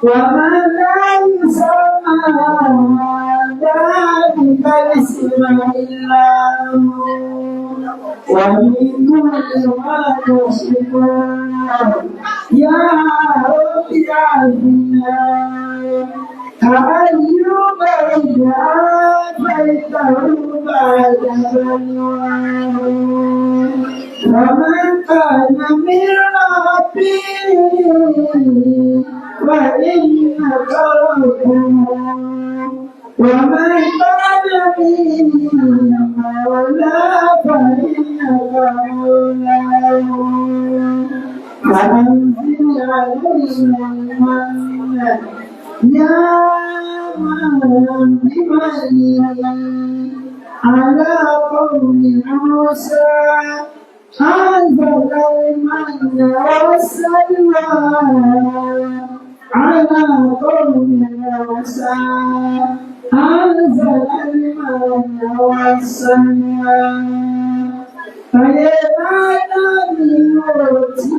ومن لا يسمى ذلك الاسم إلا هو ومن كل ما يشركون يا رب اجعلنا كأيوب إذ آتيته بعد بلواه ومن كان من ربه فإنك ربه ومن كان من مولى فإنك مولاه فأنزل علينا المن يا من بمن على قوم موسى أنزل المن والسلوى على قوم موسى أنزل المن والسلوى فيبعنا بيوتي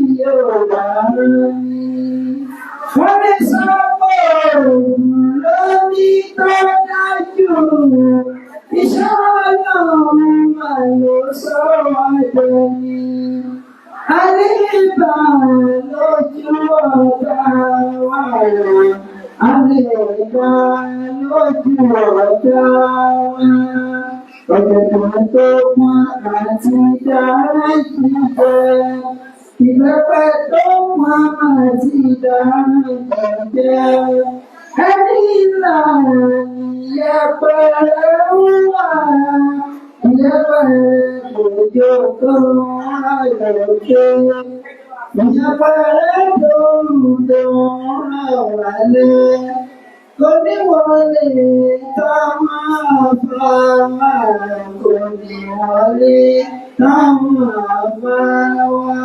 يومي ونسقط الذي تنجو إن شاء الله ما يسوعني أليبا لجوتا أليبا لجوتا Ọjọ́-tó àti dára jíjẹ́, ìbẹ́pẹ́ tó máa àti dára jẹ́. Ẹni ìlànà ìyẹ́pẹ̀rẹ̀ wà, ìyẹ́pẹ̀rẹ̀ òjò tó ayọ̀ ṣe. Ìyẹ́pẹ̀rẹ̀ tó rùdọ̀ wálé. Oníwọlé tá máa bá wá, oníwọlé tá máa bá wá.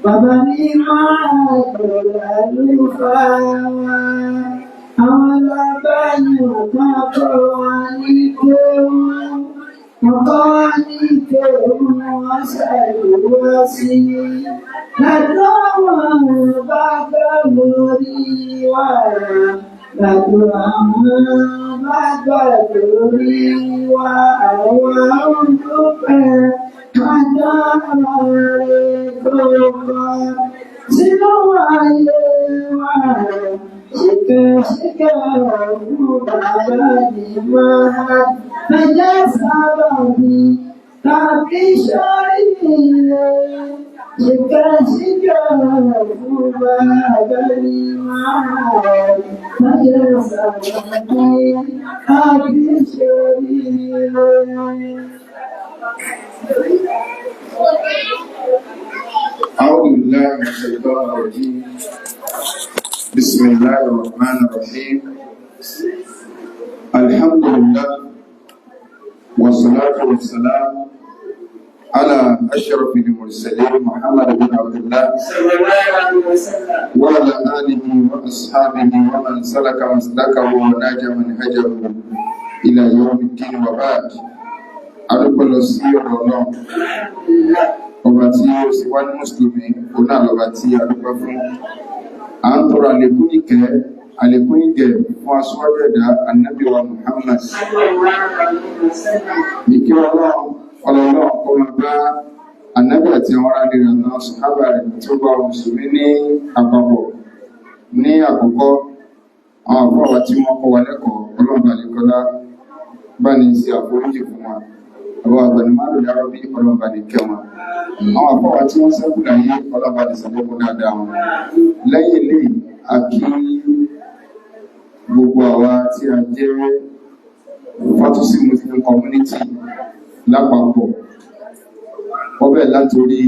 Bàbá mi máa gbọ́dọ̀ àlùfáà wá. Àwọn alábàáyọ̀ kan kọ́ wa ní kéwú. Wọ́n kọ́ wa ní kéwú, wọ́n ṣàlùwá sí i. Làdúrà wọn bá gbọ́ lórí wa. Làdúrà wọn bá gbà lórí wa, àwa ń dúpẹ́ kájà rẹ̀ tó bá sínú ayé wa. Ṣìkẹ̀ṣìkẹ̀ ọ̀hún bàbá mi máa ẹ̀jẹ̀ sábà mi tàbí ṣọ́ríire. Ṣìkẹ̀ṣìkẹ̀ ọ̀hún bàbá mi máa ẹ̀jẹ̀ sábà mi tàbí ṣọ́ríire. أعوذ بالله من الشيطان الرجيم. بسم الله الرحمن الرحيم. الحمد لله والصلاة والسلام على أشرف المرسلين محمد بن عبد الله وعلى آله وأصحابه ومن سلك مسلكه وناج منهجه إلى يوم الدين وبعد. أدخل السير الله ọba tí ó sì wá ní mùsùlùmí òun náà lọ́ba tí a dúpẹ́ fún. À ń tọrọ àlékún ìkẹ́ àlékún ìgẹ̀ fún aṣíwájú ẹ̀dá Ànábì wa Muhammad. Ìkẹ́ ọlọ́run kó máa bá Ànábì àti àwọn ará rẹ̀ náà sàhábà rẹ̀ tí ó bá mùsùlùmí ní àpapọ̀. Ní àkọ́kọ́, àwọn àfọwà tí wọ́n kọ́ wa lẹ́kọ̀ọ́ ọlọ́run àlékọ́lá bá ní ṣe àforíjì fún wa. Àwọn àgbàdìmọ́lò lárọ́ bí ọlọ́run bá ní kẹ́ wọn. Àwọn àfọwà tí wọ́n sẹ́kù láyé ọlọ́run bá ní sàlékún dáadáa wọn. Lẹ́yìn ilé àkí gbogbo àwa tí a jẹ́ Fatusi Muslim Community lápapọ̀. Wọ́n bẹ̀rẹ̀ látorí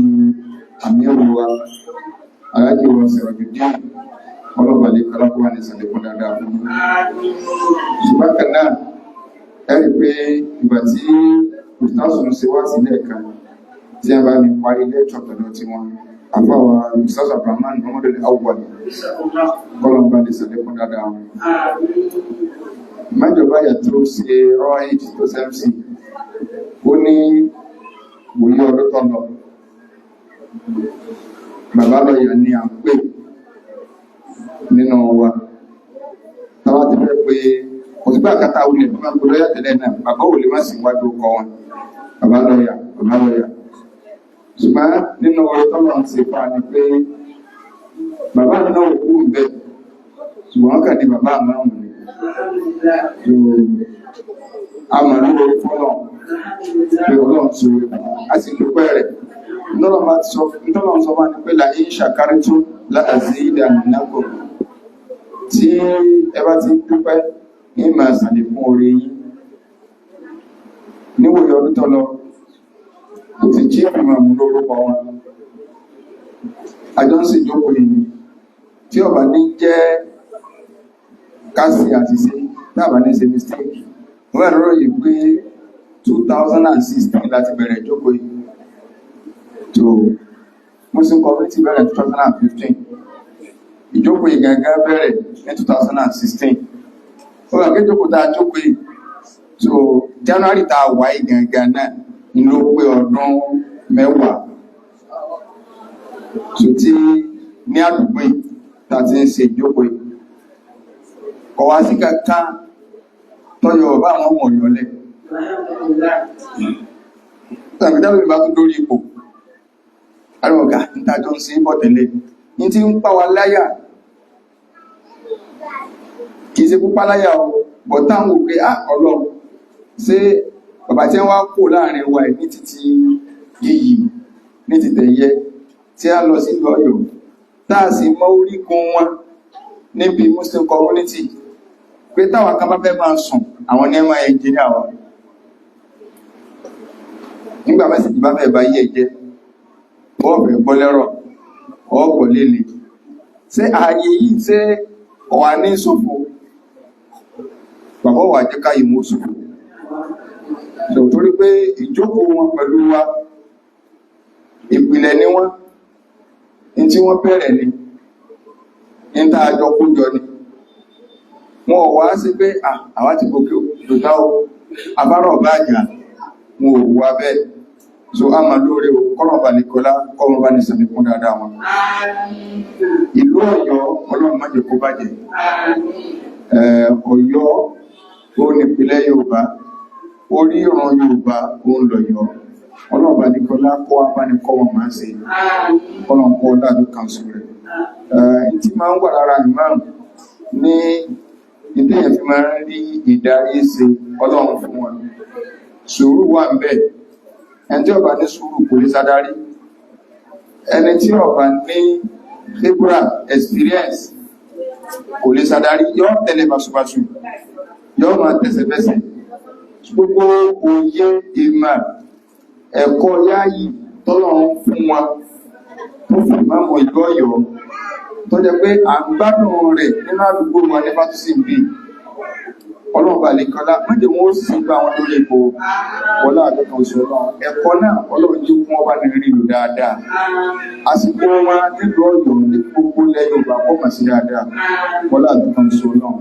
àmì ẹ̀rọ wa, aláàjì wa Sirajuddin ọlọ́run bá ní kálákó wà ní sàlékún dáadáa fún mi. Ṣùgbọ́n kan náà, ẹ̀rí pé ìgbà tí Ustazun ṣe wá sílẹ̀ kan tí a bá ní parí lẹ́tọ̀ pẹ̀lú tí wọ́n àfáwà Ustaz Abdulrahman Muhammad Awwal kọ́lọ̀ bá ní sàlékún dáadáa wọn. Májọba yàtọ̀ ṣe ọ́ìd tó sẹ́msì ó ní ní wòye ọdún tó lọ bàbá lọ́yà ni à ń pè nínú wa táwa ti fẹ́ pé òtúgbà kátà wulẹ̀ tó máa ń gbé lọ́yà tẹ́lẹ̀ náà bàbá ò lè má sì wájú ọkọ wọn bàbá lọ́yà ṣùgbọ́n nínú ọ̀rọ̀ tó lọ́n ṣe fà ní pé bàbá náà ò kú bẹ́ẹ̀ ṣùgbọ́n wọ́n kà ní bàbá àmọ́ ọ̀hún ni àmọ́ lórí fọ́lọ̀ pé ọlọ́run ti rí a sì dúpẹ́ rẹ̀ nítorí sọ wá ní pé láyé ṣàkárí tó láàzí ìdánilẹ́kọ̀ọ́ tí ẹ bá ti dúpẹ́ ní máa ṣàlékún orí yín níwòye ọdún tó lọ kò ti jí ìmọ̀ mú lórúkọ wọn àjọ ń sì jókòó yìí tí ọba ní jẹ́ kásì àti sí tábà ní ṣe mistake wọ́n ẹ̀rọ yìí pé 2016 láti bẹ̀rẹ̀ ìjókòó yìí tó Muslim community bẹ̀rẹ̀ 2015 ìjókòó yìí gangan bẹ̀rẹ̀ ní 2016 wọ́n ẹ̀rọ kéjókòó tá a jókòó yìí tó January tá a wáyé gangan náà ní ló pé ọdún 10 tó tí ní àdúgbò yìí tá a ti ń ṣe ìjókòó yìí ọwá sí kankan tọ́yọ ọba àwọn ọmọ ọ̀yọ́lẹ̀ tàbídá lórí bá tó lórí ipò arọ̀gá ìtajọ́ ń sí bọ̀ tẹ́lẹ̀ ní tí ń pà wá láyà kìí ṣe púpá láyà bọ̀ táwọn òpé Ọlọ́run ṣé bàbá tí wọ́n kó láàrin wa ní títí yìí ní títẹ̀yẹ tí a lọ sí Ọ̀yọ́ táà sì mọ́ orígun wọn níbi Muslim community pé táwọn kan bá fẹ́ máa sùn àwọn ní ẹmọ ẹnjìníà wa nígbà mẹ́sìkì bá fẹ́ bá yí ẹjẹ́ ọ̀fẹ́ gbọ́lẹ́rọ̀ ọ̀pọ̀ lélẹ̀ ṣé ààyè yìí ṣé ọ̀wà ní ṣòfò bàbá wà jẹ́ káyì mú ṣòfò so torí pé ìjókòó wọn pẹ̀lú wa ìpìlẹ̀ ni wọ́n ní tí wọ́n bẹ̀rẹ̀ ni ní tá a jọ kójọ ni wọn ò wá sí pé àwa ti gòkè òdòdó àbárọ̀ bá àjà wọn ò wá bẹ́ẹ̀ so a máa lóore o kọ́lọ̀bà nìkọlá kọ́lọ̀bà ní sàmìkún dáadáa wọn ìlú Ọ̀yọ́ Ọlọ́run má jẹ́ kó bàjẹ́ Ọ̀yọ́ ó nípìnlẹ̀ Yorùbá orí ìran Yorùbá ó ń lọ̀yọ́ Ọlọ́run nìkọlá kọ́ abánikọ́ wọn máa ń ṣe Ọlọ́run kọ́ dáadọ́ kan sọ rẹ̀ tí máa ń wà lára ìmáàmù ní ilé ẹ̀fí máa ń rí ìdarí ṣe Ọlọ́run fún wọn sùúrù wà ń bẹ ẹni tí ó bá ní sùúrù kò lè sádarí ẹni tí ó bá ní khibra experience kò lè sádarí yóò tẹ̀lé basubasu yóò máa tẹ̀sẹ̀fẹsẹ̀ gbogbo òye ìmọ̀ ẹ̀kọ́ yáyì tọ́lọ́run fún wọn tó fi máàmù ìlú Ọ̀yọ́ tó jẹ́ pé à ń gbádùn rẹ̀ nínú àdúgbò wa ní fásitì bí ọlọ́ọ̀bà lè kọ́lá mẹ́jẹ̀ wọ́n sì gba àwọn tó lè kó wọlá àdọ́kan oṣù náà ẹ̀kọ́ náà ọlọ́run jí fún ọba nìrí lò dáadáa àsìkò wọn nílùú Ọ̀yọ́ ní gbogbo lẹ́yìn ọba kọ́ mà sí dáadáa wọlá àdọ́kan oṣù náà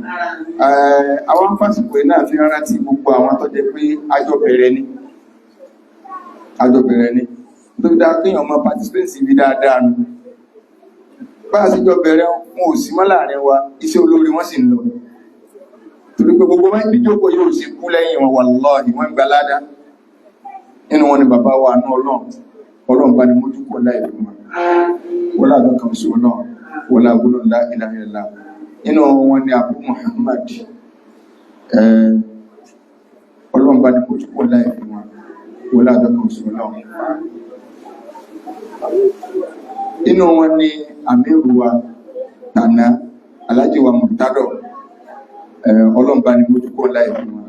àwọn fásitì náà fi rántí gbogbo àwọn tó jẹ́ pé àjọ bẹ̀rẹ̀ ni tó dáa kéèyàn máa participate sí ibi dáadáa nù bá a sì jọ bẹ̀rẹ̀ wọn ò sí mọ́ láàrin wa iṣẹ́ olórí wọ́n sì ń lọ torí pé gbogbo wọn ìjókòó yóò sì kú lẹ́yìn wọn wallahi wọ́n gba ládá nínú wọn ni bàbá wa ní Ọlọ́run bá ní mójú kó láì fún wọn wọ́n láàrín kan sí wọn náà wọ́n láàgbónà la ilaha illallah nínú wọn ni Abu Muhammad Ọlọ́run bá ní mójú kó láì fún wọn wọ́n láàrín kan sí wọn náà inú wọn ni àmìrù wa tànà Alhaji wa Murtado Ọlọ́run bá ní mójú kó láì fún wọn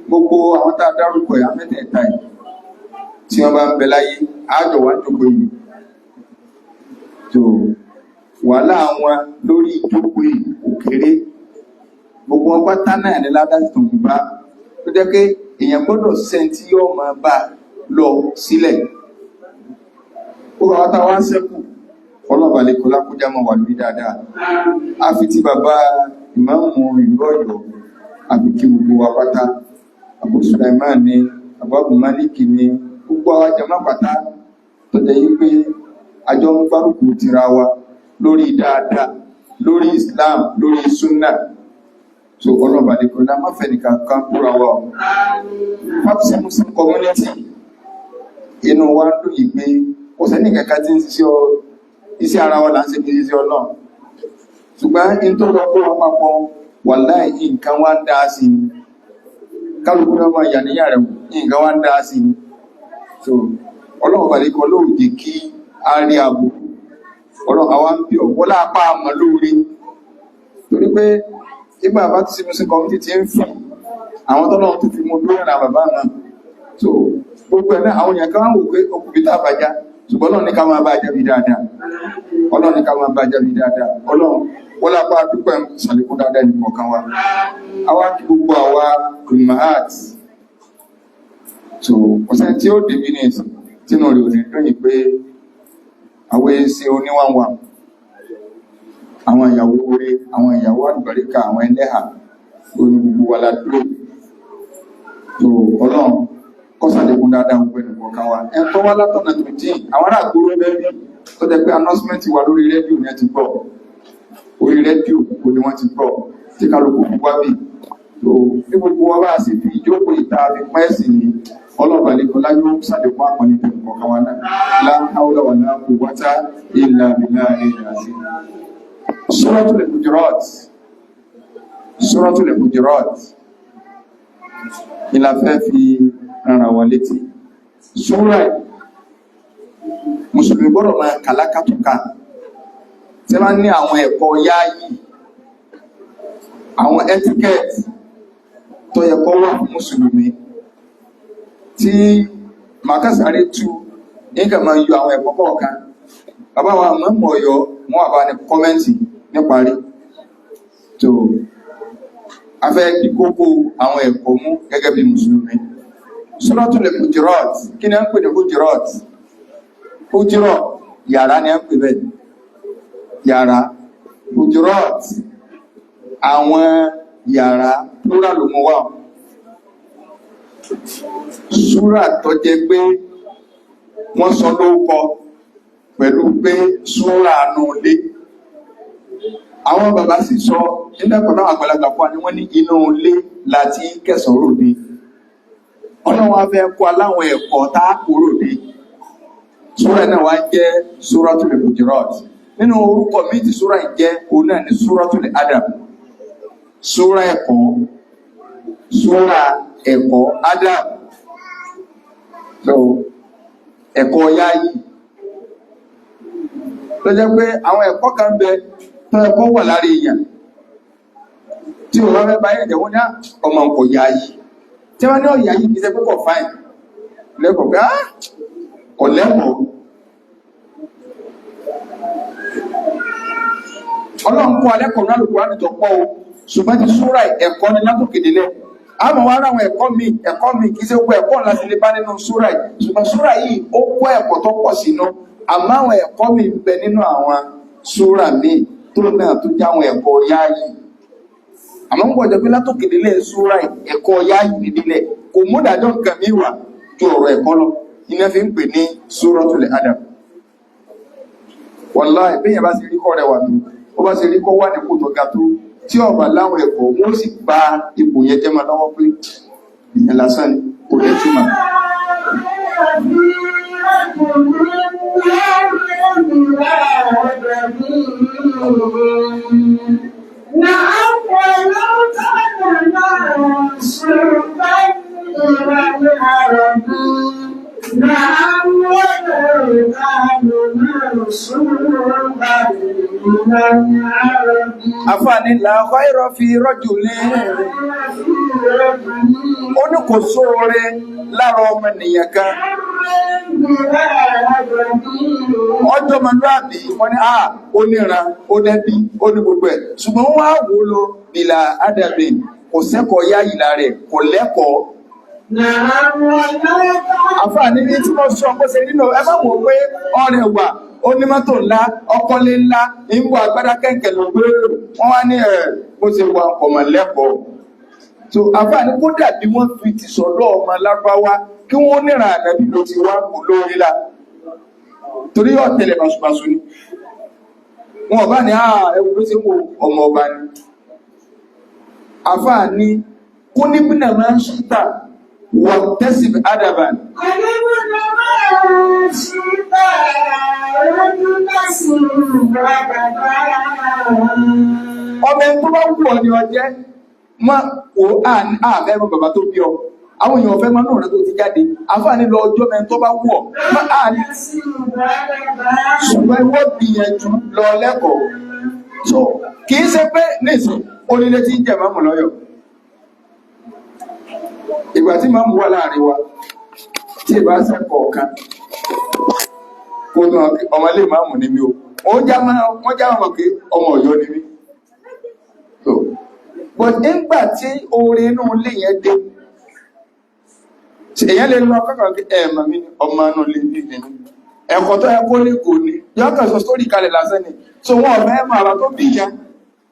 gbogbo àwọn tá a dárúkọ ẹ̀ mẹ́tẹ̀ẹ̀ta yìí tí wọ́n bá ń bẹ láyé àjọ wá jókòó yìí tó wàhálà wọn lórí ìjókòó yìí òkèrè gbogbo wọn pátá náà ní ládàá tó ń bá tó jẹ́ pé èèyàn gbọ́dọ̀ sẹ́ńtì yóò máa bá lọ sílẹ̀ ó bá wá tá wá sẹ́kù ọlọ́ba lè kọ́ lákójá mọ́ wà lórí dáadáa a fi ti bàbá ìmáàmù ìlú Ọ̀yọ́ àbí kí gbogbo wa pátá Abu Sulaiman ní àbábù Málíkì ni gbogbo àwọn jàmá pátá tó jẹ́ yí pé àjọ ń gbárùkù tira wa lórí dáadáa lórí Islam lórí súnnà. So ọlọ́ba ní kọ́lá má fẹ́ nìkan kan kúra wa ọ̀ Fátísì Muslim community inú wa ń dùn yìí pé kò sẹ́ni kankan tí ń ṣiṣẹ́ iṣẹ́ ara wa là ń ṣe kí iṣẹ́ Ọlọ́run, ṣùgbọ́n in tó lọ kó wa papọ̀ wàláhì nǹkan wá ń dá sí ni kálukú náà máa yà níyà rẹ̀ nǹkan wá ń dá sí ni. So Ọlọ́run bá lè kọ́ lóòjì kí a rí àbò Ọlọ́run àwa ń bí ọ̀wọ́ lápá àmọ́ lóore, torí pé ìgbà bá ti sinmi sí kọmítì tí ń fi àwọn tọ́lọ́run tó fi mú lórí ẹ̀rà bàbá náà. So gbogbo ẹ̀ náà àwọn èèyàn kan wò pé okùnbí tá àbájá, ṣùgbọ́n Ọlọ́run ní ká máa bá jábí dáadáa, Ọlọ́run ní ká máa bá jábí dáadáa. Ọlọ́run wọ́n lápá dúpẹ́ ṣàlékún dáadáa nìkan kan wa. Àwa kí gbogbo àwa Ummahat. So ọ̀sẹ̀ tí ó dé mínítì tínú rẹ̀ ò ní lóyìn pé àwọn èsì oníwàwà, àwọn ìyàwó orí, àwọn ìyàwó àlùbáríkà, àwọn ẹlẹ́hà lórí gbogbo wa ládúró. So Ọlọ́run kọ́sàlékún dáadáa gbogbo ẹnìkan kan wa. Ẹ tó wá látọ̀nà tó dín àwọn ará àgbóró bẹ́ẹ̀ tó jẹ́ pé announcement wà lórí rédíò ní ẹ ti gbọ́, orí rédíò kò ní wọ́n ti gbọ́ tí kálukú wá bí. So bí gbogbo wa bá sì fi ìjókòó ìta fi pẹ́ sí ni ọlọ́ọ̀bà lẹ́kọ̀ọ́lá yóò ṣàlékún àpọ̀lẹ́ ẹnìkan kan wa náà. La hawla wala quwwata illa billahil azim. Suratul Hujurat, Suratul Hujurat ìlà fẹ́ fi rárá wa létí. Súra Mùsùlùmí gbọ́dọ̀ máa kàlákàtúkà tí wọ́n ní àwọn ẹ̀kọ́ yááyì, àwọn etiquette tó yẹ kó wà fún Mùsùlùmí tí màkàsáré tú nígbà máa yọ àwọn ẹ̀kọ́ kọ̀ọ̀kan. Bàbá wa mọ̀ ọ̀yọ́ wọ́n wà bá ní kọ́mẹ́ntì níparí. So a fẹ́ kí kókó àwọn ẹ̀kọ́ mú gẹ́gẹ́ bí Mùsùlùmí. Suratul Hujurat, kí ni a ń pè ní Hujurat? Hujurat yàrá ni a ń pè bẹ́ẹ̀, yàrá. Hujurat àwọn yàrá plural ló mú wá. Súrà tó jẹ́ pé wọ́n sọ lórúkọ pẹ̀lú pé súrà nù lé. Àwọn bàbá sì sọ nígbàkọ̀ọ́ náà àgbàlagbà fún wa ni wọ́n ní inú ilé láti kẹsàn-án ròde. Ọlọ́run afẹ́ kọ́ aláwọn ẹ̀kọ́ tá a kó ròde. Súrà náà wá jẹ́ Suratul Hujurat. Nínú orúkọ míì tí súrà yìí jẹ́ òun náà ní Suratul Adab. Súrà ẹ̀kọ́, súrà ẹ̀kọ́ Adab. So ẹ̀kọ́ yáyì. Tó jẹ́ pé àwọn ẹ̀kọ́ kan bẹ tó ẹ̀kọ́ wà lára èèyàn tí o bá fẹ́ bá yẹn jẹ́wọ́ ní ọmọ nǹkan yáyì. Tí wọ́n ní ọ̀yà yìí kìí ṣe pé kọ̀ fáìn lẹ́kọ̀ọ́ pé kọ̀ lẹ́kọ̀ọ́. Ọlọ́run kọ́ alẹ́kọ̀ọ́ náà lòkùnrin àti tọ̀pọ̀ o, ṣùgbọ́n ti súrà ẹ̀kọ́ ni látòkèdélẹ̀. Àmọ́ wá ráwọn ẹ̀kọ́ mi kìí ṣe gbogbo ẹ̀kọ́ láti lè bá nínú súrà yìí, ṣùgbọ́n súrà yìí ó kọ́ ẹ̀kọ́ tó pọ̀ sínú. Àmọ́ àwọn ẹ̀kọ́ mi ń bẹ nínú àwọn súrà mi tó náà tó já àwọn ẹ̀kọ́ yáyì. Àmọ́ ń gbọ́dọ̀ pé látòkèdélẹ̀ súrà ẹ̀kọ́ yáyì nídìílẹ̀ kò mú dájọ́ nǹkan mi wà ju ọ̀rọ̀ ẹ̀kọ́ lọ. Iná fi ń pè ní Suratul Adab. Wallahi bẹ́yẹn bá ṣe rí kọ́ rẹ̀ wà tó, ó bá ṣe rí kọ́ wà ní kò tó ga tó, tí ọba láwọn ẹ̀kọ́ wọ́n sì gba ipò yẹn jẹ́ máa lọ́wọ́ pé ìyẹn lásán ni kò lè túmọ̀. Àfààní làkọ́ ìrọ̀ fi rọ́jù lé. Ó ní kò sóore lára ọmọ ènìyàn kan. Ọjọ́ mọ̀lúàbí wọ́n ní ó níran, ó dẹ́bí, ó ní gbogbo ẹ̀. Ṣùgbọ́n wọ́n á wò lọ bìlà ádàbì, kò sẹ́kọ̀ọ́ yá ìlà rẹ̀, kò lẹ́kọ̀ọ́. Àfààní ní tí wọ́n sọ bó ṣe nínú ẹ má wò pé ọ̀rẹ́ wà onímọ́tò ńlá ọkọ̀lé ńlá ìwọ agbádá kẹ̀kẹ́ ló gbé wọ́n wá ní bó ṣe wà ọmọ lẹ́kọ̀ọ́. So àfààní kó dàbí wọ́n fi ti sọ̀rọ̀ ọmọ Lárúbáwá kí wọ́n níra ànábì ló ti wá kò lórí la torí ọ̀tẹlẹ̀ basubasu ni wọn bá ní ẹwù ló ti wo ọmọ ọba ni àfáà ní kó níbìnà máa ń ṣíta wọ́n tẹ́sí àdàbà ọmọ ẹni tó bá wù ọ ní ọjẹ́ má o àmẹ́rún bàbá tó bí ọ àwọn èèyàn fẹ́ máa náà rẹ tó ti jáde àfáàní lọ ọjọ́ mẹ́rin tó bá wù ọ má àní ṣùgbọ́n ìwọ́ gbìyànjú lọ lẹ́kọ̀ọ́ so kì í ṣe pé nìsín onílé tí ń jẹ máàmù lọ́yọ̀ ìgbà tí máàmù wà láàrin wa tí ìbá sẹ́kọ̀ọ́ kan kó tó ọmọlé máàmù ní mi o wọ́n já máa pé ọmọ Ọ̀yọ́ ni mí so but nígbà tí orin inú ilé yẹn dé èyàn lè lọ kọ́kọ́ ẹ̀mà mi ọmọ inú ilé bí i ẹ̀kọ́ tó ẹkọ́ lè kò ní yọ́kàn sọ sórí kalẹ̀ lásán ni so wọ́n ọ̀fẹ́ ẹ̀mà àbá tó bí ìyá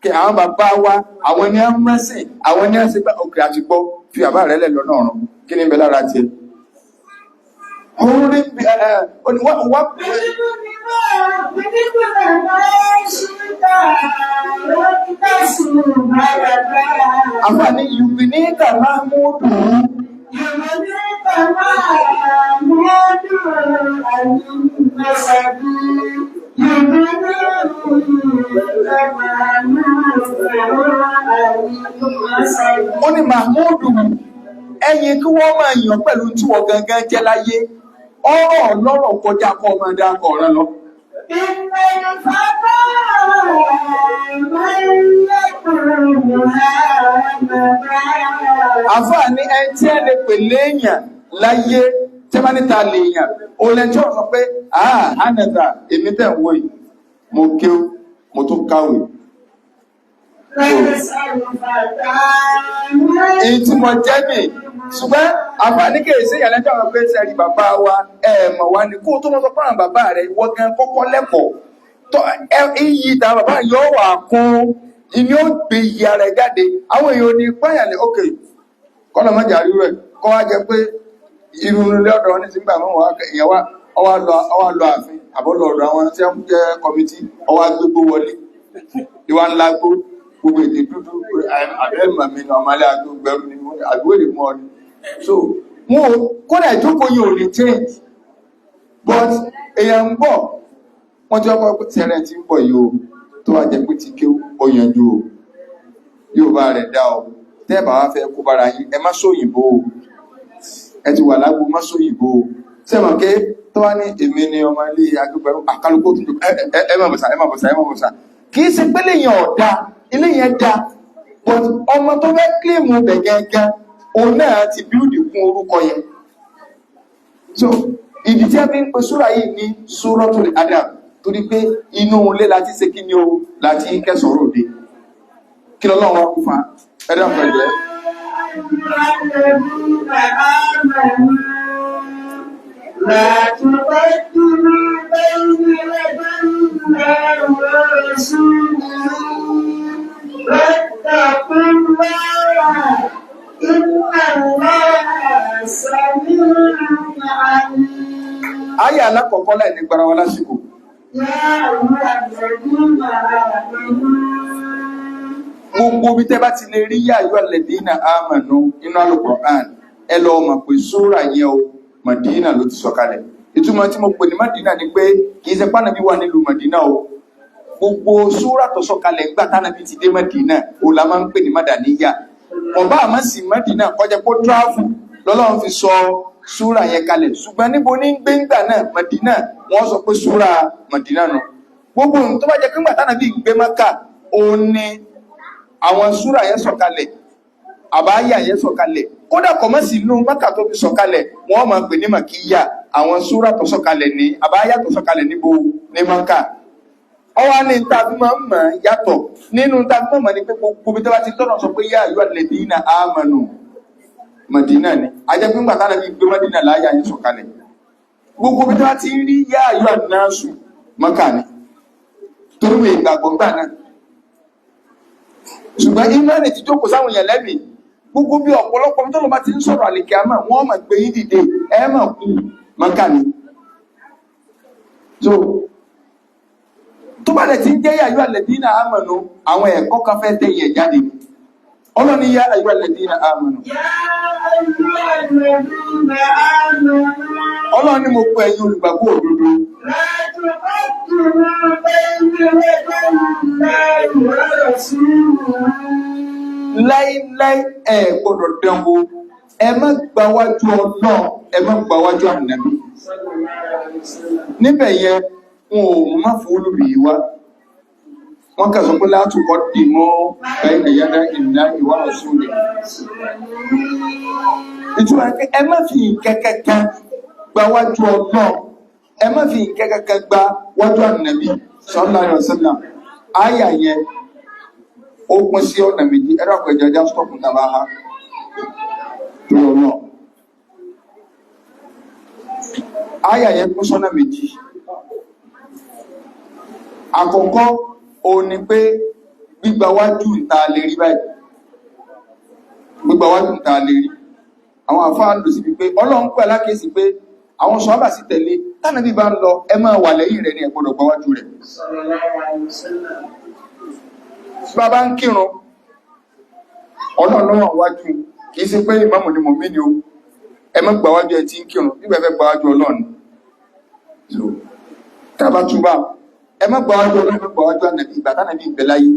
kí àwọn bàbá wa àwọn ní ẹ̀mù mẹ́sìn àwọn ní ẹ̀sìn òkè àti gbọ́ fi àbá rẹ̀ lẹ̀ lọ́nà ọ̀run kí ni bẹ lára tiẹ̀ orin wọ́n àfààní yubinika mahmudu ó ní mahmudu ẹ̀yin kí wọ́n máa yàn pẹ̀lú tí wọ́n gangan jẹ́ láyé ọ̀rọ̀ lọ́rọ̀ kọjá kọ́ ọmọ dákọ̀ ọ̀rẹ́ lọ. Àfáà ní ẹni tí ẹ lè pè léèyàn láyé tí wọ́n níta léèyàn ó lẹ́jọ́ sọ pé hánẹ̀dà èmi tẹ̀ ń wò yìí mo kéwú mo tún káwé. Èyí tí mo jẹ́ mi ṣùgbọ́n àǹfààní kèèsí ìyàlẹ́jọ́ àwọn pé sẹ́rí bàbá wa ẹ̀mọ̀ wa ní kó tó mọ́ sọ fún àwọn bàbá rẹ̀ wọ́n gan kọ́kọ́ lẹ́kọ̀ọ́ iyì ìta bàbá yóò wà kún inú ó gbé iyì ara ẹ̀ jáde àwọn èèyàn ní pẹ́yà ní ókè kọ́nà mọ́jà rí rẹ̀ kọ́ wá jẹ pé irun ilé ọ̀dọ̀ ní sígbà mọ́ èèyàn wá ọwá lọ ààfin àbọ́lọ̀ ọ̀dọ̀ àwọn tí wọ́n jẹ́ kọmitì ọwá gbégbó wọlé ìwà ńlá gbogbo èdè dúdú àbẹ́mà mi ní ọmọlẹ́ àgbẹ̀rún ni àgbẹ̀rẹ̀ mọ́ ni so wọn kódà ìjókòó yìí ò lè change but èèyàn ń bọ̀ wọ́n tí ọkọ̀ tẹ̀rẹ̀ tí ń bọ̀ yìí o tó wà jẹ́ pé ti ké ó yanjú o yóò bá rẹ̀ dá o tẹ́ẹ̀bà wá fẹ́ kó bára yín ẹ má sóyìnbó o ẹ ti wà lágbo má sóyìnbó o sẹ́wọ̀n ké tó wá ní èmi ni ọmọ ilé agbẹ̀rún àkálùkò tó ẹ má bọ̀sà kì í ṣe pé léyìn ọ̀dà ilé yẹn dá but ọmọ tó fẹ́ kílèmù bẹ̀ gẹ́gẹ́ òun náà ti bíúdì kún orúkọ yẹn so ìdí tí a fi ń pe súra yìí ní Suratul Adab torí pé inú ilé láti ṣe kí ni o láti kẹsọ̀rọ̀ òde kí lọ́lọ́run wá kú fa ẹ̀dá pẹ̀lú ẹ̀. لا تقدموا بين يدي الله ورسوله واتقوا الله إن الله سميع عليم. Ayé alákọ̀ọ́kọ́ láì ní gbára wa lásìkò. Gbogbo bí tẹ́ bá ti lè rí yá ayọ́ alladhina amanu inú Al-Qur'an ẹ lọ mọ̀ pé súrà yẹn o Madina ló ti sọ̀kalẹ̀. Ìtumọ̀ tí mo pè ní Madina ni pé kìí ṣe pánàbí wà nílùú Madina o. Gbogbo súrà tó sọ̀kalẹ̀ gbà tánàbí ti dé Madina o la máa ń pè ní Madaniya. Ọba àmọ́ sí Madina kọjá kó tráfù lọ́lọ́run fi sọ súrà yẹn kalẹ̀. Ṣùgbọ́n níbo ní gbéńgbà náà Madina wọ́n sọ pé súrà Madina nù. Gbogbo ohun tó bá jẹ́ pé ńgbà tánàbí gbé Mákà òun ni àwọn súrà yẹn sọ̀kalẹ̀ àbáyà yẹn sọ̀kalẹ̀ kódà kọ̀mọ́ sí inú Mákà tó fi sọ̀kalẹ̀ wọ́n máa pè ní Màkíyà àwọn súrà tó sọ̀kalẹ̀ ní àbáyà tó sọ̀kalẹ̀ níbo ní Mákà ọwọ́ ní ta fi máa ń mọ̀ yàtọ̀ nínú ta fi mọ̀ ní pé gbogbo bí tó bá ti tọ́nà sọ pé yá ayyuhal ladhina amanu Madina ni ajẹ́ pé ńgbà tánà bí gbé Madina láyà yẹn sọ̀kalẹ̀ gbogbo bí tó bá ti rí yá ayyuhan nasu Mákà ni torí ìgbàgbọ́ gbà náà ṣùgbọ́n ìmánì ti jókòó sáwọn èèyàn lẹ́mìí gbogbo bí ọ̀pọ̀lọpọ̀ tó lọ bá ti ń sọ̀rọ̀ àlèkè àmà wọ́n máa gbé yín dìde ẹ máa kú mọ́ká ni. tó bá dẹ̀ ti ń jẹ́ yàyọ́ alladhina amanu àwọn ẹ̀kọ́ kan fẹ́ tẹ̀yẹ̀ jáde ọlọ́ni yá ayọ́ alladhina amanu ọlọ́ni mo pè ẹ̀yin olùgbàgbọ́ òdodo láíláí ẹ gbọ́dọ̀ dánwò ẹ má gbáwájú Ọlọ́run ẹ má gbáwájú ànábì níbẹ̀ yẹn wọn ò má fún olùbí wá wọn kà sọ pé látùkọ́ dì mọ́ bayna yaday Allahi wa rasulihi ìtura pé ẹ má fi kẹ́kẹ́kẹ́ gbáwájú Ọlọ́run ẹ má fi kẹ́kẹ́kẹ́ gbá wájú ànábì sallallahu alaihi wasallam àyà yẹn ó pín sí ọ̀nà méjì ẹ̀rọ àpẹjọ ẹja stọ́pù tàbá ha tó lọ náà àyà yẹn pín sọ́nà méjì àkọ́kọ́ ó ní pé gbígba wájú ìta lè rí báyìí gbígba wájú ìta lè rí àwọn àfáà lò sí pé Ọlọ́run pẹ̀ lákèsí pé àwọn sọ́ábà sì tẹ̀lé tánàbí bá ń lọ ẹ máa wà lẹ́yìn rẹ̀ ní ẹ gbọ́dọ̀ gba wájú rẹ̀ bàbá ń kírun Ọlọ́run wájú kìí ṣe pé ìmáàmù ni mọ̀mí ni ó ẹ má gbà wájú ẹ tí ń kírun nígbà fẹ́ gbà wájú Ọlọ́run tàbá túbà ẹ má gbà wájú Ọlọ́run gbà wájú ànàbí ìgbà tánàbí ìbẹ̀ láyé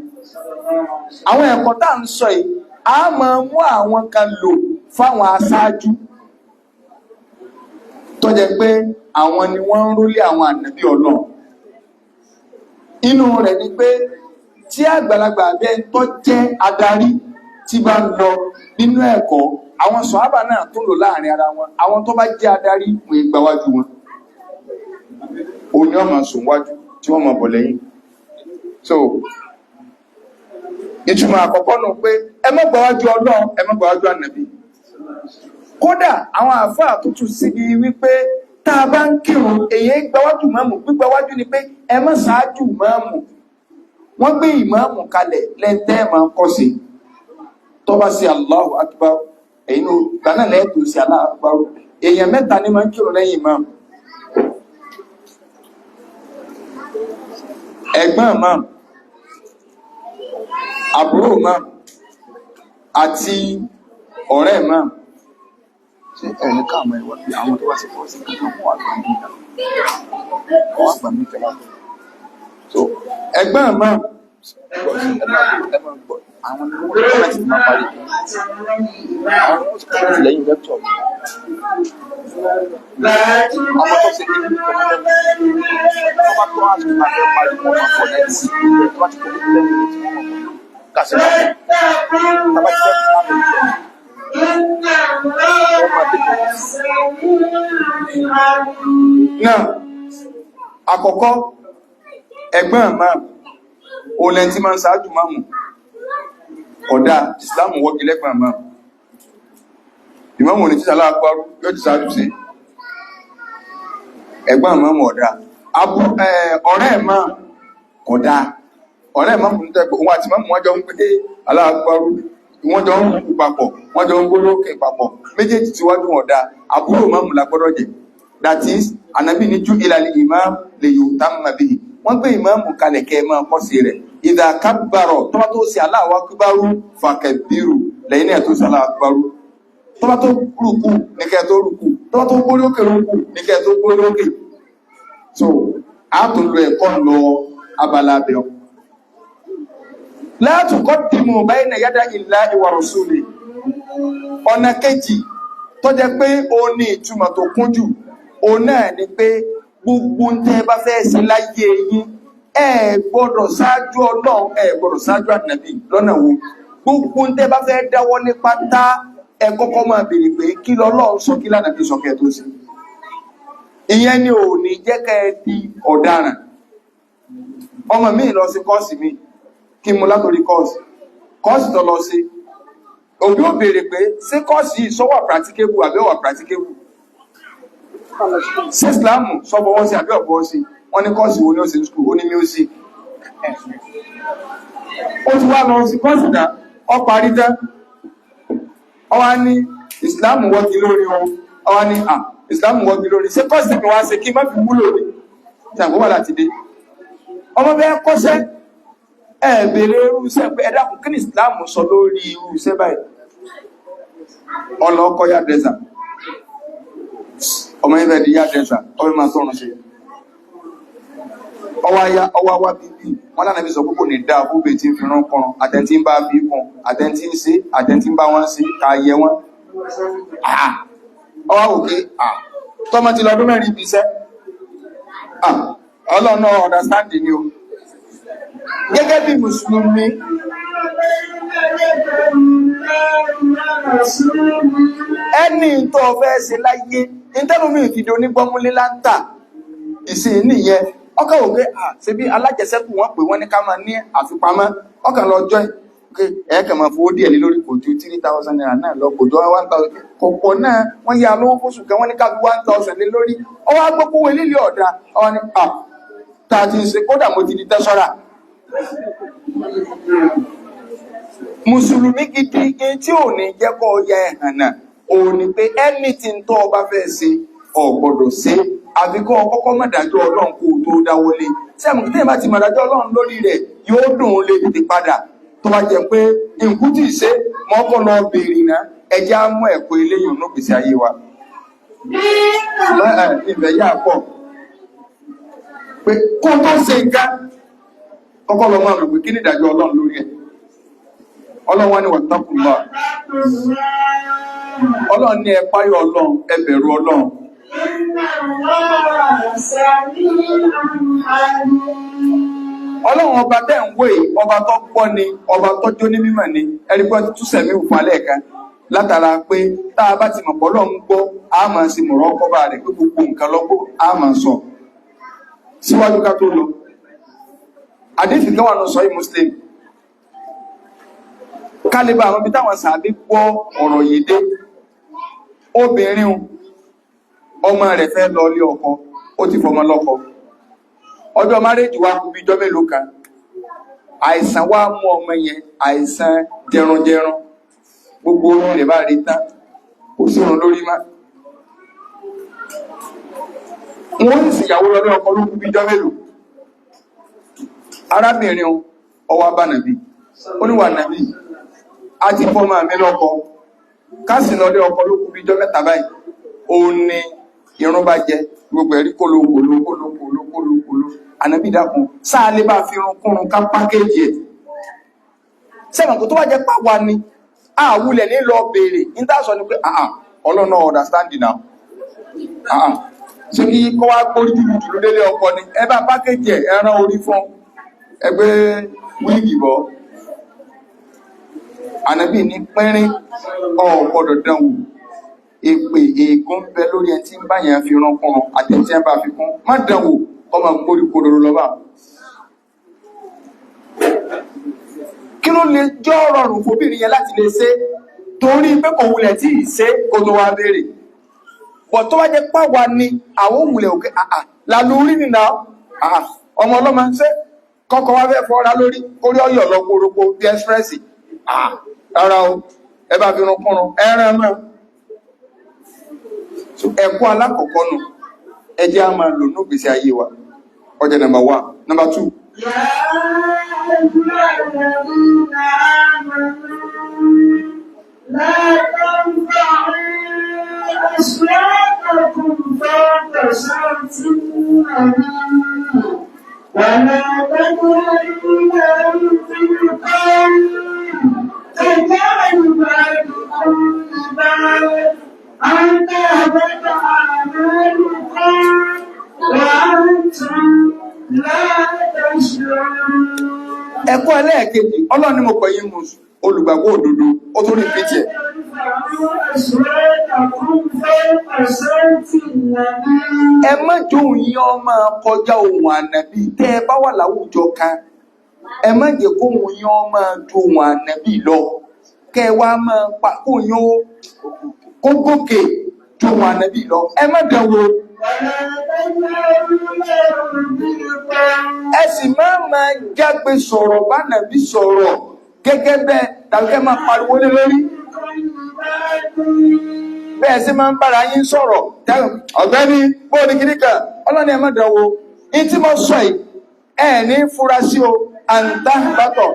àwọn ẹ̀kọ́ tá à ń sọ yìí a máa mú àwọn kan lò fáwọn aṣáájú tó jẹ́ pé àwọn ni wọ́n ń rólé àwọn ànàbí Ọlọ́run inú rẹ̀ ni pé tí àgbàlagbà abẹ́ tó jẹ́ adarí tí bá ń lọ nínú ẹ̀kọ́ àwọn sọ̀hábà náà tó lò láàrin ara wọn àwọn tó bá jẹ́ adarí wọ́n gbà wájú wọn òní ọmọ sùn wájú tí wọ́n mọ̀ bọ̀ lẹ́yìn so ìtumọ̀ àkọ́kọ́ nù pé ẹ má gbà wájú Ọlọ́run ẹ má gbà wájú ànàbí kódà àwọn àfáà tó tún síbi wípé tá a bá ń kírun èyí gbà wájú máàmù gbígbà wájú ni pé ẹ má ṣáájú máàmù wọ́n gbé ìmáàmù kalẹ̀ lẹ́ntẹ́ ma ń kọ́ sí tó bá sí Allahu Akbar èyí ní gbaná lẹ́ẹ̀tò sí Allahu Akbar èèyàn mẹ́ta ní ma ń kírun lẹ́yìn ìmáàmù ẹ̀gbọ́n ìmáàmù àbúrò ìmáàmù àti ọ̀rẹ́ ìmáàmù ṣe ẹ̀ní káàmù ẹ̀wọ̀ bí àwọn tó wá sí fọ́ọ̀sì kankan wọ́n àgbà mí tẹ́lá so ẹgbẹ́ ẹ̀mọ́ àwọn ni wọ́n láti máa parí àwọn tó sì kọ́ lẹ́yìn lẹ́tọ̀ àwọn tó sì ní ìlú tó bá tó àti máa fẹ́ parí wọn máa kọ́ lẹ́yìn sí tó bá ti kọ́ lẹ́yìn lẹ́yìn tí wọ́n mọ̀ kàṣẹ náà tàbá ti fẹ́ fún àwọn náà àkọ́kọ́ ẹgbẹ́ ìmáàmù olẹ́ tí ma ń sáájú máàmù ọ̀dá ìsìláàmù wọ́gí lẹ́gbẹ́ ìmáàmù ìmáàmù ní títà láàpárú yóò ti sáájú sí ẹgbẹ́ ìmáàmù ọ̀dá ọ̀rẹ́ ìmáàmù ọ̀dá ọ̀rẹ́ ìmáàmù ní tẹ́gbẹ́ òun àti máàmù wọ́n jọ ń pé aláàpárú wọ́n jọ ń kú papọ̀ wọ́n jọ ń gbólókè papọ̀ méjèèjì tí wájú ọ̀dá àbúrò máàmù lágbọ́dọ̀ jẹ that is ànábì ní jú ìlàlẹ̀ ìmáàmù lè yóò tá mọ̀ bí wọ́n gbé ìmáàmù kalẹ̀ kẹ́ máa kọ́ sí rẹ̀ ìdá kábàrọ̀ tó bá tó sí Allahu akbaru fàkẹ̀bírù lẹ́yìn náà tó sí Allahu akbaru tó bá tó rùkù ní kẹ́ tó rùkù tó bá tó gbólókè rùkù ní kẹ́ tó gbólókè so a tó lo ẹ̀kọ́ lọ abala abẹ́ la tuqaddimu bayna yaday Allahi wa rasulihi ọ̀nà kejì tó jẹ́ pé ó ní ìtumọ̀ tó kúnjù ó náà ni pé gbogbo tẹ́ bá fẹ́ sí láyé yín ẹ gbọ́dọ̀ ṣáájú Ọlọ́run ẹ gbọ́dọ̀ ṣáájú ànàbí lọ́nà wo gbogbo tẹ́ bá fẹ́ dáwọ́ ní pátá ẹ kọ́kọ́ máa bèèrè pé kí l'Ọlọ́run sọ kí l'ànàbí sọ kẹ́ tó sí ìyẹn ni ò ní jẹ́ kẹ́ di ọ̀daràn ọmọ mi lọ sí kọ́ọ̀sì mi kí mo látòrí kọ́ọ̀sì tó lọ sí òbí ò bèèrè pé ṣé kọ́ọ̀sì yìí sọ wà practicable àbí wà practicable sí islamu sọ́bọ̀ wọ́n sí àbí ọ̀pọ̀ sí wọ́n ní kọ́ọ̀sì wo ní ó sí skúl ó ní music ó ti wá lọ sí kọ́ọ̀sì dá ọ parí tẹ́ ọwá ní Islam wọ́gi lórí ohun ọwá ní Islam wọ́gi lórí ṣe kọ́sì kí wá ṣe kí má fi wúlò ní ṣàgbọ́ wà láti dé ọmọ bẹ́ẹ̀ kọ́ṣẹ́ bèèrè irúṣẹ́ pé ẹ̀dàkùn kí ni Islam sọ lórí irúṣẹ́ báyìí ọlọ́ọ̀kọ́ yá dẹ́sà ọmọ ibẹ̀ di yá dẹ́sà ọmọ máa sọ̀rọ̀ ṣe ọwá wá bíbí wọn lánàá bí sọ púpọ̀ ní dáa bóbe tí ń fi rán kọrùn àtẹ́ntí ń bá bí kùn àtẹ́ntí ń ṣe àtẹ́ntí ń bá wọn ṣe ká yẹ wọn ọwá òkè tọ́mọ ti lọ́dún mẹ́rin ibi iṣẹ́ ọlọ́nà understanding ni o gẹ́gẹ́ bí mùsùlùmí ẹni tó fẹ́ ṣe láyé ìtẹ́lùmí ìfìdí onígbọ́múlé láńtà ìsìn nìyẹn ọkọ̀ òwe ṣe bí alájẹsẹ́kù wọ́n pè wọ́n ní ká máa ní àfipamọ́ ọkàn lọ jọ́ ẹ̀ẹ́kàn máa fowó díẹ̀ lé lórí kò ju 3,000 naira náà lọ kò jọ 1,000 kọ̀pọ̀ náà wọ́n yá lówó fóṣù kan wọ́n ní ká fi 1,000 lé lórí ọwọ́ agbókòwò lílé ọ̀dà ọwọ́ ní tá a ti ń ṣe kódà mo ti di tẹ́sọ́rà mùsùlùmí gidi tí ò ní jẹ́ kó yẹ ẹ̀hànà ò ní pé anything tó o bá fẹ́ ṣe o gbọ́dọ̀ ṣe àfikún ọkọ́kọ́ mọ̀dájọ́ ọlọ́run kó tó dáwọlé tí àmì tí èèyàn bá ti mọ̀dájọ́ ọlọ́run lórí rẹ̀ yóò dùn ún lè tètè padà tó bá jẹ́ pé nǹkú tí ì ṣe mọ́kọ́ lọ bèèrè náà ẹjẹ́ á mú ẹ̀kọ́ eléyìí ní òpèsè ayé wa ìfẹ́ yà pọ̀ pé kó tó ṣe nǹkan kọ́kọ́ lọ máa rò pé kí ni ìdájọ́ ọlọ́run lórí ẹ̀ ọlọ́run wá ní wattaqullah ọlọ́run ní ẹ páyọ̀ ọlọ́run ẹ bẹ̀rù ọlọ́run ọlọ́run ọba tẹ́ ń wé ọba tó gbọ́ ni ọba tó jó ní mímọ̀ ni ẹni pé túnṣẹ̀ mí òfin alẹ́ kan látara pé tá a bá ti mọ̀ pọ̀ lọ́run gbọ́ a máa ṣe mọ̀rọ̀ ọkọ̀bá rẹ̀ pé gbogbo nǹkan lọ́gbọ́ a máa sọ síwájú ká tó lọ àdéhùn kan wà ní sọ́yìn Muslim kálíbà àwọn ibi táwọn sàbí gbọ́ ọ̀rọ̀ yìí dé obìnrin ọmọ rẹ̀ fẹ́ lọ ilé ọkọ ó ti fọmọ lọ́kọ ọjọ́ márèjì wá kú bí ijọ́ mélòó kan àìsàn wá mú ọmọ yẹn àìsàn jẹrunjẹrun gbogbo orí rẹ̀ bá rí tán kò sí irun lórí má wọ́n sì ìyàwó lọ ilé ọkọ ló kú bí ijọ́ mélòó arábìnrin ọwọ́ bá nàbí ó níwà nàbí a ti fọ́ máa mi lọ́kọ káàsì lọ́lé ọkọ ló kú bí ijọ́ mẹ́ta báyìí ó ní irun bá jẹ gbogbo ẹ̀rí kólókòló ànábì dákun sáà lè bá fi irun kúrun ká pákéjì ẹ̀ sẹ́wọ̀n kò tó wá jẹ́ pàwà ni àwúlẹ̀ ní lọ bèèrè ìtàṣọ ni pé ọlọ́nà understanding now ṣe kí kọ́ wá gbórí jùlọ délé ọkọ ni ẹ bá pákéjì ẹ̀ ẹran orí fún ẹgbẹ́ wíìgì bọ́ ànábì ní pẹ́rín ọ̀gbọ́dọ̀ dánwò èpè ègún bẹ lórí ẹni tí ń bá yẹn fi rán kún àtẹ̀tí ẹ bá fi kún má dánwò ọmọ gbórí kodoro lọ́wọ́ kí ló lè jọ́ rọrùn fóbìnrin yẹn láti lè ṣe torí pé kò wulẹ̀ tí ì ṣe kó tó wá béèrè bọ̀ tó wá jẹ́ pàwà ni àwọn òwúlẹ̀ òkè lálórí nìna ọmọ ọlọ́mọ ṣe kọ́kọ́ wá fẹ́ fọ́ra lórí kórí ọyọ̀ lọ gbòrògbò bí ẹ́sírẹ́sì rárá o ẹ bá fi rún kúrun ẹran náà ẹ̀kọ́ alákọ̀ọ́kọ́ nù ẹjẹ́ a máa lò ní ìgbésí ayé wa ọjọ́ number 1 number 2 ولا تدعوا في القوم تجعل بعضكم لبعض أن تهبط أعمالكم وأنتم لا تشعرون. ẹ̀kọ́ ẹlẹ́ẹ̀kejì Ọlọ́run ni mo pè yín mú olùgbàgbọ́ òdodo ó tún rí pìtì ẹ̀ ẹ má jẹ́ òun yín ọmọ kọjá ohun ànàbí tẹ́ ẹ bá wà láwùjọ kan ẹ má jẹ́ kó òun yín ọmọ ju ohun ànàbí lọ kẹ́ ẹ wá máa pa kó yín kó gòkè ju ohun ànàbí lọ ẹ má dánwò ẹ sì máa jágbe sọ̀rọ̀ bá nàbí sọ̀rọ̀ gẹ́gẹ́ bẹ́ẹ̀ tàbí kẹ́ máa pariwo lé lórí bẹ́ẹ̀ sí máa ń bára yín sọ̀rọ̀ ọ̀gbẹ́ni bóòdì kìríkà ọlọ́ni ẹ má dánwò ní tí mo sọ yìí ẹ ní fura sí o àǹtá bàtọ̀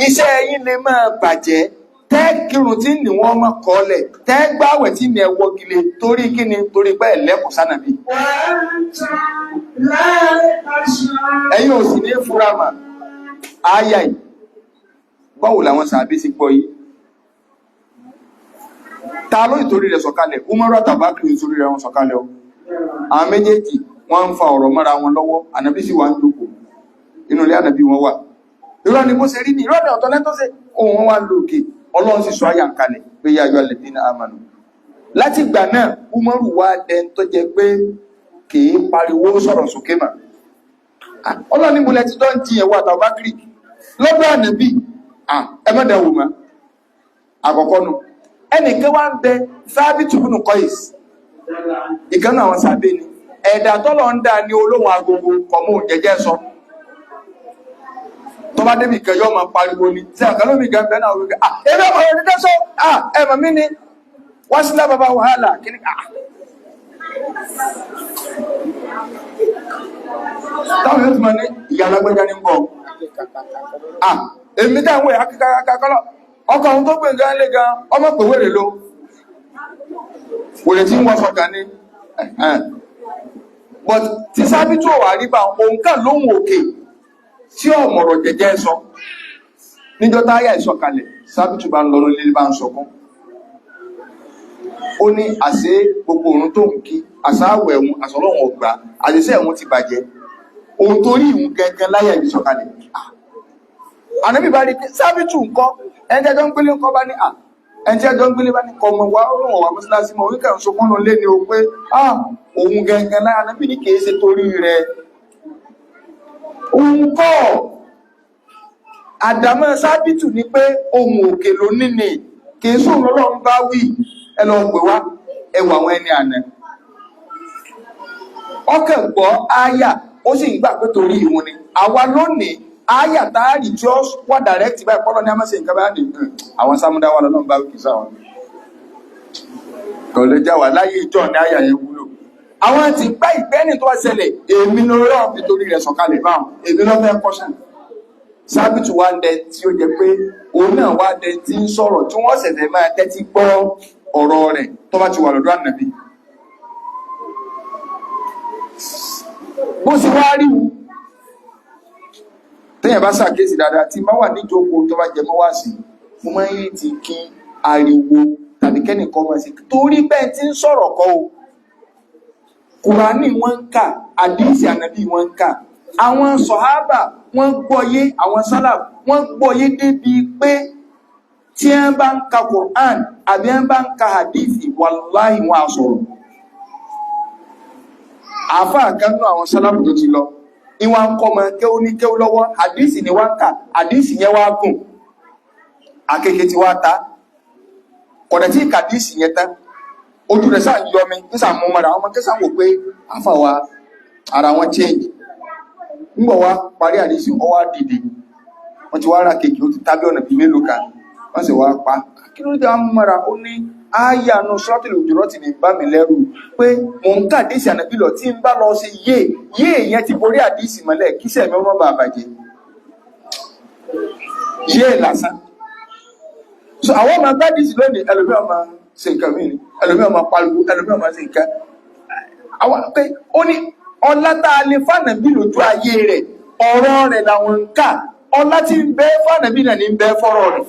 iṣẹ́ yín lè máa bàjẹ́ tẹ́ẹ̀kìrùn tí ní wọ́n máa kọ́lẹ̀ tẹ́ẹ̀gbáwẹ̀ tí ní ẹwọ́ gile torí kíni torí pé ẹ̀lẹ́kùn sánàbí ẹ̀yin ò sì ní fura mà áyà yìí báwo làwọn sàbí sí gbọ́ yìí ta ló ìtorí rẹ̀ sọ̀kalẹ̀ Umaru àtàbákì ìtorí rẹ̀ wọn sọ̀kalẹ̀ o àwọn méjèèjì wọ́n ń fa ọ̀rọ̀ mọ́ra wọn lọ́wọ́ ànàbí sì wà ń dòkò inú ilé ànàbí wọn wà irọ́ ni bó ṣe rí ni irọ́ ni ọ̀tọ̀ lẹ́tọ́ sí ohun wọn wá ń lòkè Ọlọ́run sì sọ àyà ń kalẹ̀ pé yá ayọ́ alladhina amanu láti ìgbà náà Umaru wá ẹn tó jẹ pé kìí pariwo sọ̀rọ̀ sókè mà Ọlọ́run ní bulẹ̀ ti dán jí ẹ̀wọ̀ àtàbákì lọ́dọ̀ ànàbí ẹmọ́dẹ̀wò mọ́ àkọ́kọ́ nù ẹnìkan wá ń bẹ Sábìtù bùnú Qais ìkànnà àwọn sàbẹ̀ ni ẹ̀dà tọ́lọ̀ ń dá ní olóhùn agogo kọmọ jẹjẹ sọ tó bá débi ìkẹyọ ma pariwo ni tí àkàlómi gan bẹ́ẹ̀ náà wípé ẹgbẹ́ ọmọ rẹ̀ dídẹ́ sọ ẹmọ mi ni wá sílẹ̀ bàbá wàhálà kí ni táwọn yóò ti mọ ní ìyá alágbẹ́já ní bọ̀ èmi dáhùn ẹ̀ akíkàkàkọ́lọ́ ọkọ̀ ohun tó gbé nǹkan lé gan ọmọ pèwé rè ló wòlè tí ń wọ́n sọ̀kan ní but tí Sábìtù wà rí bá òun kàn lóhun òkè tí ọmọ̀rọ̀ jẹjẹ sọ níjọ́ táyà ìsọ̀kalẹ̀ Sábìtù bá ń lọ lórí bá ń sọkún ó ní àṣẹ gbogbo òun tó ń kí àṣàwẹ̀ ẹ̀hún àṣọlọ́hun ọgbà àṣẹṣẹ́ ẹ̀hún ti bàjẹ́ ohun tó rí ìhun gẹ́gẹ́ láyà ìsọ̀kalẹ̀ ànábì bá rí pé Sábìtù ńkọ́ ẹnjẹ́jọ́ ń gbélé ńkọ́ bá ní ẹnjẹ́jọ́ ń gbélé bá ní kọmọ wá ọ̀rùn wà mọ́sílásí mọ̀ oríkà ń sọkún lé ní o pé òun gẹ́gẹ́ láyà ànábì ní kìí ṣe torí rẹ̀ òun kọ́ àdámọ́ Sábìtù ní pé ohun òkè ló níní kìí sóhun lọ́lọ́run bá wí ẹlọ pè wá ẹwà àwọn ẹni àná ọkẹ̀ gbọ́ áyà ó sì ń gbà pé torí ìwọ̀n ni àwa lónìí áyà táàrí tí ó wà direct báyìí pọ́lọ́ ní àmọ́sí nǹkan bá ní àwọn sámúdáwà lọ́nà bá wíkì sáwọn kò lè já wà láyé ìjọ ní áyà yẹn wúlò àwọn ti gbá ìgbẹ́ni tó wá ṣẹlẹ̀ èmi ló rọ̀ nítorí rẹ̀ sọ̀kalẹ̀ báwọn èmi ló fẹ́ kọ́ṣàn Sábìtù wá dẹ tí ó jẹ pé òun náà wá dẹ tí ń sọ̀rọ̀ tí wọ́n ṣẹ̀ṣẹ̀ máa tẹ́tí gbọ́ ọ̀rọ̀ rẹ̀ tó bá ti wà lọ́dọ̀ ànàbí bó sì wá rí tẹ́yàn bá ṣàkíyèsí dáadáa tí bá wà níjókòó tó bá jẹ mọ́ wá sí mo máa ń rí ti kí ariwo tàbí kẹ́nìkan máa sí torí bẹ́ẹ̀ tí ń sọ̀rọ̀ kọ́ o Kùránì wọ́n ń kà àdíìsì ànàbí wọ́n ń kà àwọn sọ̀hábà wọ́n gbọ́yé àwọn sálà wọ́n gbọ́yé débi pé tí ẹ bá ń ka Qur'an àbí ẹ bá ń ka hadithi wàláhì wọn àsọ̀rọ̀ àfáà kanú àwọn sálàmù tó ti lọ ìwọ̀n ń kọ́ mọ́ kéwú ní kéwú lọ́wọ́ hadithi ni wọ́n kà hadithi yẹn wá gùn akéèké ti wá ta kọ̀dẹ̀ tí hadithi yẹn tán ojú rẹ̀ sáà yọ mi ń sàmú mọ́ra ọmọ kẹsàn wò pé àfàwà ara wọn change nígbà wá parí hadithi ó wá dìde wọ́n ti wá ra kéèké ó ti tábí ọ̀nà bí mélòó kan wọ́n sì wá pa kí ló dé mọ́ra ó ní áyànú Suratul Hujurat ní bá mi lẹ́rù pé mò ń ká àdísì ànàbí lọ tí ń bá lọ sí yé èèyàn ti borí àdísì mọ́lẹ̀ kí sẹ̀mí ọmọ bá bàjẹ́ yé lásán so àwọn ọmọ gbádìsì lónìí ẹlòmí ọmọ ṣe nǹkan mí ẹlòmí ọmọ pariwo ẹlòmí ọmọ ṣe nǹkan àwọn pé ó ní ọlá tá a lè fànàbí lójú ayé rẹ̀ ọ̀rọ̀ rẹ̀ làwọn ń kà ọlá tí ń bẹ fànàbí náà ní ń bẹ fọ́rọ̀ rẹ̀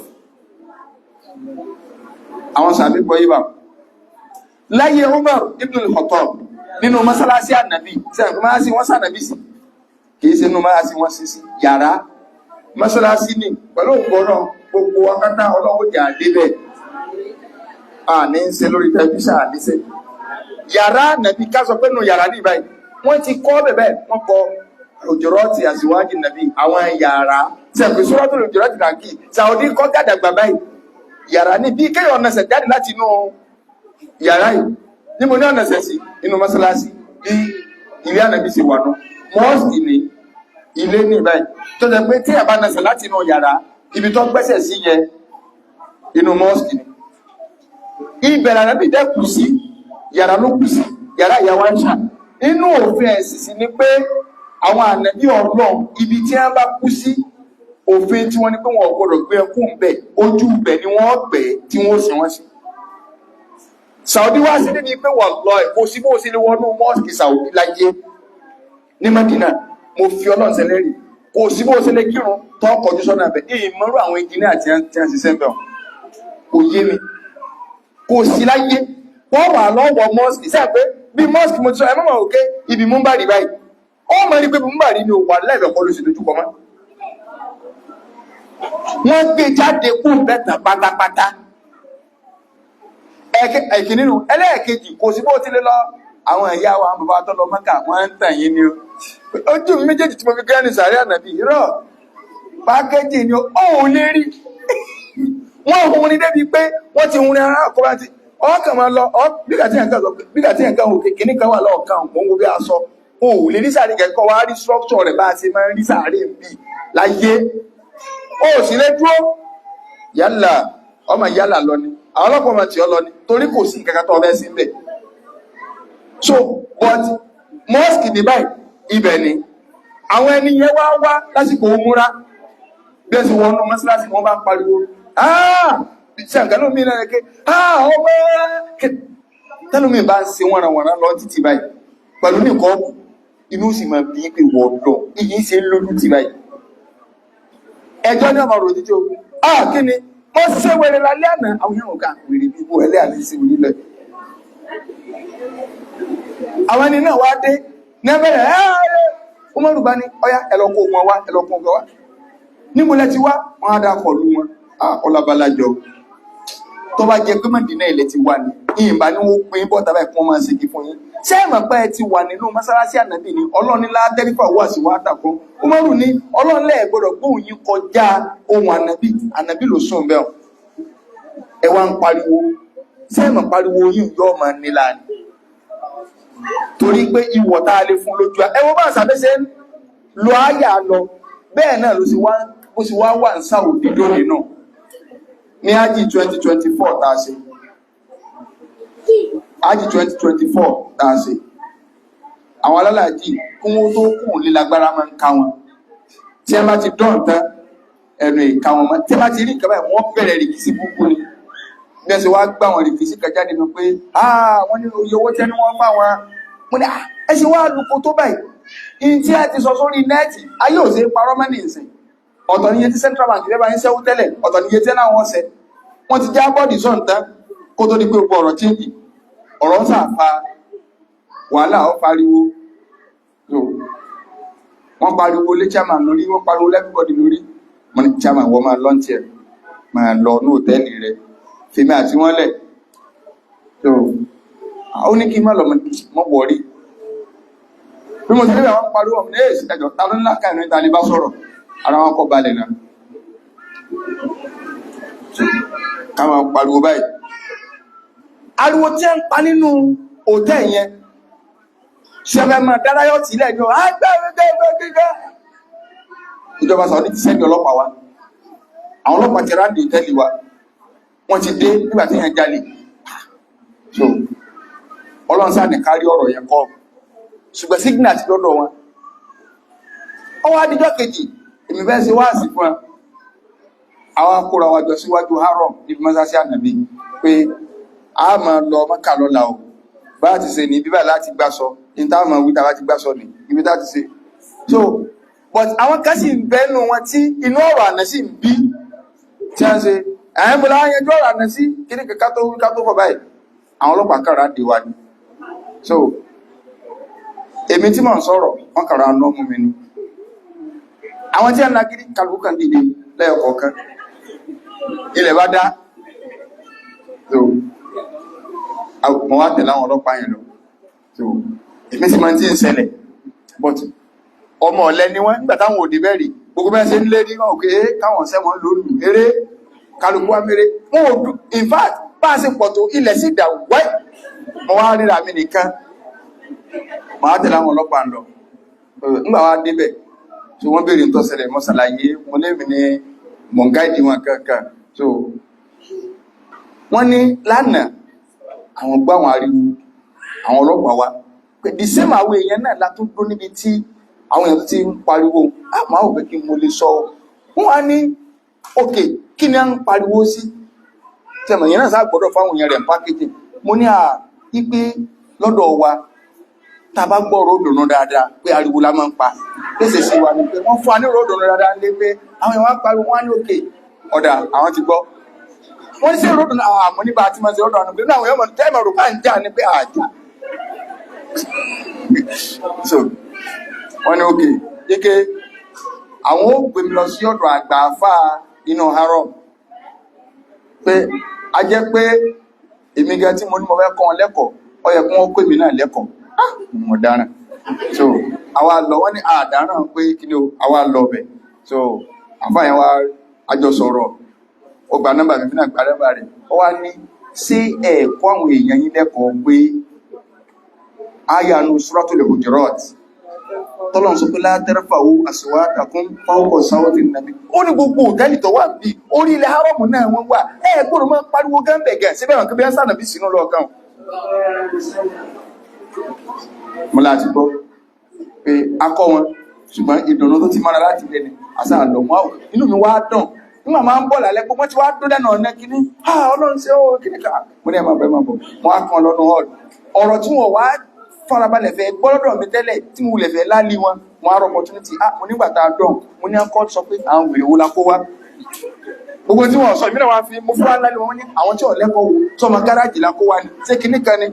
àwọn sàbí gbọ́ yíba láyé Umar ibn al-Khattab nínú mọ́sálásí ànàbí tí a máa sí wọ́n sànàbí sí kìí sí inú máa sí wọ́n sí sí yàrá mọ́sálásí ní pẹ̀lú ògbọ́nà gbogbo akátá ọlọ́wọ́ jà débẹ̀ a ní ń ṣe lórí tẹlifíṣàn àdíṣẹ́ yàrá ànàbí ká sọ pé nù yàrá ní ìbáyìí wọ́n ti kọ́ bẹ̀bẹ̀ wọ́n kọ Hujurati azwaji nàbí àwọn yàrá tí a pè Suratul Hujurati nàkì Saudi kọ́ gàdàgbà báyìí yàrá ní bí kéyàn ọ̀nàṣẹ̀ jáde láti inú yàrá yìí ní mo ní ọ̀nàṣẹ̀ sí inú mọ́sálásí bí ilé ànàbí ṣe wà náà mọ́ọ̀sì ní ilé ní ìbáyìí tó jẹ́ pé tí àbá ọ̀nàṣẹ̀ láti inú yàrá ibi tó gbẹ́sẹ̀ sí yẹ inú mosque ni ibẹ̀ l'Ànábì dẹ̀ kú sí, yàrá ló kú sí, yàrá ìyàwó Àìṣà. Inú òfin ẹ̀sìn sí ni pé àwọn ànábì Ọlọ́run ibi tí wọ́n bá kú sí, òfin tí wọ́n ní pé wọ́n ò gbọ́dọ̀ gbé ẹkún bẹ̀, ojú bẹ̀ ni wọ́n gbẹ̀ tí wọ́n sì wọ́n sí. Saudi wá sí níbi pé wallahi kò sí bó sí lè wọnú mosque Saudi láyé ní Madina, mo fi Ọlọ́run sẹlẹ́rì, kò sí bó sí lè kírun tó kọjú sọ́nà bẹ̀. Ìmọ̀rú àwọn engineer tí wọ́n ṣiṣẹ́ bẹ̀ kò yé mi, kò sí láyé. Wọ́n wà lọ́wọ́ mosque sẹ́ pé bí mosque mo ti sọ ẹmọ́ òkè ibi mú bá rí báyìí, ó mọ̀ ní pé mú bá rí ní òwà lẹ́ẹ̀lọ́pọ̀ ló sì dojú kọ mọ́. Wọ́n gbé jáde kú bẹ́tà pátápátá. Ẹ̀kì nínú ẹlẹ́ẹ̀kejì kò sí bó ti lé lọ àwọn ìyá wa bàbá tó lọ Mẹ́kà wọ́n ń tàn yín ni ojú mi méjèèjì tí mo fi gẹ́rẹ́ ní sàárẹ́ ànàbí rọ̀ pákẹ́jì ni ó lè rí. Wọ́n hun ní débi pé wọ́n ti hun ní ara àkọ́bá ti ọkàn máa lọ bígbà tí ẹ̀ǹkan òkè kìíní kan wà lọ́ọ̀kan mọ́ wo bí a sọ ó lè rí sàárẹ́ kẹ́kọ́ wá rí structure rẹ̀ bá a ṣe máa ń rí sàárẹ́ bí láyé ó sì lè dúró yálà ọmọ yálà lọ ni àwọn ọlọ́pàá ọmọ tí ó lọ ni torí kò sí nǹkan kan tó ọbẹ̀ sí ń bẹ̀. So but mosque ní báyìí ibẹ̀ ni àwọn ẹni yẹn wá lásìkò múra bí ẹ sì wọnú mọ́sálásí wọn bá pariwo ṣàǹkanú mi náà ké ọmọ tẹ́lùmí bá ń ṣe wọ́nranwọ̀nran lọ títí báyìí pẹ̀lú nìkan inú sì máa bí pé wọ́ọ̀dọ̀ iyì ṣe ń lójú ti báyìí ẹjọ́ ní ọmọ rò títí o kí ni mo ṣe wèrè lálẹ́ àná àwọn èèyàn ká wèrè bíbú ẹlẹ́ àti sí onílẹ̀ àwọn ẹni náà wá dé ní ẹbẹ̀rẹ̀ Umaru bá ní ọyá ẹlọ́kọ̀ wọn wá ẹlọ́kọ̀ wọn wá níbo lẹ ti wá wọn á dá kọlu wọn ọlábalájọ tó bá jẹ pé Mádínà ilẹ̀ ti wà ní ìyìnbá ní wọ́n pín bọ́ta báyìí fún ọmọ ṣe kí fún yín ṣé ẹ̀mọ̀ pé ẹ ti wà nínú mọ́sálásí ànábì ni Ọlọ́run ńlá tẹ́lifà wà sí wá dàkọ́ Umaru ní Ọlọ́run lẹ́ẹ̀ gbọ́dọ̀ gbóhùn yín kọjá ohun ànábì ló sùn bẹ́ẹ̀ ẹ wá ń pariwo ṣé ẹ̀mọ̀ pariwo yín yọ ọmọ nílá ni torí pé ìwọ̀ tá a lè fún lójú ẹ wọ́n bá ṣàbẹ́sẹ̀ lọ áyà lọ bẹ́ẹ̀ náà ló sì wá wà ń Saudi lónìí náà ní ájì 2024 tá a ṣe ájì 2024 tá a ṣe àwọn alálàájì kún ó tó kùn lílágbára máa ń ká wọn tí ẹ bá ti dán tán ẹnu ìka wọn mọ́ tí ẹ bá ti rí ìkàbá wọn bẹ̀rẹ̀ rìkísí búkú ni bí ẹ ṣe wá gbá wọn rìkísí kẹjá nínú pé wọ́n ní oye owó tẹ́ ní wọ́n fà wọn mo ní ẹ ṣe wá lùkọ tó báyìí in tí ẹ ti sọ sórí nẹ́ẹ̀tì ayé ò ṣe parọ́ mọ́ ní ìsìn ọ̀tọ̀ níye tí Central Bank lẹ́bàá ń ṣẹ́wó tẹ́lẹ̀ ọ̀tọ̀ níye tí náà wọ́n ṣẹ wọ́n ti já bọ́ọ̀dì sọ̀ǹtán kó tó di pé gbogbo ọ̀rọ̀ chíńkì ọ̀rọ̀ ń sàfà wàhálà ó pariwo wọ́n pariwo lé chairman lórí wọ́n pariwo lẹ́bíbọ́dì lórí mo ní chairman wọ́n máa lọ́ntì ẹ̀ máa lọ ní òtẹ́ẹ̀lì rẹ̀ fèmí àti wọ́n lẹ̀ ó ní kí n má lọ mọ́ wọ̀rí bí mo ti rí àwọn pariwo ọmọ ní èsì ẹjọ́ ta ló ńlá káìnú ìta ní bá sọ̀rọ̀ ara wọn kọ́ balẹ̀ náà ká máa pariwo báyìí ariwo tí ẹ ń pa nínú òtẹ́ yẹn ṣẹlẹ̀ máa dáráyọ̀ tí ilẹ̀ ìjọ agbẹ́gbẹ́gbẹ́gbẹ́ ìjọba Saudi ti sẹ́ndì ọlọ́pàá wa àwọn ọlọ́pàá ti ráńdì òtẹ́lì wa wọ́n ti dé nígbà tí yẹn jalè so Ọlọ́run sáà ní kárí ọ̀rọ̀ yẹn kọ́ ṣùgbọ́n sígínà ti lọ́dọ̀ wọn ọwọ́ adijọ́ kejì èmi fẹ́ ṣe wáàsí fún ẹ àwọn akóra wa jọ síwájú haram níbi mọ́sáṣí ànàbí pé a máa lọ Mọ́kà lọ́la o bá ti ṣe ní bíbá láti gbásọ ní táwọn máa wí láti gbásọ ní ibi tá ti ṣe so but àwọn kan sì ń bẹ́nu wọn tí inú ọ̀rọ̀ àná sì ń bí tí a ṣe ẹ̀yìn bọ́lá yanjú ọ̀rọ̀ àná sí kíní ká tó fọ báyìí àwọn ọlọ́pàá kàrà dé wa ni so èmi tí mò ń sọ̀rọ̀ wọ́n kàrà ná mú mi ni àwọn tí a ń la gidi kálukú kan dìde lẹ́yọ̀kọ̀ọ̀kan ilẹ̀ bá dá so mọ̀ wá tẹ̀lé àwọn ọlọ́pàá yẹn lọ so èmi sì máa ń tí ń ṣẹlẹ̀ but ọmọ ọ̀lẹ́ ni wọ́n nígbà táwọn òdì bẹ́ẹ̀rì gbogbo bẹ́ẹ̀ ṣe ń lé ní wọn òkè káwọn sẹ́wọ̀n lórí eré kálukú amére wọn ò dùn in fact bá a ṣe pọ̀ tó ilẹ̀ sì dà wáì mọ̀ wá ríra mi nìkan mọ̀ wá tẹ̀lé àwọn ọlọ́pàá lọ nígbà wá débẹ̀ so wọ́n béèrè ń tọ́sẹ̀lẹ̀ mọ́sàlàyé mo lémi ní mọ̀ngáìdì wọn kankan so wọ́n ní lánàá àwọn gbọ́ àwọn ariwo àwọn ọlọ́pàá wa pé the same àwọn èèyàn náà látún dó níbi tí àwọn èèyàn tó ti ń pariwo àmọ́ àwọn òbí kí mo lè sọ wọ́n wá ní òkè kí ni à ń pariwo sí tẹ̀mọ̀ yẹn náà sá gbọ́dọ̀ fáwọn èèyàn rẹ̀ ń pákéjì mo ní ipe lọ́dọ̀ wa tá a bá gbọ́ ọ̀rọ̀ òdòdó dáadáa pé ariwo la máa ń pa léṣe sí wa ni pé wọ́n fún wa ní ọ̀rọ̀ òdòdó dáadáa lé pé àwọn èèyàn wá pariwo wọ́n á ní òkè ọ̀dà àwọn ti gbọ́ wọ́n ní sí ọ̀rọ̀ òdòdó àwọn àmọ́ nípa àti máa ṣe ọ̀dọ̀ àwọn pé àwọn èèyàn tẹ́ẹ̀mọ̀ rò bá ń jà ní pé àjà so wọ́n ní òkè ike àwọn ó gbé mi lọ sí ọ̀dọ̀ àgbà àfà inú haram pé a jẹ́ pé èmi gan tí mo ní mo fẹ́ kọ́ wọn lẹ́kọ̀ọ́ ó yẹ kí wọ́n kó èmi náà lẹ́kọ̀ọ́ mo dáràn so àwa lọ wọ́n ní àdáràn pé kí ni o àwa lọ bẹ̀ so àfà yẹn wá àjọ sọ̀rọ̀ ó gba nọ́mbà mi náà gba nọ́mbà rẹ̀ ó wá ní sí ẹ̀kọ́ àwọn èèyàn yín lẹ́kọ̀ọ́ pé ayanu suratul hujurat tọ́lọ̀ sọ pé látẹ́rẹ́fàwó aswatakum fawqa sawti nàbí ó ní gbogbo òtẹ́lì tó wà bí orí ilẹ̀ hárọ̀mù náà wọ́n wà gbọ́dọ̀ máa pariwo gánbẹ̀gẹ̀ síbẹ̀ wọn kí bí ẹ́sà nàbí sínú lọ́ọ̀kan mo láti gbọ́ pé akọ́ wọn ṣùgbọ́n ìdùnnú tó ti mára láti lẹ́ ni àṣà àlọ́ wọn inú mi wá dùn nígbà máa ń bọ̀ lálẹ́ pé wọ́n ti wá dún lẹ́nà ọ̀nà kìíní ọlọ́run ṣe ó kíní ká mo ní ẹ̀ máa bọ̀ wọ́n á kan lọ́nu hall ọ̀rọ̀ tí wọ́n wá farabalẹ̀ fẹ́ gbọ́dọ̀ mi tẹ́lẹ̀ tí mo lè fẹ́ láàlì wọn wọn á rọ opportunity mo nígbà tá a dán mo ní akọ́ sọ pé àwọn wèrè wo la kó wá gbogbo tí wọ́n sọ ìbílẹ̀ wọn fi mo fún wa láàlì wọn ní àwọn tí ọ̀lẹ́kọ̀ọ́ wo tí ọmọ gáràjì la kó wá ní ṣé kíní kan ni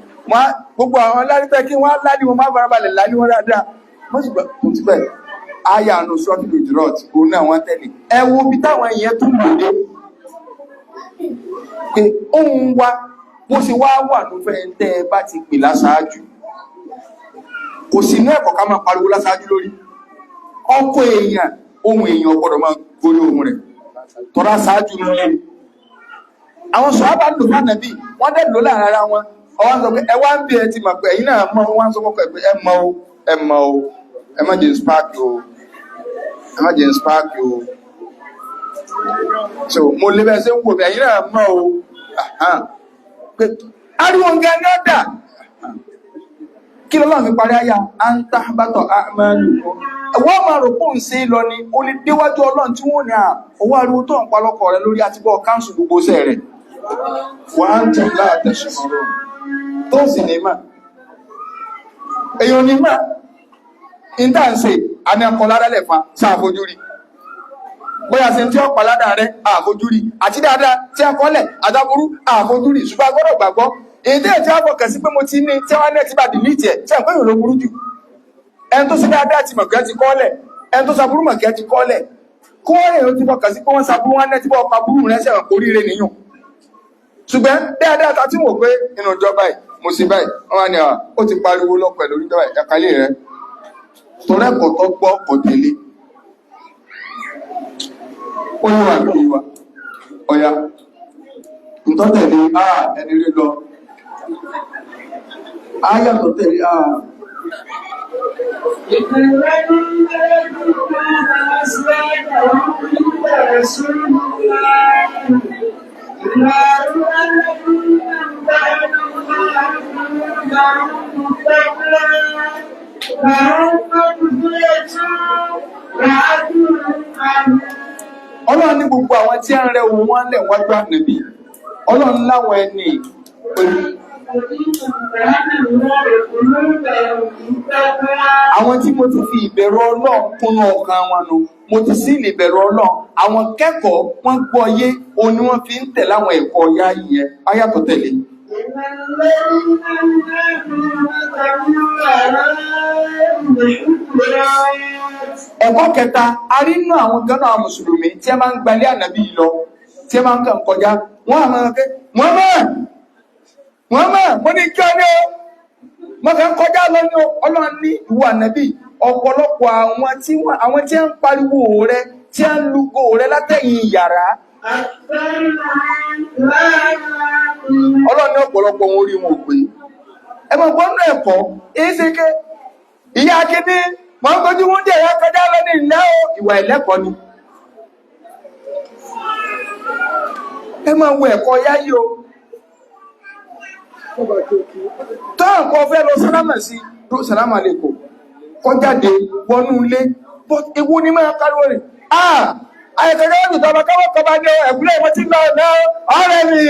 gbogbo àwọn láàlítẹ́ kí wọ́n láàlì wọn má farabalẹ̀ láàlì wọn dáadáa mo ti bẹ̀ aya àánú sọ́ọ́tì lòdìrọ́ọ̀tì òun náà wọ́n tẹ̀lé ẹ wo bí táwọn èèyàn tún lòdì pé òun wa bó ṣe wá wà ló fẹ́ tẹ́ ẹ bá ti pè láṣáájú kò sí ní ẹ̀kọ́ ká máa pariwo láṣáájú lórí ọkọ̀ èèyàn ohun èèyàn gbọ́dọ̀ máa gorí ohun rẹ̀ tọ́ra ṣáájú lórí àwọn sọ̀hábà lò fún ànábì wọ́n dẹ̀ lò láàrin ara wọn ọwọ́ sọ pé ẹ wá ń bí ẹ ti mọ̀ pé ẹ̀yin náà mọ̀ wọ́n sọ pé ẹ mọ̀ o ẹ má jẹ́ spark o ẹ má jẹ́ spark o so mo lè bẹ́ẹ̀ ṣe ń wò mí ẹ̀yin náà mọ̀ o pé ariwo ń gẹ́ ní ọ̀dà kí lọ́lọ́ fi parí ayá anta bátọ̀ àmàlù wọ́n máa rò pọ̀ ń ṣe lọ ni o lè déwájú ọlọ́run tí wọ́n ní owó ariwo tó ń palọ́kọ̀ rẹ lórí àti bọ́ káńsù gbogbo ṣẹ́ rẹ̀ wọ́n á ń tẹ̀ láàtẹ̀ṣẹ̀ ọ̀rọ̀ tó sì ní mà èèyàn ní mà ìta ń ṣe àmì ọkọ̀ ládàlẹ̀ fa sáàfojú rí bóyá ṣe tí ó pa ládà rẹ àfojú rí àti dáadáa tí a kọ́lẹ̀ àdáburú àfojú rí ṣùgbọ́n gbọ́dọ̀ gbàgbọ́ èdè tí a fọkàn sí pé mo ti ní tí wọ́n ní ẹ̀ tí bá dìlítì ẹ̀ tí a pẹ́yìn ló burú jù ẹni tó sí dáadáa ti mọ̀kẹ́ ti kọ́lẹ̀ ẹni tó sàbúrú mọ̀kẹ́ ti kọ́lẹ̀ kọ́ọ̀rẹ̀ ó ti fọkàn sí pé wọ́n sàbúrú wọn ní tí bọ́ ọpa burú rẹ̀ sẹ̀wọ̀n oríire nìyàn ṣùgbọ́n dáadáa ta tí wò pé inú ìjọba ẹ̀ mo sì báyìí wọ́n ní ó ti pariwo lọ pẹ̀lú ìjọba ẹ̀kálẹ̀ rẹ̀ torẹ́kọ̀ọ́ tó gbọ́ kò tẹ̀lé ó yíwa lórí wa ọ̀ya ìtọ́tẹ̀lé ẹni rí lọ ayàtọ̀ tẹ̀lé Ọlọ́run ní gbogbo àwọn tí a ń rẹ ohun wọn lẹ̀ wọ́n gbá nìbí Ọlọ́run láwọn ẹni pẹ̀lú àwọn tí mo ti fi ìbẹ̀rù Ọlọ́run kúnnú ọkàn wọn nù mo ti sí ìbẹ̀rù Ọlọ́run àwọn kẹ́kọ̀ọ́ wọ́n gbọ́ yé òun ni wọ́n fi ń tẹ̀lé àwọn ẹ̀kọ́ ọ̀yá yẹn ayàtọ̀ tẹ̀lé. Ẹ̀kọ́ kẹta a rí nínú àwọn gánà mùsùlùmí tí a máa ń gbalẹ̀ ànábì lọ tí a máa ń kàn kọjá wọ́n àmọ́ ọ̀kẹ́ Muhammad mo ní kí ọ ní o mo kàn kọjá lọ ní Ọlọ́run ní ìwọ ànábì ọ̀pọ̀lọpọ̀ àwọn tí a ń pariwo rẹ tí a ń lugo rẹ látẹ̀yìn yàrá Ọlọ́run ní ọ̀pọ̀lọpọ̀ wọn orí wọn ò pé ẹ mọ̀ gbọ́nà ẹ̀kọ́ èyí ṣe ké ìyá akéde mọ̀ ń gbójú wọn dẹ̀ ẹ̀yà kọjá lọ ní ilẹ̀ ìwà ẹ̀lẹ́kọ̀ọ́ ni ẹ máa wo ẹ̀kọ́ yáyí o táwọn kan fẹ́ lọ sálámà sí tó sálámà lè kò kọjáde wọnú ilé but ewu ni máa káríwó rẹ̀ àyẹ̀kẹ̀kẹ́ ọ̀dùn tọba káwọ́ kọba ní ẹ̀kúlẹ̀ ìwọ́n tí lọ ọ̀nà ọ̀rẹ́ mi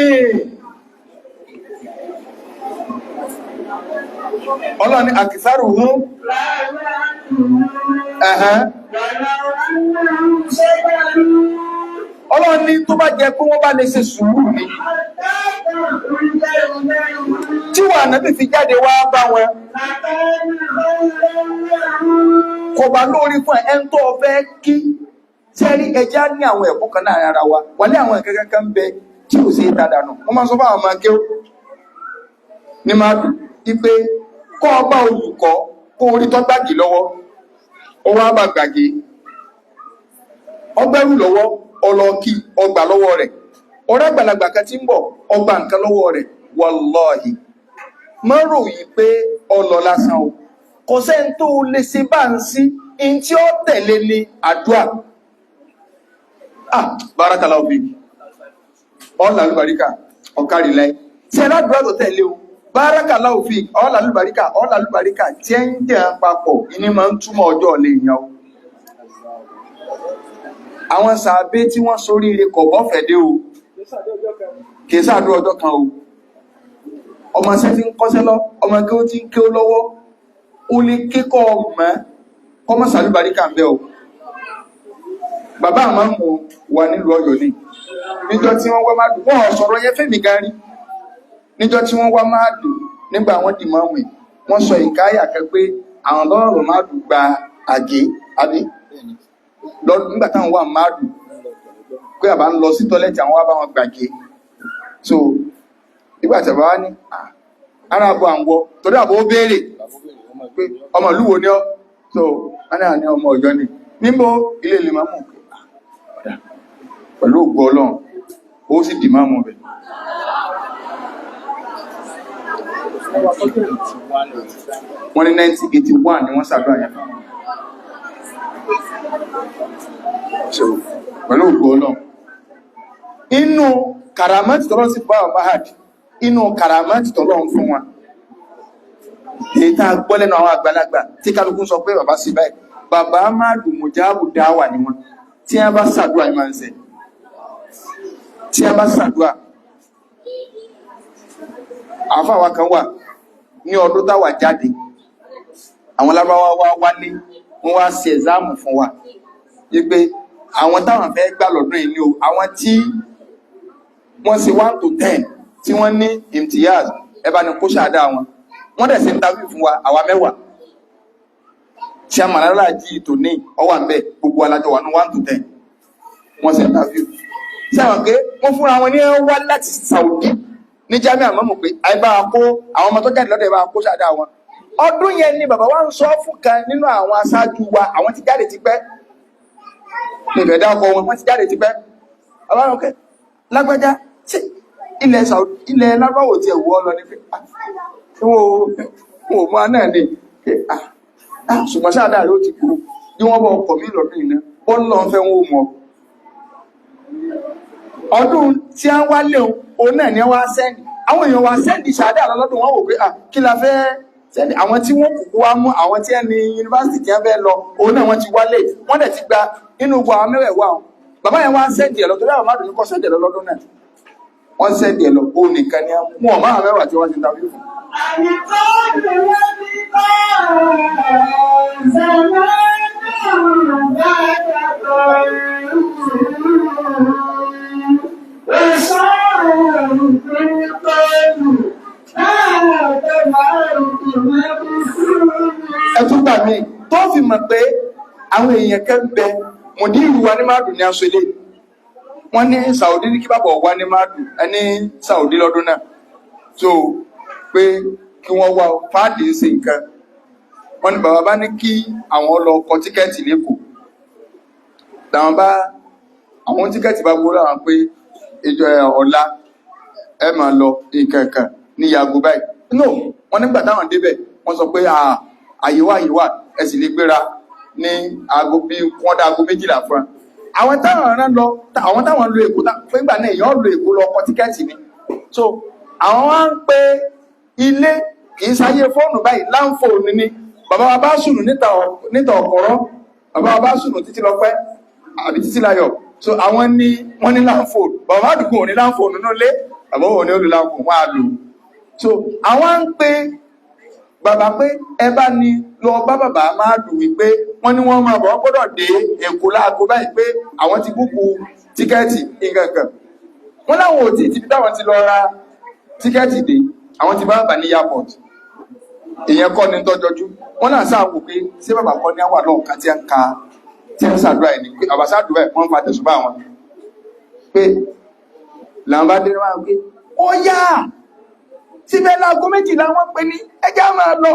ọlọ́ni àkìsárù hún ọlọ́ni tó bá jẹ pé wọ́n bá lè ṣe sùúrù ní tí wà náà fi jáde wá bá wọn kò bá lórí fún ẹ̀ ń tó fẹ́ kí tẹ́rí ẹjá ní àwọn ẹ̀kọ́ kan náà ara wa wà ní àwọn ẹ̀kẹ́kẹ́ kan bẹ tí ò sí dáadáa nù wọ́n máa sọ fún àwọn ọmọ akẹ́wò ní máa dùn wípé kọ́ ọba olùkọ́ kó orí tó gbàgì lọ́wọ́ ó wá bá gbàgì ọgbẹ́rù lọ́wọ́ ọlọ́ọ̀kì ọgbà lọ́wọ́ rẹ̀ ọ̀rẹ́ àgbàlagbà kan tí ń bọ̀ ọgbà nǹkan lọ́wọ́ rẹ̀ wàláhì má rò yí pé ọlọ lásán o kò sẹ́ni tó lè ṣe bá ń sí in tí ó tẹ̀lé ní àdúrà bárakàlá òbí ọ̀là lùbáríkà ọ̀kárí láì tí ẹládùúrà tó tẹ̀lé o bárakàlá òbí ọ̀là lùbáríkà tí ẹ ń jẹ́ papọ̀ ìní máa ń túmọ̀ ọjọ́ ọ̀lẹ́ ìyàn o àwọn sàábé tí wọ́n sórí ire kọ̀ bọ́fẹ̀ dé o kìí sáàdú ọjọ́ kan o ọmọ ṣẹ́ tí ń kọ́ṣẹ́ lọ ọmọ kí ó ti ń kí ó lọ́wọ́ ó lè kíkọ́ ọmọ kọmọ sàlúbàríkà ń bẹ́ o bàbá àmọ́ mọ̀ wà nílùú Ọ̀yọ́ ní níjọ́ tí wọ́n wá máa dùn wọ́n sọ̀rọ̀ yẹn fẹ́mi gan rí níjọ́ tí wọ́n wá máa dùn nígbà wọ́n dì mọ́ wẹ̀ wọ́n sọ ìkáyà kan pé àwọn lọ́rọ̀ máa dùn gba àgé àbí nígbà táwọn wà máa dùn pé àbá ń lọ sí tọ́lẹ́tì àwọn wá bá wọn gbàgé so nígbà tí àbá wá ní ara àbọ̀ àwọ̀ torí àbọ̀ ó béèrè pé ọmọ ìlú wo ni ọ́ so wọ́n náà ní ọmọ Ọ̀yọ́ ni níbo ilé ilé máa mú pẹ̀lú ògbọ́ Ọlọ́run ó sì dì máa mú bẹ̀ wọ́n ní 1981 ni wọ́n ṣàdúrà yẹn so pẹ̀lú ògbọ́ Ọlọ́run inú kàràmátì tọ́lọ́ sí bá Mahad inú kàràmátì tọ́lọ́ fún wọn èyí tá a gbọ́ lẹ́nu àwọn àgbàlagbà tí kálukú sọ pé bàbá sí báyìí bàbá Amadu Mujabu dáwà ní wọn tí a bá ṣàdúrà ní máa ń ṣe tí a bá ṣàdúrà àfáwà kan wà ní ọdún táwà jáde àwọn lábáwá wá wálé wọ́n wá ṣe ẹ̀záàmù fún wa wípé àwọn táwọn fẹ́ gbà lọ́dún yìí ni o àwọn tí wọ́n ṣe 1 to 10 tí wọ́n ní imtiyaz ẹbá ní kó ṣàdá wọn wọ́n dẹ̀ ṣe interview fún wa àwa 10 tí a màlára jí ìtò ní ọwà ń bẹ gbogbo alájọ wà ní 1 to 10 wọ́n ṣe interview tí àwọn pé wọ́n fúnra wọn ní wá láti Saudi ní Jamiu Àmọ́mù pé àìbá kó àwọn ọmọ tó jáde lọ́dọ̀ ìbá kó ṣàdá wọn ọdún yẹn ni bàbá wa ń sọ fún kan nínú àwọn aṣáájú wa àwọn ti jáde ti pẹ́ ní ìbẹ̀dá ọkọ̀ wọn wọ́n ti jáde ti pẹ́ àwọn ọkẹ́ lágbájá tí ilẹ̀ lábáwò tí ẹ̀wọ́ lọ ní pé wọ́n mọ́ náà ní ṣùgbọ́n sáàdá rẹ̀ ó ti kúrò bí wọ́n bọ́ ọkọ̀ mí lọ́dún ìná wọ́n lọ fẹ́ wọ́n mọ́ ọdún tí a ń wá léun òun náà ní wá sẹ́ndì àwọn èèyàn wá sẹ́ndì sáàdá lọ́dún wọ́n wò pé kí la fẹ́ sẹ́ndì àwọn tí wọ́n kùkú wá mú àwọn tí ẹni yunifásitì tí wọ́n fẹ́ lọ òun náà wọ́n ti wálé wọ́n dẹ̀ ti gba nínú gbọ́ àwọn mẹ́wẹ̀ẹ́wà bàbá yẹn wá sẹ́ndì ẹ̀ lọ torí àwọn mádùn ní kọ́ sẹ́ndì ẹ̀ lọ lọ́dún náà wọ́n sẹ́ndì ẹ̀ lọ òun nìkan ni mú ọ̀má àwọn mẹ́wàá tí wọ́n ti dáwí fún. Ẹ̀tún gbà mí tó fi mọ̀ pé àwọn èèyàn kẹ́ ń bẹ mùdírù wa ní mádùn ní aṣọ ilé wọ́n ní Saudi ní kí bàbá wá ní mádùn ẹni Saudi lọ́dún náà so pé kí wọ́n wá fáàdì ń ṣe nǹkan wọ́n ní bàbá bá ní kí àwọn lọ kọ tíkẹ́ẹ̀tì lẹ́kọ̀ọ́ làwọn bá àwọn tíkẹ́ẹ̀tì bá gbóró àwọn pé ìjọ ọ̀la ẹ máa lọ nǹkan ní yàgò báyìí no wọ́n nígbà táwọn débẹ̀ wọ́n sọ pé àyíwá ẹ sì lè gbéra ní aago bí wọ́n dá aago 12 fún àwọn táwọn rán lọ àwọn táwọn lo èkó fún ìgbà náà èèyàn lo èkó lọ kọ tíkẹ́ẹ̀tì ni so àwọn wá ń pé ilé kìí sáyé fóònù báyìí láǹfóònù ni bàbá wa bá sùnù níta ọ̀kọ̀rọ̀ bàbá wa bá sùnù títí lọ pẹ́ àbí títí láyọ̀ so àwọn ní wọ́n ní láǹfóònù bàbá àdúgbò ní láǹfóònù nínú ilé bàbá òun ní olù láǹfóònù wọ́n á lò so àwọn ń pe bàbá pé ẹ bá ní lọ bá bàbá máa lù wípé wọ́n ní wọ́n máa bọ̀ wọ́n gbọ́dọ̀ dé Èkó láago báyìí pé àwọn ti búkú tíkẹ́ẹ̀tì nǹkankan wọ́n láwọn ò tí ì ti fi táwọn ti lọ ra tíkẹ́ẹ̀tì dé àwọn ti bá bà ní airport èèyàn kọ́ ni tọ́jọ́jú wọ́n náà sáàpù pé ṣé bàbá kọ́ ní àwà náà kàtí ẹ̀ka tí ń ṣàdúrà ẹni pé àbáṣádùúrà ẹ̀ wọ́n fa tẹ̀sùbá wọn pé làwọn bá dé wọn pé ó yá síbẹ̀ láago méjìlá wọ́n pè ní ẹjẹ́ máa lọ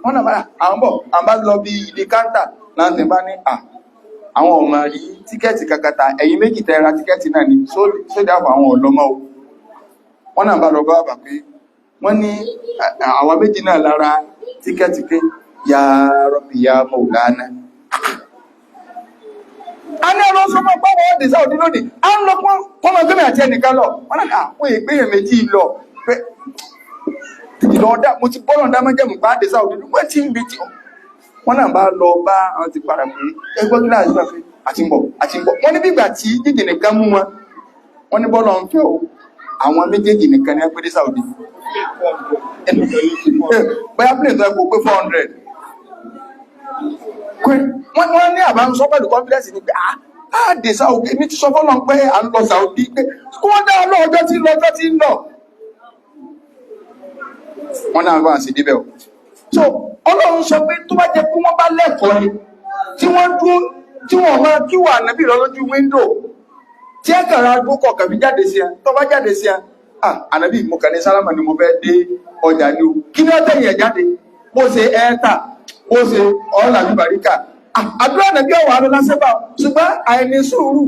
wọ́n náà máa àwọn bọ̀ àwọn bá lọ bí ilé káńtà láti bá ní àwọn ọmọ rí tíkẹ́ẹ̀tì kakata ẹ̀yìn méjì tẹ́ ra tíkẹ́ẹ̀tì náà ni sódà fún àwọn ọlọ́mọ o wọ́n náà bá lọ bá bà pé wọ́n ní àwọn méjì náà lára tíkẹ́ẹ̀tì pé ya Rabbi ya Maulana a ní ọlọ́ sọmọ pọ́wọ́ ọdẹ sáwọ́dí lónìí a ń lọ pọ́nmọ́ gómìnà àti ẹnìkan lọ wọ́n náà àwọn ìgbéyàn méjì lọ pé ìlọ́ọ̀dá mo ti bọ́lọ̀ dámọ́jẹ́mù bá dé sáwọ́dí wọ́n ti ń bí tí wọ́n náà bá lọ bá àwọn ti padà pé ẹgbẹ́ gíláàsì bá fi àti ń bọ̀ wọ́n ní bígbà tí jíjì nìkan mú wọn wọ́n ní bọ́lọ̀ ń fẹ́ o àwọn méjèèjì nìkan ní ẹgbẹ́ dé sáwọ́dí bóyá plane tó ẹkọ pé 400 wọ́n ní àbá ń sọ pẹ̀lú confidence ní pé dé sáwọ́dí èmi ti sọ fọ́lọ́ pé à ń lọ sáwọ́dí pé kí wọ́n dá ọlọ́ọjọ́ tí ń lọ wọ́n náà bá ṣe débẹ̀ o so Ọlọ́run sọ pé tó bá jẹ́ kí wọ́n bá lẹ́kọ̀ọ́ ni tí wọ́n dúró tí wọ́n máa kí wà nábì lọ lójú wíńdò tí ẹ kàrà agbókọ̀ kàbí jáde sí ẹ tó bá jáde sí ẹ ànábì mo kàn ní sálámà ni mo fẹ́ dé ọjà ni o kí ni ó tẹ̀yìn ẹ̀ jáde bó ṣe ẹ́ẹ́ta bó ṣe ọ̀là bíbàríkà àdúrà nàbí ọ̀wà ló lásẹ́bà ṣùgbọ́n àìní sùúrù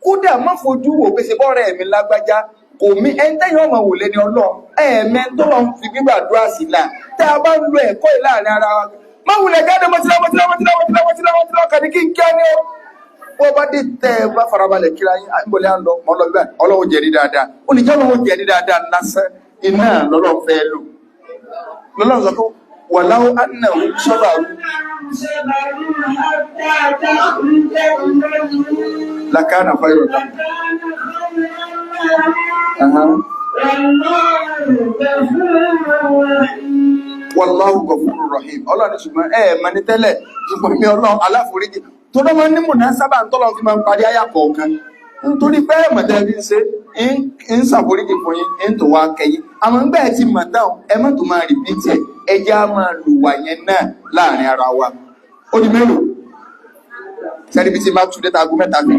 kódà má fojú wò pé ṣe bọ́ọ̀rẹ́ ẹ̀mí lágbájá kò mí ẹni tẹ́yìn ọmọ wò lé ní ọlọ́ ẹ̀ẹ̀mẹ́ tó lọ fi gbígbàdúrà sí là tẹ́ a bá ń lo ẹ̀kọ́ ìlànà ara wa má wulẹ̀ jáde mọ́tíláwọ́tíláwọ́tíláwọ́tíláwọ́ kàní kí n kí á ní ó bó bá dé tẹ́ ẹ bá farabalẹ̀ kíra yín àìbọ̀lẹ́ à ń lọ mọ́ lọ bíbá ọlọ́wọ́ jẹ̀rí dáadáa ó ní jẹ́ ọlọ́wọ́ jẹ̀rí dáadáa lásán iná lọ́lọ́ fẹ́ lò lọ́lọ́ sọ pé wàláwó annahu sabaru lakana fayrata wallahu ghafurur rahim ọlọ́ni ṣùgbọ́n mẹ́ni tẹ́lẹ̀ ṣùgbọ́n mi ọlọ́run aláforíjì tó lọ́mọ ní mùnà sábà ń tọ́lọ́ fi máa ń parí àyà kọ̀ọ̀kan nítorí pé mọ̀tẹ́ bí ń ṣe ń ṣàforíjì fún yín ń tó wá kẹyìn àmọ́ ń gbẹ́ ti mọ̀ dáhùn ẹ má tó máa rìpítì ẹ̀ ẹjẹ́ á máa lò wà yẹn náà láàrin ara wa ó di mélòó sẹ́ni bí ti máa tún dẹ́ta aago mẹ́ta fi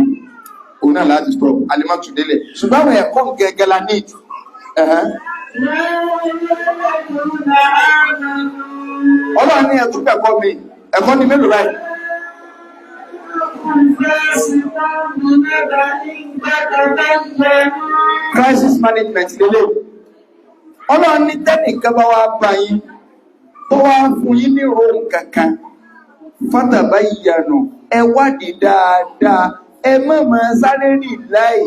òun náà láti stop alẹ́ má tún délẹ̀ ṣùgbọ́n àwọn ẹ̀kọ́ gẹ́gẹ́ la ní ìdí ọlọ́run ní ẹ̀tún ẹ̀kọ́ mi ẹ̀kọ́ ní mélòó báyìí crisis management lélẹ̀ ọlọ́run ní tẹ́nìkan bá wá bá yín tó wá fún yín ní rohùn kankan fátàbá ìyànà ẹ wádìí dáadáa ẹ má máa sáré rìn láì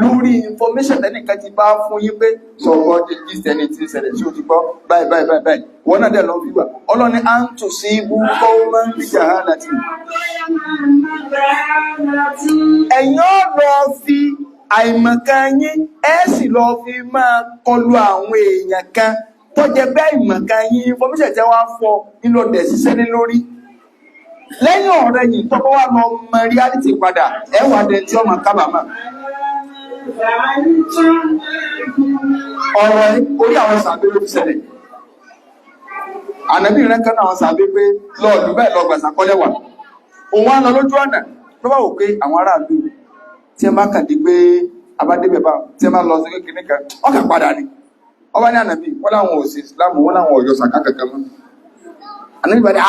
lórí information tẹ́nìkan ti bá fún yín pé sọ̀rọ̀ jíjí tẹ́ni tí ń ṣẹlẹ̀ tí ó ti gbọ́ báyìí wọ́n náà dẹ̀ lọ wíwà ọlọ́ni à ń tò sí ibú kọ́ máa ń bí jahálàtì ẹ̀yin ó lọ fi àìmọ̀kan yín ẹ sì lọ fi máa kọlu àwọn èèyàn kan tó jẹ bẹ́ẹ̀ àìmọ̀kan yín information tẹ́ wá fọ nílò dẹ̀ ṣiṣẹ́ ní lórí lẹ́yìn ọ̀rẹ́ yìí tọ́kọ́ wà lọ mọ reality padà ẹwà dẹ̀ tí ọmọ kábàámà ọ̀rọ̀ orí àwọn sàbẹ̀ ló ti ṣẹlẹ̀ ànàbí rẹ̀ kan àwọn sàbẹ̀ pé lọ́ọ̀dù bẹ́ẹ̀ lọ gbàsà kọ́lẹ́wà òun á lọ lójú ọ̀nà ló bá wò pé àwọn aráàlú tí ẹ máa kàdé pé abádébẹ̀ bá tí ẹ máa lọ sí kékeré kan ọkà padà ni ọba ní ànàbí wọ́n láwọn òsì ìsìlámù wọ́n láwọn ọ̀yọ́ sàkà kankan mọ́ ànàbí bá dé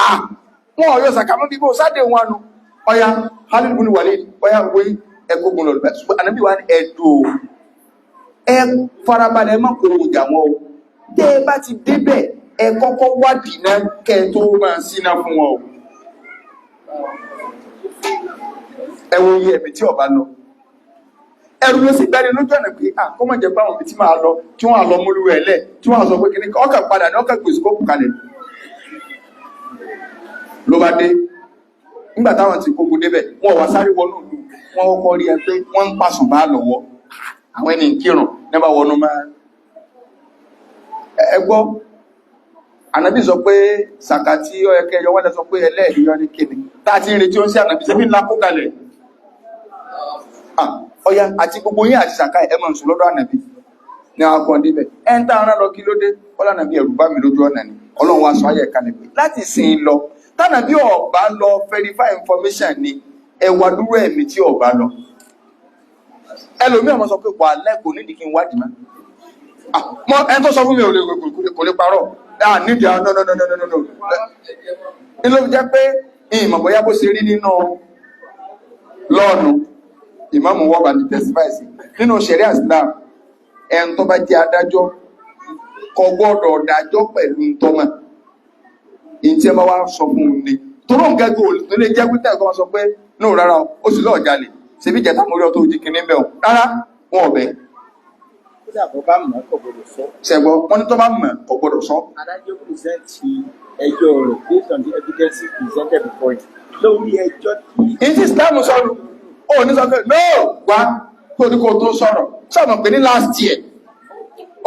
wọn ọ̀yọ́ sàkà mọ́ bí bó sáde wọn nu ọya Khalid bin Walid ọya wé ẹgbógun lọ lọ́bẹ̀ ṣùgbọ́n ànábì wá ní ẹ̀dùn ẹ farabalẹ̀ mọ́ kò ìjà wọn o tẹ́ ẹ bá ti débẹ̀ ẹ kọ́kọ́ wádìí náà kẹ́ ẹ tó máa síná fún wọn o ẹ wo iye ẹ̀mí tí ọba lọ ẹrù ló sì gbẹ́ni lójú ọ̀nà pé kọ́mọ̀ jẹ́ pé àwọn ibi tí máa lọ tí wọ́n á lọ múlùú ẹ̀ lẹ̀ tí wọ́n á sọ pé kìnnì ọkàn padà ní ọkàn gbèsè kókù kalẹ̀ ló bá dé nígbà táwọn ti kókù débẹ̀ wọ́n wá sáré wọnú ìlú wọ́n kọ́kọ́ rí ẹ pé wọ́n ń pàṣùn bá lọ́wọ́ àwọn ẹni kírun nígbà wọnú máa ẹgbọ́ ànábì sọ pé sàkàtí ọ̀yẹ́kẹ́ yọ wọ́n sọ pé ẹlẹ́ẹ̀rí yọ ní kíni táàtí ń retí ó ń sí ànábì sẹ́bí ńlá kó kalẹ̀ ọya àti gbogbo yín àti sàkà ẹmọ̀ ǹsù lọ́dọ̀ ànàbí ní àwọn kan débẹ̀ ẹ̀ ń tá ara lọ kí ló dé ọlọ́ ànàbí ẹ̀rù bá mi lójú ọ̀nà ni ọlọ́run wa sọ ayẹ̀ kalẹ̀ pé láti sìn lọ tànàbí ọ̀bá lọ verify information ni ẹwà dúró ẹ̀mí tí ọ̀bá lọ ẹlòmí ọmọ sọ pé wà lẹ́kọ̀ọ́ nídìí kí n wádìí má mọ ẹni tó sọ fún mi kò lè parọ́ nídìí àwọn no ní ló jẹ́ pé ìmọ̀ bóyá bó ṣe rí nínú lọ́ọ̀nù ìmáàmù wọ́n bá ní tẹ̀sífáìsì nínú ṣẹ̀ríà Islam ẹn tó bá jẹ́ adájọ́ kò gbọ́dọ̀ dájọ́ pẹ̀lú ntọ́mọ̀ ìtí ẹ bá wá sọ fún un ni toró nǹkan gbé tó lè jẹ́ pítà ẹ̀kọ́ sọ pé no rárá ó sì lọ́ọ̀ jalè ṣebí jẹ́ta mórí ọtọ́ òjì kìíní bẹ́ẹ̀ rárá wọn ọ̀bẹ. ṣẹ̀gbọ́ wọn ní tó bá mọ̀ kò gbọ́dọ̀ sọ. adájọ́ pírẹsẹ̀ntì ẹjọ́ rẹ̀ based on the evidence presented before him lórí ẹjọ́ tí. ìtí Islam sọ̀rọ̀ ó ní sọ pé no wá kó ní kó tó sọ̀rọ̀ sọ̀rọ̀ pé ní last year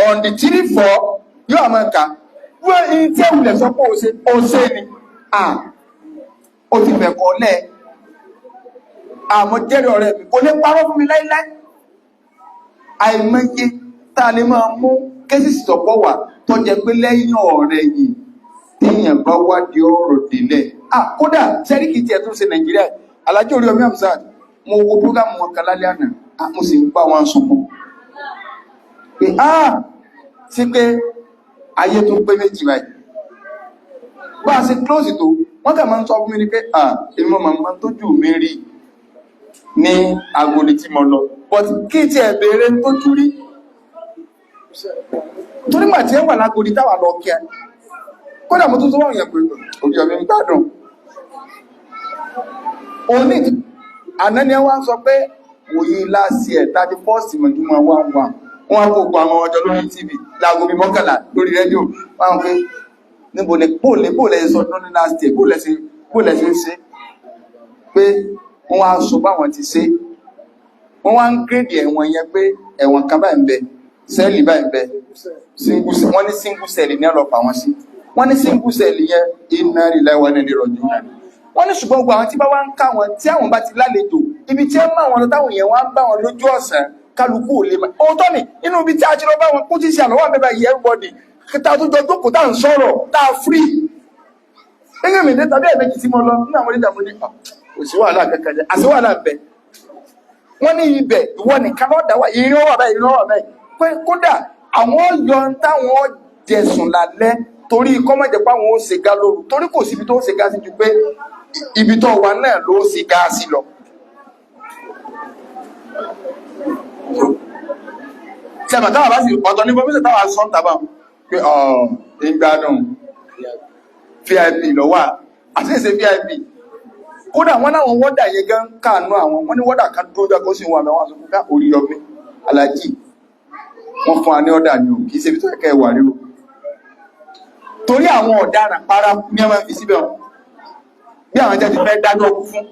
on the 3-4 yóò àmọ́ ẹ̀ka wọ́n ní tí ẹ̀wùlẹ̀ sọ pé ó ṣe ni ó ti bẹ̀kọ́ lẹ̀ àmọ́ jẹ́rìí ọ̀rẹ́ mi kò lè parọ́ fún mi láíláí àìmọye tá a lè máa mú kéṣìṣì tọ́pọ̀ wà tó jẹ́ pé lẹ́yìn ọ̀rẹ́ yìí téèyàn bá wádìí ọ̀rọ̀ délẹ̀ kódà sẹ́ríkì tí ẹ̀ tún ṣe Nàìjíríà Alhaji Oríyọmí Hamzat mo wo program wọn kan lálẹ́ àná mo sì ń bá wọn sunkún pé sí pé ayé tó pé méjì báyìí bá a ṣe close tó wọ́n kà máa ń sọ fún mi ní pé èmi máa tó jù mí rí ní agodi tí mo lọ but kí tí ẹ bèèrè tó jú rí tó nígbà tí ẹ wà lágodi táwà lọ kí ẹ kódà mo tún tó wọ́n yẹn pé Oríyọmí ń gbádùn òní àná ni wọ́n sọ pé wòye láti ẹ̀ 31st mọ̀júmọ̀ wọ́n á gbogbo àwọn ọjọ́ lórí TV láago bí 11 lórí rédíò wọ́n pé níbo ni bóòlẹ̀ sọ ní last year bóòlẹ̀ sí ń ṣe pé wọ́n wá sọ báwọn ti ṣe wọ́n wá ń gírèdì ẹ̀wọ̀n yẹn pé ẹ̀wọ̀n kan báyìí ń bẹ sẹ́ẹ̀lì báyìí ń bẹ wọ́n ní single cell ní ọlọ́pàá wọn sí wọ́n ní single cell yẹn iná rí láìwọ́n ní ìrọ̀jú náà wọ́n ní ṣùgbọ́n gbogbo àwọn tí bá wá ń ká wọn tí àwọn bá ti lálejò ibi tí ẹ máa wọn táwọn èèyàn wá ń bá wọn lójú ọ̀sán kálukú ò lè máa òótọ́ ni inú ibi tí a ti lọ bá wọn kó tí ṣe àlọ́wọ́ àbẹ́bà yìí everybody tá a tó jọ jókòó tá à ń sọ̀rọ̀ tá a free ẹgbẹ́ mi dé tàbí ẹ̀mẹ́jì tí mo lọ nínú àwọn oníjà mo ní kò sí wàhálà kankan jẹ àti wàhálà bẹ wọ́n ní ibẹ̀ ìwọ nìkan lọ́dà wà ìrìn wà báyìí pé kódà àwọn yọ táwọn jẹ̀sùn lálẹ́ torí kọ́mọ̀jẹ̀ pé àwọn ó ṣe ga lóru torí kò síbi tó ṣe ga sí ju pé ibi tó wà náà ló ṣe ga sí lọ. tí a bá táwà bá sì ọ̀tọ̀ ní bọ́mísẹ̀ táwà sọ́n tàbá pé ìgbádùn VIP lọ́wà àti ìṣe VIP kódà wọ́n náà wọ́dà yẹ gán káànú àwọn wọ́n ní wọ́dà kan dúró jẹ́ kó sì wọ́n àwọn àṣọ́kúnká Oríyọmí Aláàjì wọ́n fún wa ní ọ̀dà ní ò kìí ṣe bí tó kẹ́kẹ́ wà ríro torí àwọn ọ̀daràn para ní ọmọ fi síbẹ̀ bí àwọn jẹ́ ti fẹ́ dájọ́ ọkú fún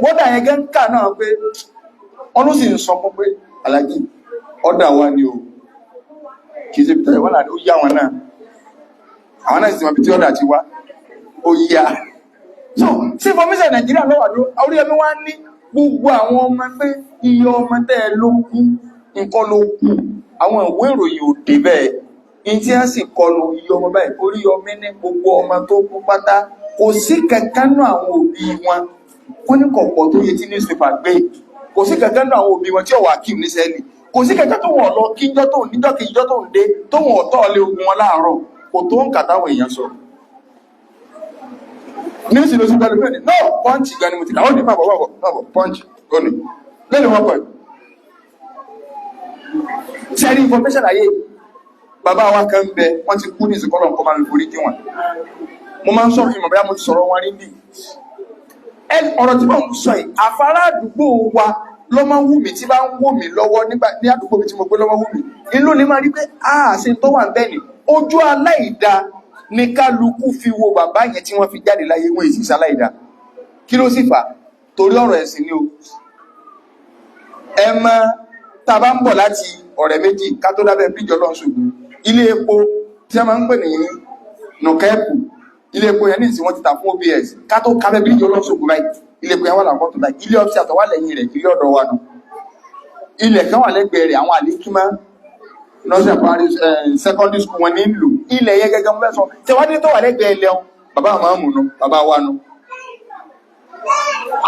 wọ́dà yẹ gán káànú àwọn pé wọ́n ló sì ń sọ fún pé Aláàjì ọ̀dà wa ni ò kìí ṣe bí tó wọ́n ó yá wọn náà àwọn náà sì mọ̀ bí tí ọ̀dà ti wá ó yá so sí fọmísẹ̀ Nàìjíríà lọ́wọ́dó Oríyọmí wá ní gbogbo àwọn ọmọ pé iye ọmọ tẹ́ ló kú nǹkan ló kú àwọn ìwé ìròyìn ò dé bẹ́ẹ̀ in tí wọ́n sì kọlu iye ọmọ báyìí Oríyọmí ní gbogbo ọmọ tó kú pátá kò sí kankan náà àwọn òbí wọn wọ́n ní kọ̀pọ̀ tó yẹ tí newspaper gbé kò sí kankan náà àwọn òbí wọn tí ọ̀wà kí ní sẹ́ẹ̀lì kò sí kankan tó wọ́n lọ kí níjọ́ tó ń dé tó wọ́n ọ̀tọ̀ lé ogun wọn láàárọ̀ kò tó ń kàtàwọn èèyàn sọ ní ìsìnkú sí pẹ̀lú mẹ́rin náà pọ́ǹchì gan ni mo ti kà ó ní pàbọ̀ pọ́ǹchì gónì lẹ́nu wọ́n pẹ̀lú sẹ́rí information ayé bàbá wa kan bẹ wọ́n ti kú ní ìsìnkọ́lọ̀ nǹkan máa ń forí kí wọn mo máa ń sọ̀rọ̀ ìmọ̀ bẹ́ẹ̀ mo ti sọ̀rọ̀ wọn rí bí ọ̀rọ̀ tí mo ń sọ yìí àfárá àdúgbò wa ló máa ń wù mí tí bá ń wò mí lọ́wọ́ nígbà ní àdúgbò mi tí mo gbé lọ́wọ́ wù mí inú ni máa rí pé ṣe tó wà bẹ́ẹ̀ ni ojú aláìda ní kálukú fi wo bàbá yẹn tí wọ́n fi jáde láyé wọ́n èsì sáláìda kí ló sì fà torí ọ̀rọ̀ ẹ̀sìn ni o ẹ mọ tá a bá ń bọ̀ láti ọ̀rẹ́ méjì ká tó dábẹ́ bíjọ lọ́n ṣùgbọ́n ilé epo tí a máa ń pè ní nùkẹ́ẹ̀kù ilé epo yẹn ní ìsìn wọn ti tà fún OBS ká tó kábẹ́ bíjọ lọ́n ṣùgbọ́n báyìí ilé epo yẹn wà láwọn tó dá ilé ọ́fíìsì àtọwà lẹ́yìn rẹ̀ ilé ọ̀dọ̀ wa nù ilẹ̀ kan wà lẹ́gbẹ̀ẹ́ rẹ̀ àwọn àlékímá nursery paris secondary school wọn ní ìlú ilẹ̀ yẹn gẹ́gẹ́ mú fẹ́sọ tẹwádé tó wà lẹ́gbẹ̀ẹ́ ilẹ̀ wọn bàbá àwọn àmù nù bàbá wa nù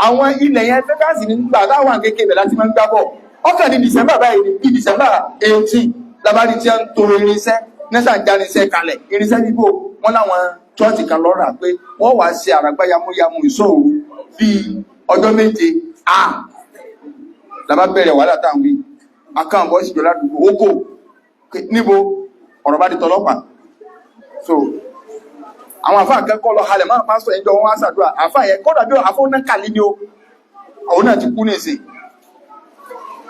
àwọn ilẹ̀ yẹn fẹ́kánsì ní gbà táwọn kékeré láti máa ń gbá bọ̀ ọkàn ní December báyìí ní December 18 labari tí a ń to irinṣẹ́ nẹ́sà jánisẹ́ kalẹ̀ irinṣẹ́ bíbò wọ́n láwọn chọ́ọ̀tì kan lọ́ra pé wọ́n wá ṣe àràgbá yamuyamu ìṣòro bíi ọjọ́ méje lábá bẹ̀rẹ̀ wàhálà táwọn wí akáàbọ̀ ìṣìjọ ládùúgbò ókò níbo ọ̀rọ̀ bá di tọlọ́pàá so àwọn àfáà akẹ́kọ̀ọ́ lọ halẹ̀ máa pásítọ̀ ẹjọ́ wọn wá ṣàdúrà àfáà yẹn kọ́dà bí àfọ́ náà kàlí ni ó àwọn náà ti kú ní ìsìn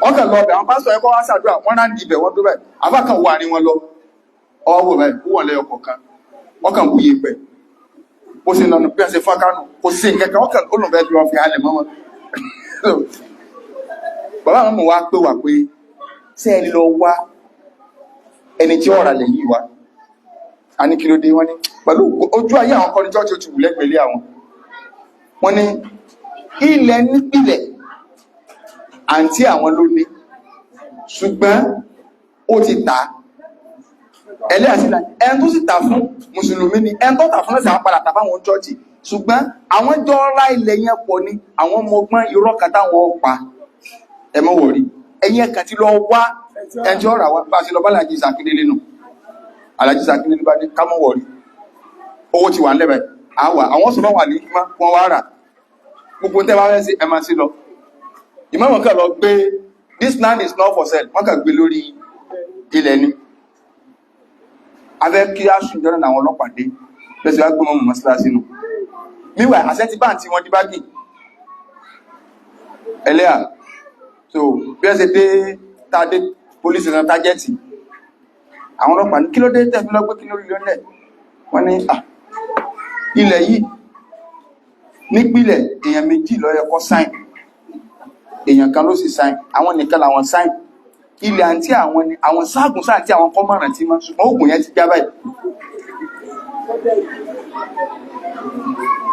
wọ́n kàn lọ bẹ̀ àwọn pásítọ̀ ẹkọ́ wá ṣàdúrà wọ́n rán di ibẹ̀ wọ́n tó bẹ̀ àfáà kan wà ní wọn lọ ọwọ́ bẹ̀ kú wọ̀n lẹ́yọ kọ̀ọ̀kan wọ́n kàn wúye pẹ̀ bó ṣe lọ́nà bí wọ́n ṣe fọ́nkánù kò sí nkẹ́kẹ́ wọ́n kàn olùbẹ̀ lọ fi halẹ̀ mọ́ wọn bàbá àwọn ọmọ wa pé wà pé ṣé ẹni lọ wá ẹni tí ọ̀rà lẹ̀ yìí wá a ní kí ló dé wọ́n ní pẹ̀lú ojú ayé àwọn kọ́ni jọ́ọ̀tì ó ti wù lẹ́gbẹ̀lẹ́ àwọn wọ́n ní ilẹ̀ nípìlẹ̀ àǹtí àwọn ló ní ṣùgbọ́n ó ti tà ẹlẹ́ àti ìlànà ẹn tó sì tà fún mùsùlùmí ni ẹn tó tà fún ẹ̀sẹ̀ àwọn padà tà fáwọn jọ́ọ̀tì ṣùgbọ́n àwọn jọ ra ilẹ̀ yẹn pọ̀ ní àwọn ọmọ ọgbọ́n irọ́ kan táwọn pa ẹmọ́ wọ̀rí ẹ̀yìn ẹ̀kà tí lọ wá ẹjọ́ ọ̀rà wá bá sí lọ bá Alhaji Sakindele nù Alhaji Sakindele bá ní kámọ́ wọ̀rí owó ti wà nílẹ̀ àwà àwọn sọ̀rọ̀ wà ní ìmá wọn wá rà gbogbo tẹ́ bá fẹ́ sí ẹmà sí lọ ìmọ̀mọ̀ kà lọ gbé this land is not for sale wọ́n kà gbé lórí ilẹ̀ ni abẹ́ kí á sùn jọ́nà àwọn ọlọ́pàá dé lẹ́sẹ̀ wá gbé mọ́ mọ́sálásí nù míwà àṣẹ́ntì bá àti wọn dí bágì ẹlẹ́à so bí ẹ ṣe dé tàdé police náà tájẹ́tì àwọn ọlọ́pàá ní kí ló dé tẹ́fí lọ́gbé kí lórí lọ́lẹ̀ wọ́n ní ilẹ̀ yìí nípìlẹ̀ èèyàn méjì ló yẹ kó sign èèyàn kan ló sì sign àwọn nìkan làwọn sign ilẹ̀ àti àwọn ni àwọn sáàgùn sáà tí àwọn kọ́ márùn tí máa ṣùgbọ́n ògùn yẹn ti já báyìí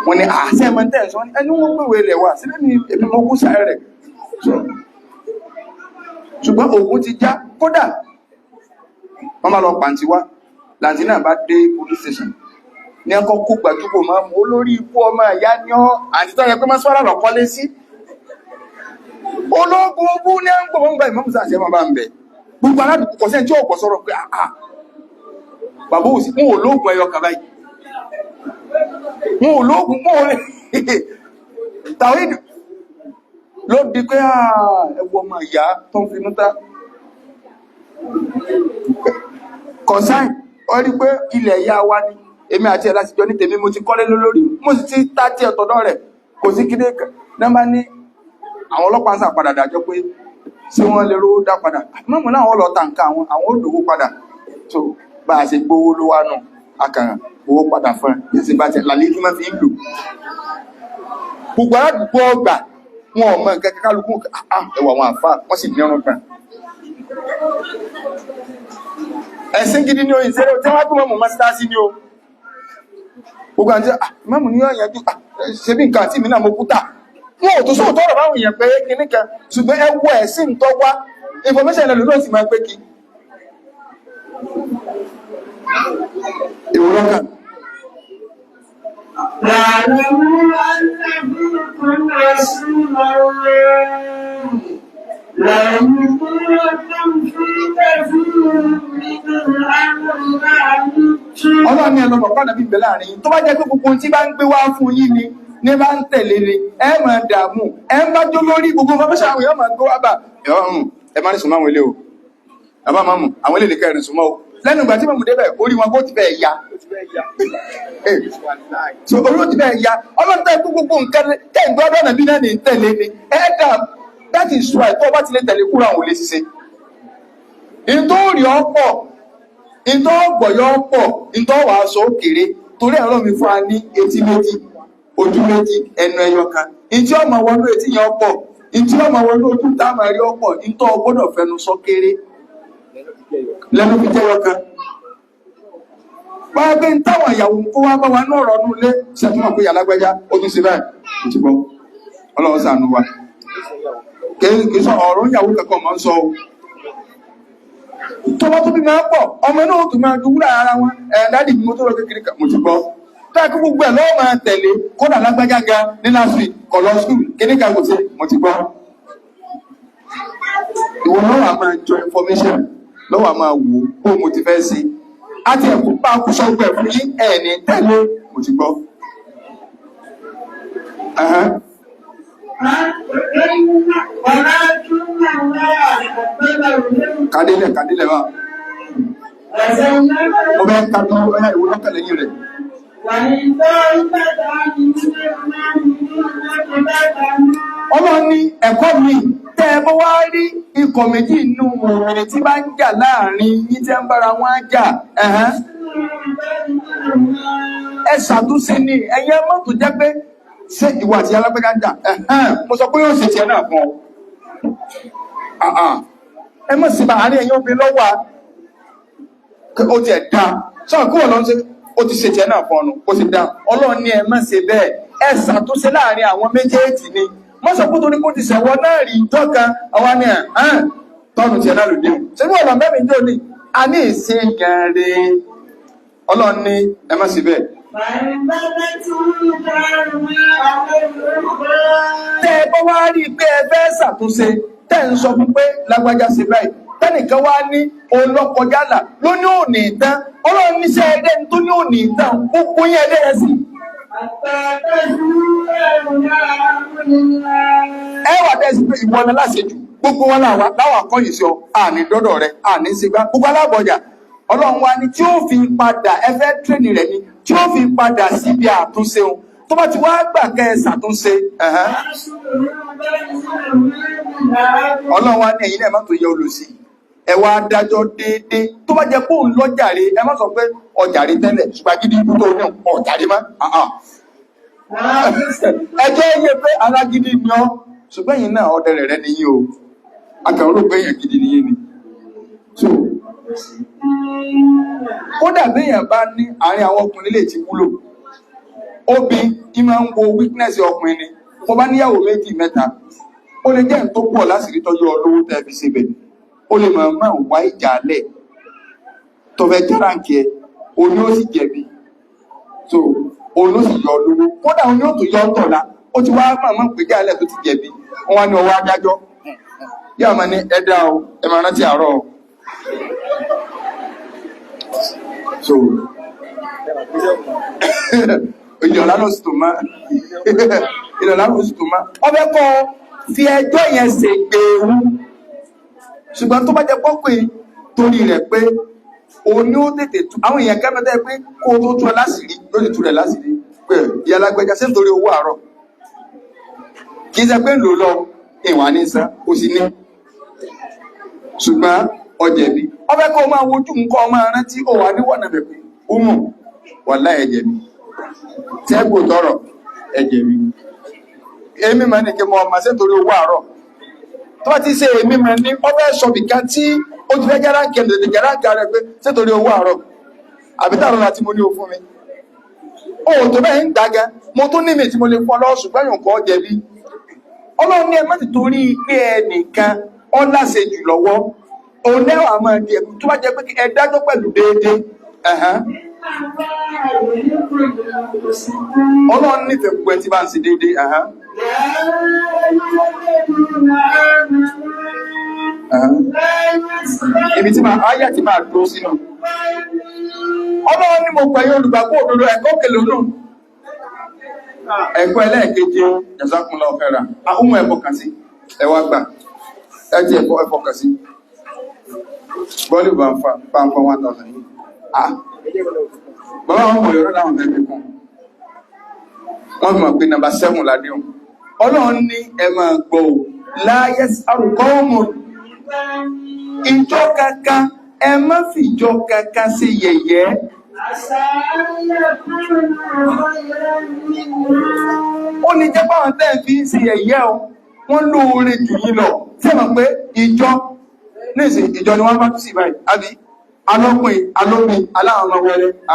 wọ́n ní àṣẹ ẹmọ tẹ́ẹ̀sọ́ ẹni wọ́n pèwé ilẹ̀ wà sílẹ̀ ní èmi mọ́kú sáré rẹ̀ ṣùgbọ́n ògùn ti já kódà wọ́n máa lọ pàǹtí wá láti náà bá dé police station ní ẹkọ́ kó gbàjúgbò máa mú olórí ikú ọmọ ìyá ní ọ́ àti tọ́rẹ pé máa sọ́rọ̀ lọ́kọ́lé sí ológun ogún ní ẹgbò wọ́n gbà ìmọ́mùsá àti ẹmọ bá ń bẹ̀ gbogbo aládùkú kọ̀sẹ́ tí ó pọ̀ sọ́rọ̀ pé bàbá òsì fún ológun ẹyọ kàbáyì wọn ológun mọ́ rẹ̀ tàwídì ló di pé ẹwọ ọmọ ìyá tó ń finú tá kọ̀sáì ó rí pé ilẹ̀ ìyá wa ní èmi àti ẹ̀ láti jọ ní tèmi mo ti kọ́lé lórí mo sì ti tá tí ẹ̀tọ́dọ́ rẹ̀ kò sí kídé nọ́mbà ní àwọn ọlọ́pàá ń sàpadà dájọ́ pé sí wọ́n lè rówó dá padà mọ́mọ́ láwọn lọ ta nǹkan àwọn òdòwó padà tó bá a ṣe gbówó ló wá náà akàrà owó padà fún ẹ̀ sì bá tẹ̀ lálẹ́ kí wọ́n fi ń lò gbogbo aládùúgbò ọgbà wọn ọmọ nǹkan kálukú ẹwà àwọn àfáà wọ́n sì ní ọrùn kan ẹ̀sìn gidi ní oyin sẹ́rẹ̀ tí wọ́n gbọ́mọ̀ mọ̀ mọ́sílásí ní o gbogbo àti mọ́mù ní ọ̀yẹ́jú ṣe bí nǹkan àti ìmìnà mo kúta wọn ò tó sóò tọ́rọ̀ báwọn èèyàn pé kìíní kan ṣùgbọ́n ẹwọ́ ẹ̀sìn tó wá information ẹ̀lẹ́lú náà sì máa gbé kí ìwòrán kan Ọlọ́run ni ẹlọ́pàá pàdà bí ìbẹ̀ láàrin tó bá jẹ́ pé gbogbo tí bá ń gbé wá fún yín ni ní bá ń tẹ̀lé ni ẹ máa dààmú ẹ ń bá jó lórí gbogbo fọ́fẹ́ṣẹ́ àwọn èèyàn máa gbé wá bà ẹ má ní sùnmọ́ àwọn ilé o bàbá máa mú àwọn ilé nìkan ẹ̀rìn sùnmọ́ o lẹ́nu ìgbà tí mọ̀mù débẹ̀ orí wọn kó ti bẹ̀ ya so olóòtú bẹ́ẹ̀ ya ọlọ́run tẹ́ gbogbo nǹkan tẹ́ ń gbọ́dọ̀ nàbí náà ní tẹ̀lé ni ẹ̀ẹ́dà that is why tó o bá ti lè tẹ̀lé kúrò àwọn olè ṣiṣẹ́ ìtòrí ọ̀pọ̀ ìtògbọ̀yọ̀ ọ̀pọ̀ ìtòwàásọ òkèrè torí ẹ̀rọ mi fún wa ní etí méjì ojú méjì ẹnu ẹyọ kan ìtí ọmọ wọnú etí yẹn ọ̀pọ̀ ìtí ọmọ wọnú ojú tá a máa rí ọ̀pọ̀ ìtọ́ gbọ́dọ̀ fẹnu sọ kéré lẹ́nu fi jẹ́ ọkàn wọ́n gbé ń táwọn ìyàwó kó wá bá wa ní ọ̀rọ̀ ọdún ilé ṣẹ́túnmọ̀ pé yàlágbẹ́já ó tún sí báyìí kò ti gbọ́ ọlọ́run ṣàánú wa kìí sọ ọ̀rọ̀ ìyàwó kankan mọ́ ń sọ tó bá tó bí máa pọ̀ ọmọ náà tó máa dúwúrà ara wọn dáàdì bí mo tó rọ kékeré kan mo ti gbọ́ táàkì gbogbo ẹ̀ lọ́wọ́ máa tẹ̀lé kódà lágbájá ga ní násìrì kọ̀lọ́ skul kíní kan kò sí mo ti gbọ́ ìwọ lọ́wọ́ máa jọ information lọ́wọ́ máa wò ó mo ti fẹ́ sí àti ẹ̀kú bá kú sọ́gbẹ̀ fún yí ẹ̀ẹ̀ni tẹ̀lé mo ti gbọ́ kàdílẹ̀ wá mo bẹ́ kàdí ọ̀yá ìwò lọ́kàlẹ̀ yìí rẹ̀ ọlọ́run ní ẹ̀kọ́ mi tẹ́ ẹ bọ́ wá rí ikọ̀ méjì inú òmìnir tí bá ń jà láàrin yí tẹ́ ń bára wọn jà ẹ ṣàtúnṣe ní ẹ̀yẹ mọ́tò jẹ́ pé ṣé ìwà àti alágbẹ́gá jà mo sọ pé yóò ṣe tiẹ̀ náà fún ọ ẹ mọ̀ sí àárín ẹ̀yìn obìnrin lọ́wọ́ ó ti ẹ̀ dá sọ́ọ̀ kí wọ́n lọ sí ó ti ṣe tiẹ̀ náà fún ọ̀nà ó ti dá ọlọ́run ní ẹ má ṣe bẹ́ẹ̀ ẹ ṣàtúnṣe láàrin àwọn méjèèjì ni wọ́n sọ pé torí kó ti ṣẹ̀wọ́ náà rí ìjọ kan àwa ni tọ́nù tiẹ̀ náà lòdì ṣé bí ọ̀nà mẹ́rin jò ní a ní ìṣe gẹ̀ẹ́rẹ́ ọlọ́run ní ẹ má ṣe bẹ́ẹ̀. tẹ́ ẹ bá wá rí i pé ẹ fẹ́ ṣàtúnṣe tẹ́ ń sọ fún pé lágbájá ṣe báyìí tẹ́nìkan wá ní olókọjálà ló ní òní ìtàn ọlọ́run níṣẹ́ ẹdẹ́ tó ní òní ìtàn gbogbo yẹn ẹdẹ́ rẹ sí. ẹ wà dẹ́sí pé ìwọ ni láṣejù gbogbo wọn láwọn akọ́yìn sí ọ àní dọ́dọ̀ rẹ àní sígbà gbogbo alábọ̀jà ọlọ́run wa ni tí ó fi padà ẹ fẹ́ tírẹ̀nì rẹ̀ ni tí ó fi padà síbi àtúnṣe òun tó bá ti wá gbà kẹ́ ẹ ṣàtúnṣe ọlọ́run wa ní ẹ̀yin náà má tó yẹ olùsí ẹ wá dájọ́ déédéé tó bá jẹ́ kóun lọ́jàre ẹ má sọ pé ọjàre tẹ́lẹ̀ ṣùgbọ́n gidi ikú tó ní ọjàre má ẹjọ́ yẹ pé alágídí ni ọ́ ṣùgbọ́n yìí náà ọdẹ rẹ̀ nìyí o akẹ́wọ́n ló pé èèyàn gidi nìyí ni kódà béèyàn bá ní àárín àwọn ọkùnrin lè ti wúlò obì í máa ń wo weakness ọkùnrin ni mo bá níyàwó méjì mẹ́ta ó lè jẹ́ tó pọ̀ láṣìírí tọ́jú olówó tẹ́ fi síbẹ̀ ó lè máa wá ìjà alẹ̀ tó fẹ́ járáǹkì ẹ òní ó sì jẹ̀bi so òní ó sì yọ olówó kódà òní ó tó yọ ọ̀tọ̀lá ó ti wá máa pè jẹ́ alẹ̀ tó ti jẹ̀bi wọ́n wá ní ọwọ́ adájọ́ yóò máa ní ẹ̀dá o ẹ máa rántí àárọ̀ o so ìjọba ló sì tó má ìjọba ló sì tó má ọbẹ̀ kọ́ fi ẹjọ́ yẹn ṣe gbèrú ṣùgbọ́n tó bá jẹ́ pọ́pẹ́ torí rẹ̀ pé òun ni ó tètè tú àwọn èèyàn kẹ́mẹ́tẹ́ pé kó tó tú ọ láṣìírí ló lè tú rẹ̀ láṣìírí pé ìyá alágbẹ́já sí nítorí owó àárọ̀ kì í ṣe pé lò lọ ìwà ní sá kò sí ní ṣùgbọ́n ọjẹ̀bi ọbẹ̀ kọ́ máa wojú nǹkan ọmọ rántí ó wà níwọ̀n náà bẹ̀pẹ̀ ó mọ̀ wà láì ẹ̀jẹ̀bi tẹ́gbò tọrọ ẹ̀jẹ̀bi èmi máa ní kí mo ọmọ sí nítorí owó àárọ̀ tó bá ti ṣe èmi máa ní ọbẹ̀ sọ̀bìkà tí ó ti fẹ́ jára kẹ̀lẹ̀ jára kẹ̀lẹ̀ pé sí nítorí owó àárọ̀ àbítàrọ̀ láti mo ní o fún mi ó tó bẹ́ẹ̀ ń gbága mo tún ní mi tí mo lè fọ́ lọ́wọ́ ṣùgbọ́n yóò kọ́ jẹ̀bi ọlọ́run ní ẹ má ti torí pé ẹnìkan ọ́ láṣẹ jù lọ́wọ́ òun náà máa di ẹ̀kú tó bá jẹ́ pé ẹ dájọ́ pẹ̀lú déédéé ọlọ́run nífẹ̀ẹ́ gbogbo ẹ tí bá ń ṣe déédéé ibi tí ayé ti máa dúró sínú ọlọ́run ní mo pẹ̀lú olùgbàgbọ́ òdodo ẹ̀kọ́ kèlò náà ẹ̀kọ́ ẹlẹ́ẹ̀keje jazakumullahu khairan ahùn ẹ̀kọ́ kan sí ẹwà gbà ẹjẹ́ ẹ̀kọ́ kan sí bọ́ọ̀lù bá ń fa 1000 yìí bọ́ọ̀lù bàbá wọn mọ̀ yọ̀rọ̀ láwọn mẹ́fẹ́ kan wọ́n fi mọ̀ pé nàmbà 7 ládé wọn ọlọ́run ní ẹ máa gbọ́ ò láyé àrùkọ́ọ̀mù ìjọ kankan ẹ má fi ìjọ kankan ṣe yẹ̀yẹ́ ó ní jẹ́ báwọn tẹ́ fi ń ṣe yẹ̀yẹ́ o wọ́n lóore jù yín lọ tí ẹ mọ̀ pé ìjọ níìsín ìjọ ni wọ́n bá tún sí báyìí àbí alọ́pìn alópin aláwọn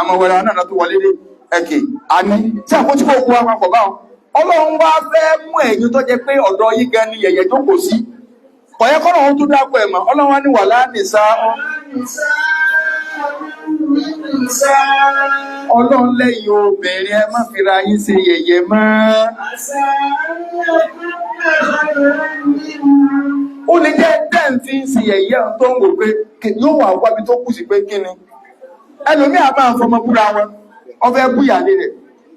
ọmọwẹrẹ náà tó wọlé dé ẹkẹ àní tí àkójú kó kó wa papọ̀ báwọn ọlọ́run wá fẹ́ mú ẹ̀yin tó jẹ́ pé ọ̀dọ̀ yín gan ni yẹ̀yẹ́ tó kò sí kọ̀yẹ́ kọ́nà wọn tó dápọ̀ ẹ̀mọ́ ọlọ́run wá ní wà láàdìsá ọlọ́run lẹ́yìn obìnrin ẹ má fira yín ṣe yẹ̀yẹ́ mọ́ ó lè jẹ́ dẹ́ǹtì ń ṣe yẹ̀yẹ́ tó ń wò pé yóò wà wábi tó kù sí pé kí ni ẹlòmí àbá àfọmọ búra wọn ọfẹ́ búyà lé rẹ̀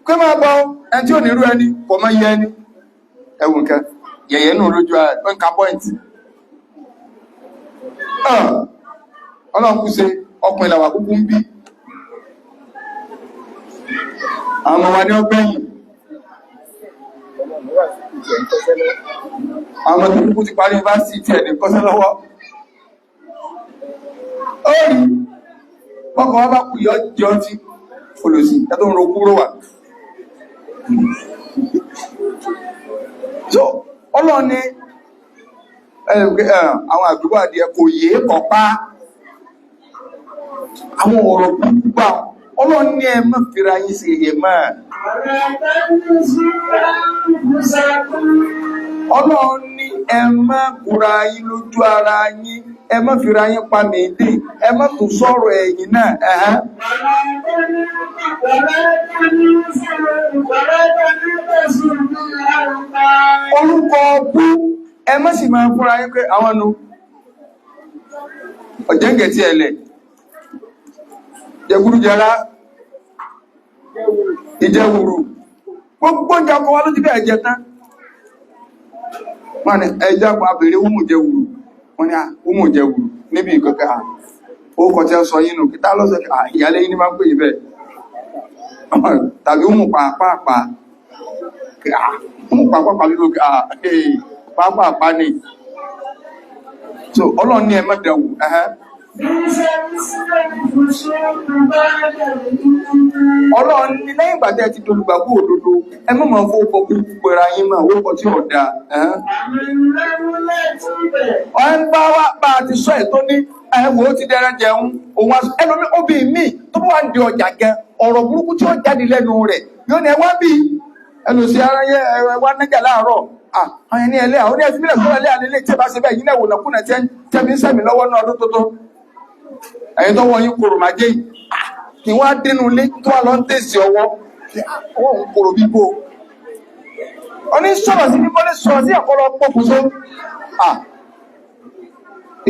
pé máa bọ́ ẹni tí ò ní rú ẹni kò mọ́ yẹ ẹni ẹwùn kẹ yẹ̀yẹ́ náà lójú ẹ̀ka pọ́ìntì ọlọ́run kú ṣe ọkùnrin làwà kúkú ń bí àwọn ọmọ wa ní ọgbẹ́yìn àwọn ọmọ tó kúkú ti parí yunifásitì tí ẹni kọ́sẹ́ lọ́wọ́ ó rí pọ́kọ̀ wá bá kú yọ jẹ́ ọtí olùsí ẹ̀tọ́ ń ro kúrò wà so ọlọ́ni àwọn àgbẹ̀wò adìẹ kò yé kọ̀pá àwọn ọ̀rọ̀ púpọ̀ ọlọ́ni ẹ má fira yín sí èyẹ máa ọlọ́ni ẹ má kúra yín lójú ara yín ẹ má fira yín pa mèdè ẹ má tún sọ̀rọ̀ ẹ̀yìn náà orúkọ bú ẹ má sì máa fúnra yín pé àwọn nu ọ̀jẹ́ǹgẹ̀ tí ẹlẹ̀ jẹgúrújẹrá ìjẹwùrù gbogbo ń jakọ wá lójú bẹ́ẹ̀ jẹ tán wọ́n ni ẹjá pa abèrè wúmù jẹwùrù wọ́n ni wúmù jẹwùrù níbi ìkọ̀kẹ́ ó kọ̀ tí a sọ yínú kí tá lọ́sọ̀ ìyálé yìí ní máa ń pè yí bẹ́ẹ̀ tàbí wúmù pàápàá wúmù pàápàá lílo pàápàá ní so ọlọ́run ní ẹ má dẹ̀wù ọlọ́run ní lẹ́yìn ìgbà tí ẹ ti dolùgbàgbọ́ òdodo ẹ má máa fowó pọ̀ púpọ̀ ra yín máa owó pọ̀ tí ò dáa ọ̀hún bá wá bá a ti sọ ẹ̀ tó ní ẹ̀wọ̀ ó ti dẹ́rẹ́ jẹun òun wá ẹlòmí obìnrin míì tó bá wà ní ọjà gan ọ̀rọ̀ burúkú tí ó jáde lẹ́nu rẹ̀ yóò ní ẹ wá bí ẹlòsí ara yẹ ẹ wá nájà láàárọ̀ àwọn ẹni ẹlẹ́ àwọn ẹni ẹ̀fílẹ̀ tó ẹlẹ́ àlélẹ́ tí ẹ bá ṣe bẹ́ẹ̀ yín náà wò nàkúnà tẹ́ mi ń sẹ́mi lọ́wọ́ náà ọdún tuntun ẹ̀yin tó wọ́n yín kòrò máa jẹ́ yìí kí wọ́n á dénú ilé tó wà lọ ń tèsì ọwọ́ òun kòrò bíbó oní sọ̀rọ̀ sí bíbó lè sọ̀rọ̀ sí ẹ̀kọ́ lọ pọ̀kùsó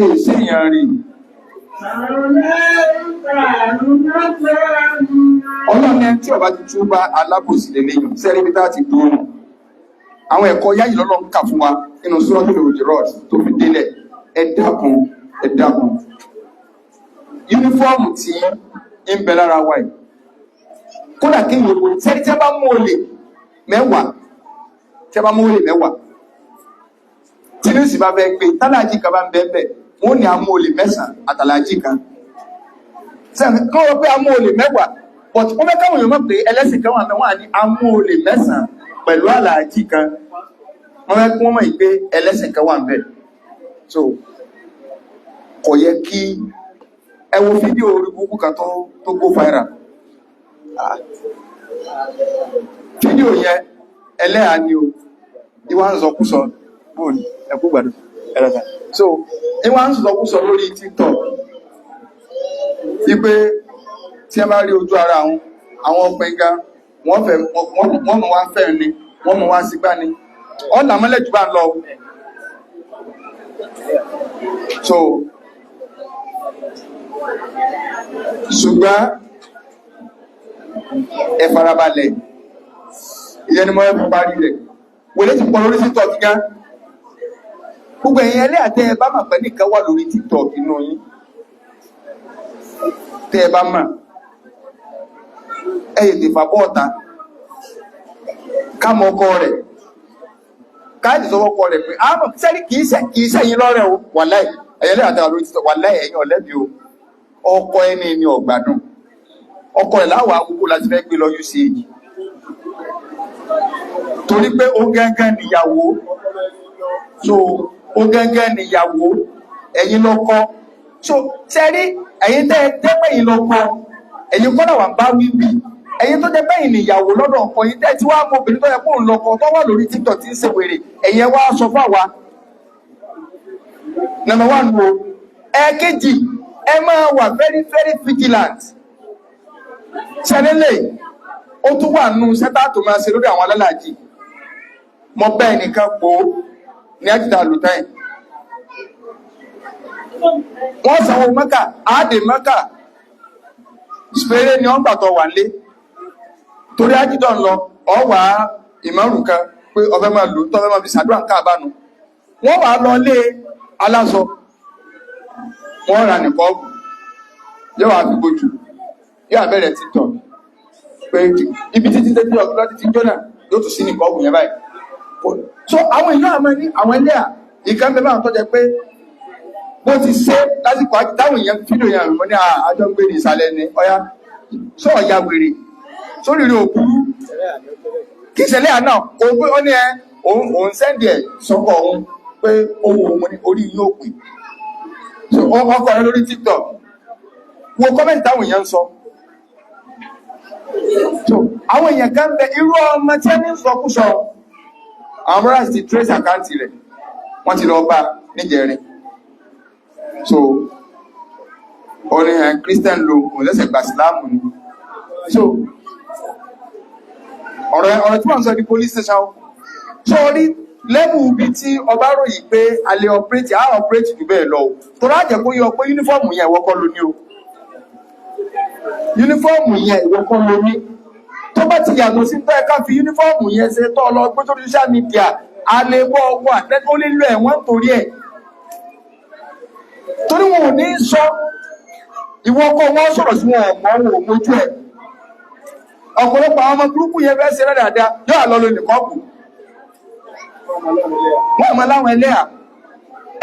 èsì èèyàn rí ọlọ́run ẹni tí ọba ti túbá alábòsí lè léyìn sẹ́rí bí táà ti dúró àwọn ẹ̀kọ́ yáyì lọ́lọ́run kà fún wa nínú Suratul Hujurat tó fi délẹ̀ ẹ dákun yúnífọ́ọ̀mù tí ń bẹ lára wa yìí kódà kí ìwé wo sẹ́rí tí a bá mú olè mẹ́wàá tí ní sì bá fẹ́ gbé tálàjì kan bá ń bẹ́ẹ̀ bẹ́ẹ̀ wọ́n ní amú olè 9 àtàlàjì kan kọ́ wọ́n pé amú olè 10 but wọ́n fẹ́ káwọn èèyàn mọ̀ pé ẹlẹ́sìn kan wà mẹ́wàá ní amú olè 9 pẹ̀lú àlàjì kan wọ́n fẹ́ kí wọ́n mọ̀ pé ẹlẹ́sìn kan wà ń bẹ̀ so kò yẹ kí ẹ wo fídíò orí gbogbo kan tó go viral fídíò yẹn ẹlẹ́yà ni o ìwà ń sọkúsọ bóòlù ẹkú gbàdùn ẹ̀rọ̀ta so ìwà ń sọkúsọ lórí TikTok wípé tí ẹ bá rí ojú ara àwọn ọpẹ ga wọ́n mọ̀ wá fẹ́ ni wọ́n mọ̀ wá sígbá ni ọ̀là mọ́lẹ̀ jù bá ń lọ so ṣùgbọ́n ẹ farabalẹ̀ ìyẹn ni mo ẹ parí rẹ̀ wòlé ti pọ̀ lórí TikTok gíga gbogbo ẹ̀yin ẹlẹ́ àtẹ́ ẹ bá mà pẹ́ nìkan wà lórí TikTok inú yín tẹ́ ẹ bá mà èdè fàbọ́ ọ̀ta ká mọ ọkọ rẹ̀ káàdì sọ́wọ́ ọkọ rẹ̀ pé àmọ́ sẹ́rí kìí sẹ́yìn lọ́rẹ̀ o wàláì ẹ̀yẹ́lẹ́ àtàwọn lórí títọ̀ wàláì ẹ̀yìn ọ̀lẹ́bí o ọkọ ẹni ni ọ̀gbádùn ọkọ rẹ̀ láwọ̀ agogo láti fẹ́ gbé lọ UCH torí pé ó gángan níyàwó so ó gángan níyàwó ẹ̀yin lọ́kọ so sẹ́rí ẹ̀yin tẹ́pẹ̀yìn lọ́kọ ẹ̀yin kọ́nà wà ń bá wíwí ẹ̀yin tó jẹ́ pẹ́yìn níyàwó lọ́dọ̀ ọkọ yìí tẹ́ tí wá mọ obìnrin tó yẹ kó ń lọ́kọ tó wà lórí TikTok tí ń ṣe wèrè ẹ̀yin wá sọ fún àwa number one wo ẹ̀ẹ̀kejì ẹ máa wà very very vigilant ṣẹlẹ́lẹ̀ ó tún wà nù sẹ́tà tó máa ṣe lórí àwọn alálàájì mọ bẹ́ẹ̀ nìkan pò ní àjìdá lùtẹ́yìn wọ́n sanwó mẹ́kà àádé mẹ́kà spere ni wọ́n gbàtọ̀ wà lé torí àjìdá ń lọ ọwà ìmọ̀rùn kan pé ọfẹ́ máa lò tọ́fẹ́ máa fi ṣàdúrà káàbánu wọ́n wà lọ lé aláṣọ wọ́n rà nìkan yóò wà fi gbójú yóò bẹ̀rẹ̀ TikTok pé ibi títí tẹ́tí ọ̀gbọ́n títí jóná yóò tún sí nìkan ọ̀gùn yẹn báyìí so àwọn èèyàn àmọ́ ní àwọn ẹlẹ́à ìkan bẹ́ẹ̀ máa tọ́jẹ́ pé bó ti ṣe lásìkò táwọn èèyàn fídíò yẹn àrùn ní àjọ ń gbé ní ìsàlẹ̀ ní ọya sọ ọ̀ya wèrè sórí rẹ̀ òkú kí ìṣẹ̀lẹ̀ àná òun pé ó ní ẹ òun sẹ́ndì ẹ̀ sọ́kọ̀ òun pé owó òun ní orí yóò pè so ọkọ̀ rẹ̀ lórí TikTok wo kọ́mẹ́ntì táwọn èèyàn ń sọ so àwọn èèyàn kan bẹ irú ọmọ tí ẹni ń sọkúsọ àwọn brothers ti trace àkáǹtì rẹ̀ wọ́n ti lọ bá níjẹrin so orí ẹ̀ Christian lo kò lẹ́sẹ̀ gba sílámù ni so ọ̀rọ̀ tí wọ́n sọ ní police station so orí lẹ́bù bí tí ọba ròyìn pé a lè operate jù bẹ́ẹ̀ lọ tó rájẹ̀ kó yọ pé yúnífọ́ọ̀mù yẹn ìwọ kọ́ ló ní o yúnífọ́ọ̀mù yẹn ìwọ kọ́ ló ní tó bá ti yàtọ̀ sí tó ẹ̀ká fi yúnífọ́ọ̀mù yẹn ṣe tọ́ lọ gbé sórí social media a lè bọ́ ọgbọ́ àtẹ́kọ́ lílọ ẹ̀wọ̀n torí ẹ̀ torí wọn ò ní sọ ìwọ kọ́ wọ́n sọ̀rọ̀ sí wọn ọ̀gbọ́n wọn ò mójú ẹ̀ ọ̀pọ̀lọpọ̀ àwọn ọmọ burúkú yẹn fẹ́ ṣe rẹ̀ dáadáa yóò àlọ́ nìkan kù wọ́n mọ̀ láwọn ẹlẹ́à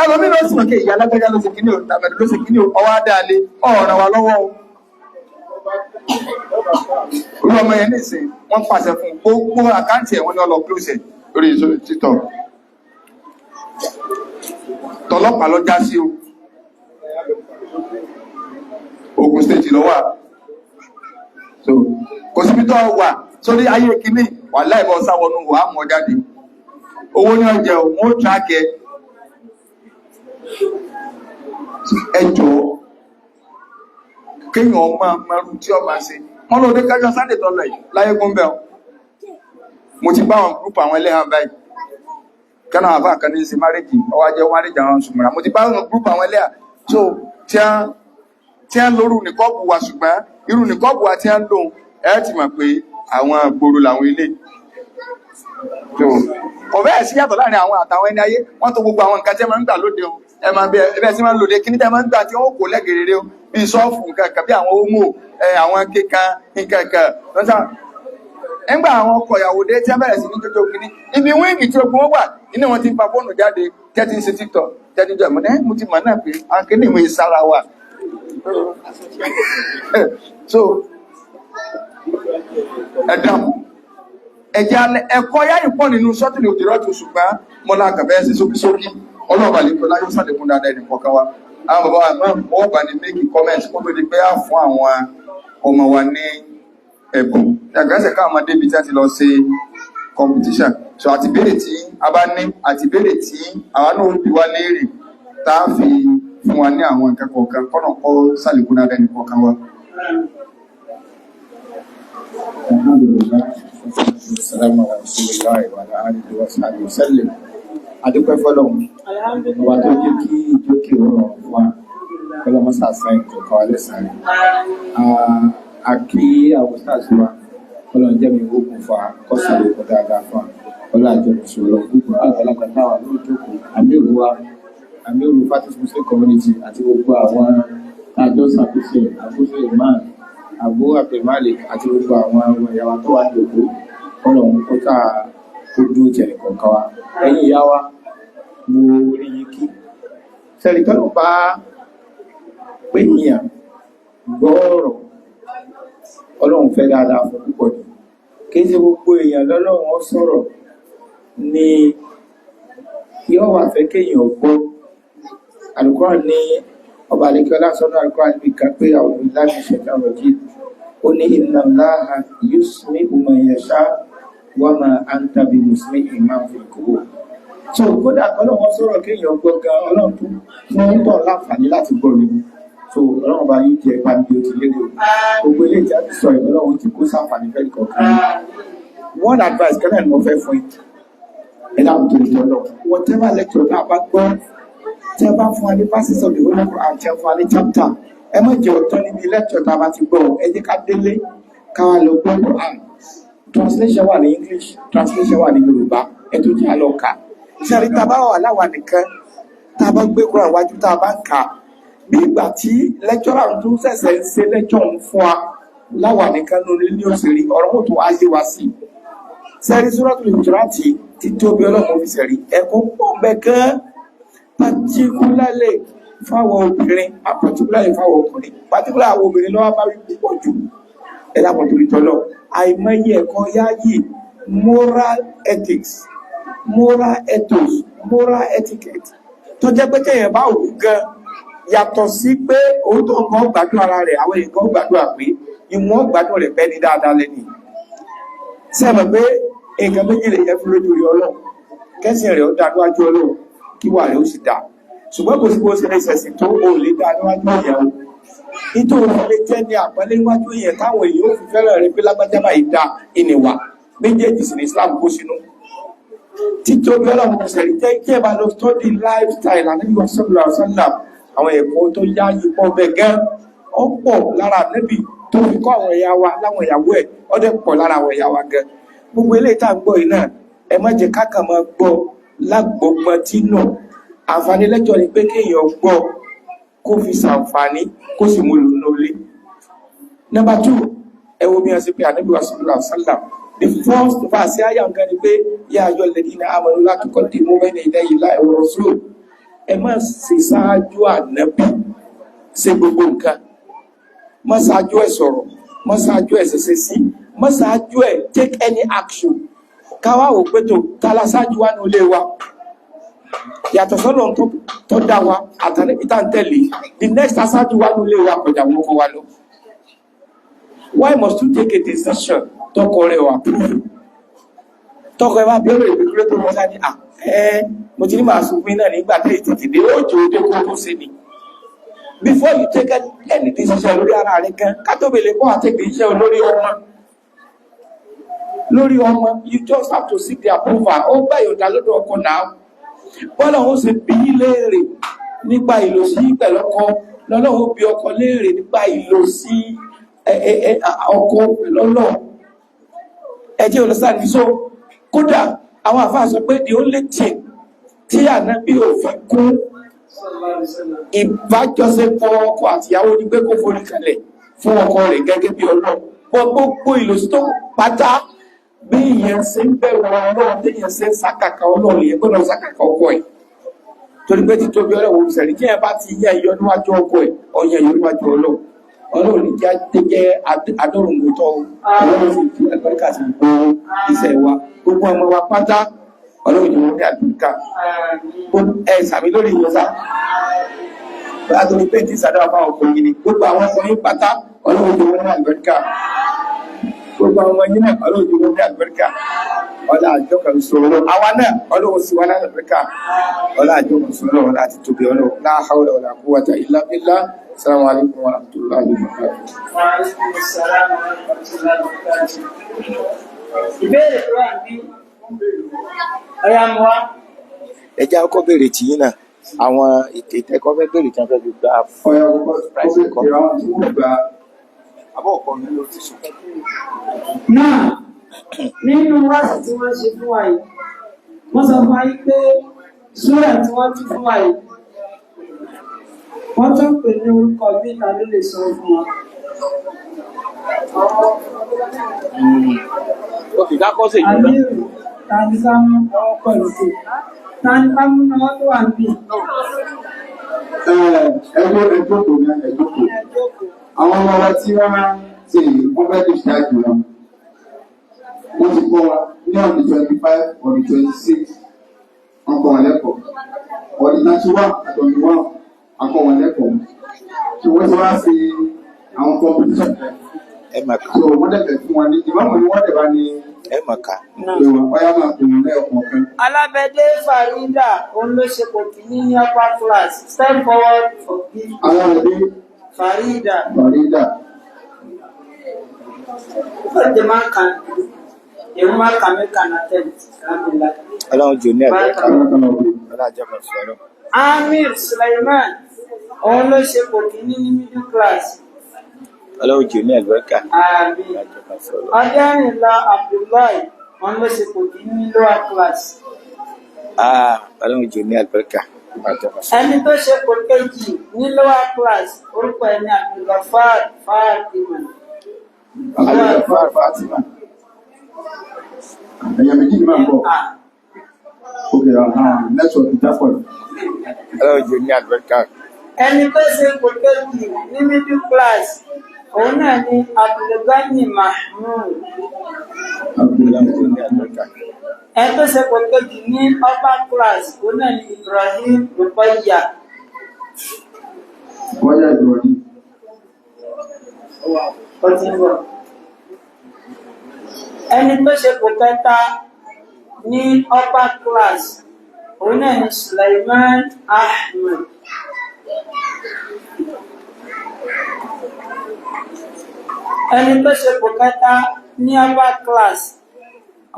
ẹlòmí ló sì mọ̀ kí ìyá alágbẹ́já ló ṣe kíní o tàbí ló ṣe kíní o ọwọ́ adáalé ọ̀ràn wà lọ́wọ́ o olú ọmọ yẹn nìsín wọ́n pàṣẹ fún gbogbo àkáǹtì ẹ̀ wọ́n ní ọlọ́ close lórí TikTok tọlọ́pàá lọ já sí o Ogun State lọ wà so kò síbi tó wà sórí ayé kíní wà láìbọ̀ sáwọnú wà á mọ̀ jáde owó ní ọjẹ́ wọ́n trákẹ́ ẹjọ́ kéèyàn ọmọ mẹ́rún tí ọmọ ṣe wọ́n lóòdé kájọ Sunday tọ́lọ̀ láyé gúnbẹ̀ mo ti bá wọn gúrùpù àwọn ẹlẹ́hàn báyìí kánà àbá kan ní sí márèjì ọwá jẹ́ márèjì àwọn ṣùgbọ́n mo ti bá wọn gúrùpù àwọn ẹlẹ́hàn so tí a ń lórú nìkọ́ọ̀bù wa ṣùgbọ́n irú nìkọ́ọ̀bù wa tí a ń lò ẹ ti mọ̀ pé àwọn gbòòrò làwọn ilé ọ̀bẹ́ ẹ̀ sí yàtọ̀ láàrin àwọn àtàwọn ẹni ayé wọ́n tó gbogbo àwọn nǹkan tí ẹ máa ń gbà lóde o ẹ máa bẹ ẹbẹ́ sí máa ń lòdì kíní tẹ́ máa ń gbà tí wọ́n kò lẹ́gẹ̀rẹ̀rẹ̀ o bí sọ́ọ̀fù nǹkan kan bí àwọn homo àwọn kíkan nǹkan kan lọ́sà ẹgbà àwọn ọkọ ìyàwó dé tí a bẹ̀rẹ̀ sí ní jójó kíní ibi wíìgì tí ogun wà inú wọn ti ń fa fóònù jáde tẹ́tí ń ṣe TikTok tẹ́tí jọ ìmọ̀lẹ́ mo ti mọ̀ náà pé akíní ìwé sára wà so ẹ̀dàmù ẹ̀jẹ̀ ẹ̀kọ́ yáyì pọ̀ nínú sọ́tìlì òdìrọ́tù ṣùgbọ́n mọ́lá àgàbẹ́ sí sókísókí ọlọ́ọ̀bà lè pẹ̀lú ayọ́ sàlékún dáadáa ẹni kọ̀ọ̀kan wa àwọn bàbá àmọ́ wọ́n bá ní méjì kọ́mẹ̀ntì kó tó di pé á fún àwọn ọmọ wa ní ẹ̀bùn ẹgbẹ́sẹ̀ káwọn ọmọdé bí tí a ti lọ ṣe competition so àti béèrè tí a bá ní àti béèrè tí àwa náà ń bi wá léèrè tá a fi fún wa ní àwọn nǹkan kọ̀ọ̀kan kọ́nà kọ́ sàlékún dáadáa ẹni kọ̀ọ̀kan wa. Assalamu ala rasulillahi wa ala alihi wa sahbihi wasallam. Adúpẹ́ fọ́lọ́run wa tó jẹ́ kí ìjókè ọ̀rọ̀ fún wa kọ́lọ́mọ́ sàṣán ìkọ̀kọ̀ alẹ́sàn a kí àwọn sáàsì wa kọ́lọ́n jẹ́ mi ogun fa kọ́sàlẹ̀ kọ́ dáadáa fún wa kọ́lọ́ àjọ ìṣòro gbogbo àgbàlagbà táwa lórí ìjókòó àmírù wa àmírù Fatis Muslim Community àti gbogbo àwọn àjọ ṣàkóso àkóso imam Abu Abdulmalik àti gbogbo àwọn ọmọ ìyá wa tó wà ní òkú Ọlọ́run kó tá kó dúró jẹ nìkọ̀ọ̀kan wa. Ẹ̀yin ìyá wa mo rí yín kí sẹ́ni tọ́lọ́ bá pé yíyàn gbọ́ọ̀rọ̀ Ọlọ́run fẹ́ dáadáa fún púpọ̀ ní kí ṣe gbogbo èèyàn lọ́lọ́run sọ̀rọ̀ ni yóò wà fẹ́ kéèyàn gbọ́. Al-Qur'an ní ọba àlekọ́lá sọ́nà Al-Qur'an níbi kan pé àwọn ìlànà ìṣẹ̀dá rọ̀jì ó ní inna Allaha yusmi'u man yasha wa ma anta bi musmi'in man fil qubur. So kódà Ọlọ́run sọ̀rọ̀ kéèyàn gbọ́ gan Ọlọ́run tó fún ń tọ̀ láǹfààní láti gbọ́ ni. So Ọlọ́run bá yín jẹ ipa ní o ti lérò gbogbo ilé ìjà ti sọ Ọlọ́run ti kó sáǹfààní fẹ́ kọ̀ọ̀kan. One advice kan náà ni mo fẹ́ fún yín ẹ̀dá tó ń tọ́lọ̀ whatever lecture tá a bá gbọ́ tí a bá fún wa ní verses of the Holy Quran àti fún wa ní chapter ẹ má jẹ́ ọ̀tọ̀ níbi lecture tá a bá ti gbọ́ ẹ jẹ́ ká délé káwa lọ gbọ́ Quran translation wà ní English translation wà ní Yorùbá ẹ tó jẹ́ àlọ́ kà sẹ́rí tá a bá wà láwa nìkan tá a bá gbé Quran wájú tá a bá ń kà bí ìgbà tí lecturer tó ṣẹ̀ṣẹ̀ ń ṣe lecture ń fún wa láwa nìkan lórí ní òṣèré ọ̀rọ̀ mọ́tò ayé wa sí sẹ́rí Suratul Hujurat tí tóbi Ọlọ́run fi sẹ̀rí ẹ̀kọ́ pọ̀ mẹ́gán particularly fáwọn obìnrin particularly fáwọn ọkùnrin particularly àwọn obìnrin lọ́wọ́ bá rí púpọ̀ jù ẹ̀dá pọ̀tòrí tọ́lọ̀ àìmọye ẹ̀kọ́ yáyì moral ethics moral ethos moral etiquette tó jẹ́ pé kéèyàn bá wù gan yàtọ̀ sí pé òun tó ń kọ́ gbádùn ara rẹ̀ àwọn èèyàn kan gbádùn pé ìwọ̀n gbádùn rẹ̀ bẹ́ẹ̀ ni dáadáa lẹ́nìí sẹ́mọ̀ pé nǹkan méjì lè yẹ fún lójú rí Ọlọ́run kẹ́sìn rẹ̀ ó dá níwájú Ọlọ́run kí wà rẹ̀ ó sì dá ṣùgbọ́n kò sí bó ṣe lè ṣẹ̀sìn tó o lè dá níwájú ìyàwó nítorí wọn lè jẹ́ ní àpẹẹlẹ níwájú ìyẹn táwọn èèyàn ò fi fẹ́ràn rẹ̀ pé lágbájá báyìí dá ìnìwà méjèèjì sí ní Islam kó sínú títóbi Ọlọ́run kò sẹ̀rí jẹ́ kí ẹ bá lọ study lifestyle Ànábì sallallahu alaihi wasallam àwọn ẹ̀kọ́ tó yá yípo bẹ́ẹ̀ gan ó pọ̀ lára Ànábì tó fi kọ́ àwọn ẹ̀yà wa láwọn ìyàwó ẹ̀ ó dẹ̀ pọ̀ lára àwọn ẹ̀yà wa gan gbogbo eléyìí tá à ń gbọ́ yìí náà ẹ má jẹ́ káàkà máa gbọ́ lágbọ́gbọ́n tí nù àǹfààní lẹ́jọ́ ni pé kéèyàn gbọ́ kó fi ṣàǹfààní kó sì mú lò lórí. Number 2 ẹ wo bí wọ́n ṣe pé Ànábì sallallahu alaihi wasallam the first verse ayé nǹkan ni pé yá ayọ̀ alladhina amanu la tuqaddimu bayna yaday Allahi wa rasulihi ẹ má ṣe ṣáájú Ànábì ṣe gbogbo nǹkan má ṣáájú ẹ̀ sọ̀rọ̀ má ṣáájú ẹ̀ ṣẹṣẹ sí má ṣáájú ẹ̀ take any action káwá wò pé tó tala ṣáájú wa ní ilé wa yàtọ̀ sọ́nà tó dá wa àtàlẹ́bí tá ń tẹ̀lé the next aṣáájú wa ní ilé wa kọjá wọn kọ wa lọ. Why must you take a decision tọkọ rẹ wà prove tọkọ ẹ bá bẹ̀rẹ̀ ìgbékúrẹ́ tó wọ́n ní mo ti ní màá sùn fún náà nígbà tí ètìtì dé ó jò ó dé kó tó ṣe ni. Before you take any decision lórí ara rẹ gan kátó-bèlè kó àtẹ̀gbẹ̀ iṣẹ́ olórí ọmọ lórí ọmọ you just have to seek the approval ó gbà yọ̀dá lọ́dọ̀ ọkọ náà bọ́lá ó ṣe bí léèrè nípa ìlòsí pẹ̀lọ́kọ lọ́lọ́ ó bí ọkọ léèrè nípa ìlòsí ọkọ pẹ̀lọ́lọ́ ẹjẹ́ olùsáàdì so kódà àwọn àfáà sọ pé the only thing tí Ànábì ò fi kún ìbájọsẹpọ̀ ọkọ àtìyàwó ní pé kó forí kalẹ̀ fún ọkọ rẹ̀ gẹ́gẹ́ bí Ọlọ́run gbogbo ìlòsí tó pátá bí ìyẹn ṣe ń bẹ̀rù Ọlọ́run tí ìyẹn ṣe ń sákàkà Ọlọ́run yẹn gbọ́dọ̀ sákàkà ọkọ ẹ̀ torí pé ti tóbi Ọlọ́run sẹ̀rí kí ẹ bá ti yẹ ìyọ níwájú ọkọ ẹ̀ ọyẹ ìyọ níwájú Ọlọ́run ní kí á jẹ́ adọ́rùn-ún-tọ́ Ọlọ́run sì fi àgbẹ̀ríkà sí gbogbo iṣẹ́ wa gbogbo ọmọ wa pátá Ọlọ́run yìí wọ́n ní àgbẹ̀ríkà ẹ̀ sàmì lórí ìyọsá látòrí pé tí sàdáwà fáwọn ọkùnrin ni gbogbo àwọn ọkùnrin pátá Ọlọ́run yìí wọ́n ní àgbẹ̀ríkà gbogbo àwọn ọmọ yìí náà Ọlọ́run yìí wọ́n ní àgbẹ̀ríkà ọlá àjọ kan sọ̀rọ̀ àwa náà Ọlọ́run sì wá láti àgbẹ̀ríkà ọlá àjọ kan sọ̀rọ̀ ọlá àti tóbi Ọlọ́run la hawla wala quwwata illa billah. Assalamu alaikum warahmatullahi wabarakatuh. Wa alaikum assalam warahmatullahi wabarakatuh. Ìbéèrè tó wà ní ọ̀yá mọ́ wá. ẹ jẹ́ kọ́kọ́ béèrè tìyín náà àwọn ètò ìtẹ́kọ́ fẹ́ béèrè tí wọ́n fẹ́ fi gba ọ̀yà price kọ́ ìráwọn tí wọ́n gba abọ́ ọ̀kọ́ mi ló ti sùn. Náà nínú wáṣí tí wọ́n ṣe fún wa yìí wọ́n sọ fún wa yìí pé súrà tí wọ́n tún fún wa yìí wọ́n tún pè ní orúkọ bí ìta ló lè sọ fún wa. Ok, dákọ́ sí ìjọba. Àmírù tani ká mú ọwọ́ pẹ̀lú tó. Tani ká mú ọwọ́ tó wà níbí. Ẹjọ́ kò ní ẹjọ́ kò. Àwọn ọmọ wa tí wọ́n ṣe wọ́n fẹ́ lè ṣáàjì wọn. Wọ́n ti kọ́ wa ní on the 25 or the 26 wọ́n kọ́ wọn lẹ́kọ̀ọ́. On the 31 àti on the 1 wọ́n kọ́ wọn lẹ́kọ̀ọ́. So wọ́n ti wá sí àwọn competition. So wọ́n dẹ̀ fún wọn ní ìwọ́n ni wọ́n dẹ̀ bá ní ọ̀yá máa pè wọ́n lẹ́ẹ̀kọ̀ọ́ kan. Alábẹ́dé Farida òun ló ṣe kò kí ní upper class. Step forward for this. Alábẹ́dé Farida. The man can make an attempt. Ọlọ́run jò ní ẹ̀kọ́. Ọlọ́jọ́ kan sọ̀rọ̀. Amir Sulaiman òun ló ṣe kò kí ní middle class. Ọlọ́run jò ní ẹ̀lùbẹ́kà. Àmín. Ọdẹ́rìnlá Abdullahi òun ló ṣe kò kí ní lower class. Ọlọ́run jò ní ẹ̀lùbẹ́kà. Ẹni tó ṣe kò kejì ní lower class orúkọ ẹni Abdulgafar Fatima. Fatima. Ẹ̀yàn méjì ni máa ń bọ̀. Ok, network ìjápọ̀. Ọlọ́run jò ní ẹ̀lùbẹ́kà. Ẹni tó ṣe kò kejì ní middle class òun náà ni Abdulgani Mahmood. Ọlọ́run jò ní ẹ̀lùbẹ́kà. Ẹni tó ṣe kò kejì ní upper class òun náà ni Ibrahim Rupaya. Wọ́yá ìrọ̀lì. Ẹni tó ṣe kò kẹta ní upper class òun náà ni Sulaiman Ahmed. Ẹni tó ṣe kò kẹta ní upper class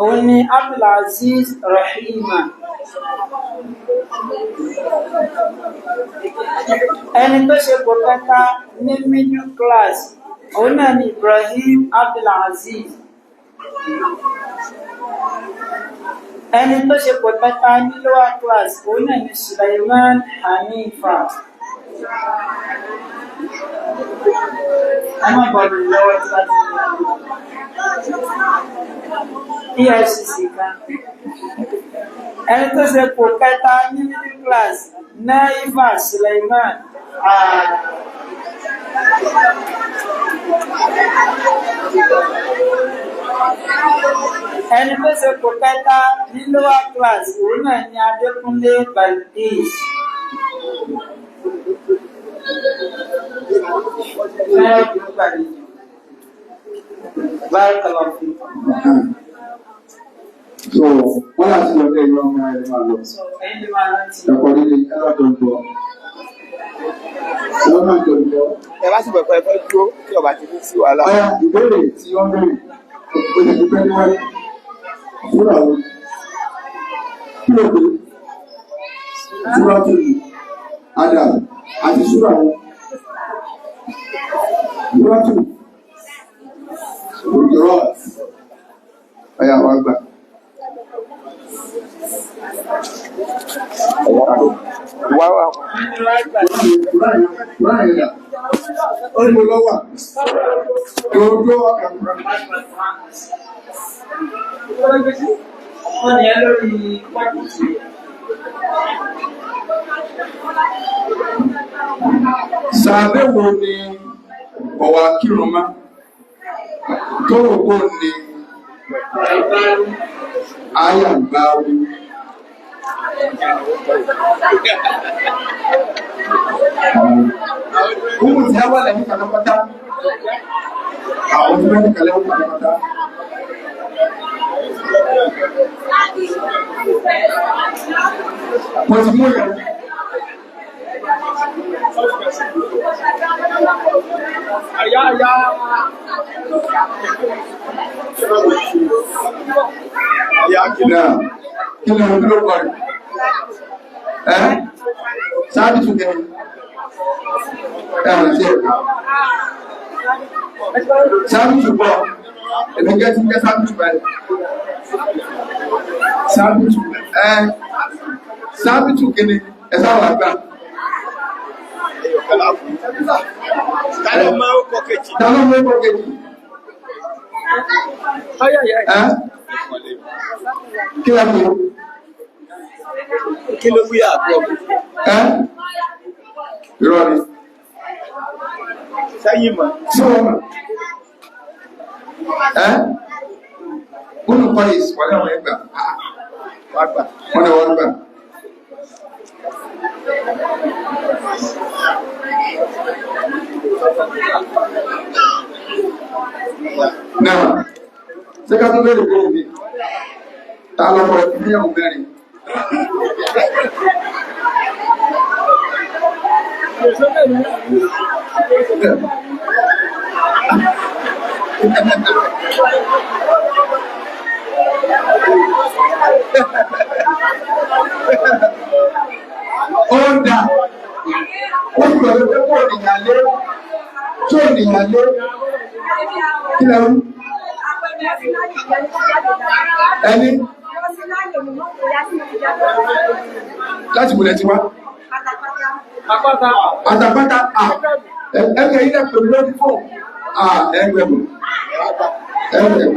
òun ni Abdulaziz Rahima. Ẹni tó ṣe kò kẹta ní middle class òun náà ni Ibrahim Abdulaziz. Ẹni tó ṣe kò kẹta ní lower class òun náà ni Sulaiman Hanifa. Ẹ má gbọ́dọ̀ lọ́wọ́ tí láti EFCC kan. Ẹni tó ṣe kò kẹta ní middle class Naifa Sulaiman. Ẹni tó ṣe kò kẹta ní lower class òun náà ni Adékúnlé Balkis. So, wọ́n láti lọ lé ìwọ̀n ọmọ ẹ̀rọ máa lọ. Ẹ̀kọ́ líle ẹ̀rọ tó ń bọ̀. Ẹ̀rọ máa tó ń bọ̀. Ẹ bá sì pẹ̀pẹ́ fẹ́ dúró tí ọba ti ní sí wàhálà. Ọya ìbéèrè tí wọ́n bẹ̀rẹ̀ ó ti pẹ́ níwájú. Súrà wo? Kí ló pé? Súrà tó yìí. Adam àti súrà wo? Súrà tó yìí. Òjòrò ọ̀yà wa gbà. Wá wá. Ó mú lọ́wọ́. Gbogbo ọkàkùnrin. Wọ́n ní ẹ lórí pàtàkì. Sàbẹ̀ wo ni ọ̀wà kírun má? Tó rò kó ni àyà gbá wí. Kúrò tí a wà lẹ́yìn kàlọ́pátá. Àwọn tí wọ́n ní kàlọ́pátá kàlọ́pátá. Mo ti mú yẹn. Náà, kí ni o dúró kọ́ ẹ̀? Sáàbì tún kẹ́ ẹ̀rọ tí ẹ̀ka. Sáàbì tún bọ̀, ẹ̀mí kẹ́ tí kẹ́ sáàbì tún báyìí. Sáàbì tún kí ni ẹ sáwà gbà. Tálọ́ máa ń kọ́ kejì. Tálọ́ máa ń kọ́ kejì. Kí ló kú? Kí ló wí àgbọ̀? Irọ́ ni. Sẹ́yìn mọ̀. Ṣé wọ́n mọ̀? Olùkọ́ yìí wọlé àwọn ẹgbà. Wọ́n ní wọ́n gbà. Náà, ṣé ká tó bẹ̀rẹ̀ bẹ̀rẹ̀ bí? Ta lọ́pọ̀ ìpínlẹ̀ mẹ́rin? Ó dà, ó gbọ́dọ̀ pé kò nìyàlé, tó nìyàlé, kí lẹ́rú? Ẹni? Láti múlẹ̀ ti wá? Àtàpátá, ẹgbẹ́ ilẹ̀ pẹ̀lú lórí fún ẹgbẹ̀rún. Ẹgbẹ̀rún.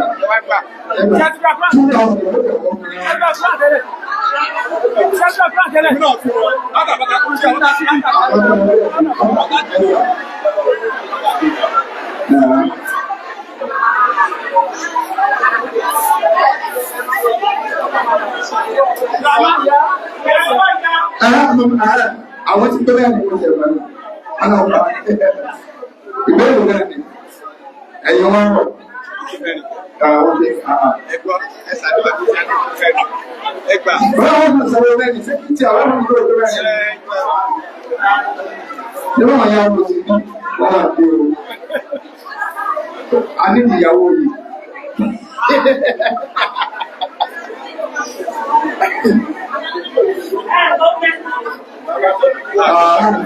2000. Àwọn tí pẹ́lẹ́ àdìgbò jẹ̀ wọ́n ní. Àwọn ọ̀pá. Ìbéèrè náà ni. Ẹ̀yin wọn rọ̀. Ẹgbà. Báwọn ọ̀nà sọ̀rọ̀ rẹ̀ ní sẹ́kì tí àwọn ọmọ ìlú rẹ̀ ní. Níwọ̀n àwọn ya ọmọ sí ní wọ́n wà pé o. A ní ìyàwó yìí.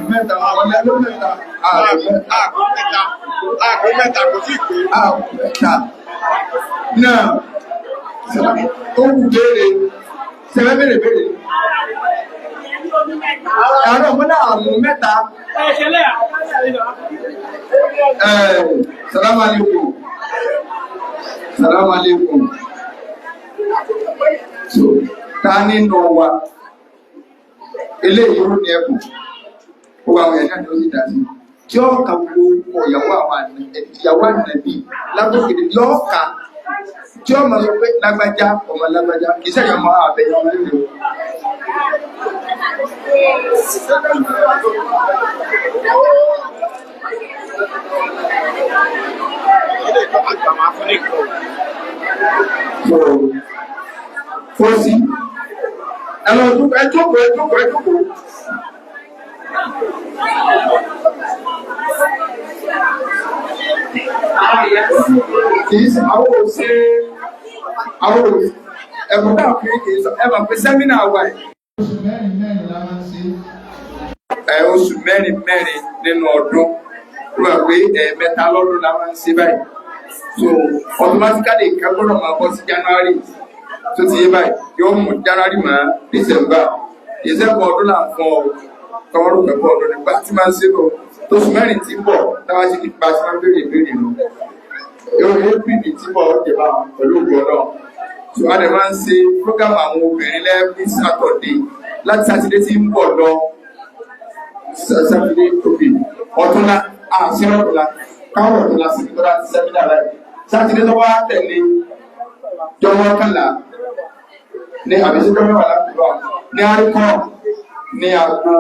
Mẹ́ta àwọn ẹlẹ́lẹ́ mẹ́ta. Ààrùn mẹ́ta kò sí pé. Mẹ́ta. Náà, ó wù béèrè, sẹ́lẹ̀ béèrè. Àwọn ọmọdé àrùn mẹ́ta. Salaam alaikum. Salaam alaikum. So, ta nínú wa? Eléyìí ó ní ẹkùn. Ó wà àwọn ẹ̀dá ni ó sì dá sí. Tí ó kà gbogbo ìyàwó ànàbí lágbókèdè lọ́ọ̀ka. Tí ó máa sọ pé lágbájá, ọmọ lágbájá, kì í sẹ́yìn ọmọ àbẹ̀yẹ ọmọ lórí o. Fọ́sí. Ẹjọ́kòó. Kìí sí àwọn òṣè ẹ̀bùn náà kìí sọ ẹ̀bà pé sẹ́mínà wà ẹ̀. Oṣù mẹ́rin nínú ọdún ló wà pé ẹ̀ẹ̀mẹ́ta lọ́dún la máa ń ṣe báyìí. So automatically ìkẹ́gbọ́dọ̀ máa bọ́ sí January tó ti yé báyìí yóò mú January mọ́ December ọdún là ń fọ́ tọwọ́rù pẹ̀lú ọdún nígbà tí máa ń ṣe lọ tóṣù mẹ́rin tí ń bọ̀ táwa sí nípa tí máa ń béèrè lọ. Èrò April tí ń bọ̀ ó dé bá pẹ̀lú ògbó náà. So a dẹ̀ máa ń ṣe program àwọn obìnrin lẹ́ẹ̀mí Saturday láti Saturday tí ń bọ̀ lọ Saturday tóbi ọ̀túnla àṣírọ̀túnla káwọn ọ̀túnla sí nítorí àti sẹ́mínà láì Saturday tó wá tẹ̀lé jọwọ́ kànlá ní àbísíjọ́ mẹ́wàá láti lọ ní àríkọ́ ní aago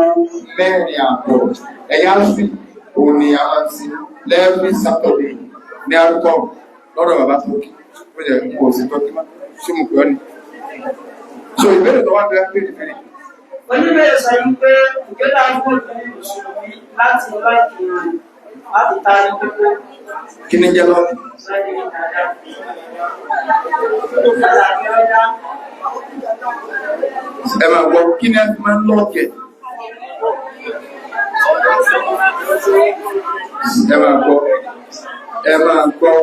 4:00 ẹ̀yà sí òní àmàtí lẹ́ẹ̀mí Saturday ní àríkọ́ lọ́dọ̀ bàbá tó kí ó jẹ́ kò sí tọ́kí má ṣé mo pè ọ́ ni. So ìbéèrè tó wá bẹ́ẹ̀ fèrè. Oníbẹ̀rẹ̀ sọ yí pé ìgbélá fún ìpínlẹ̀ Mùsùlùmí láti ọlá ìkìrìn láti taari pípọ́. Kí ni jẹ́ lọ́nà? Ẹ máa gbọ́ kí ni ẹ fi máa ń lọ́ọ̀kẹ̀? Ẹ máa gbọ́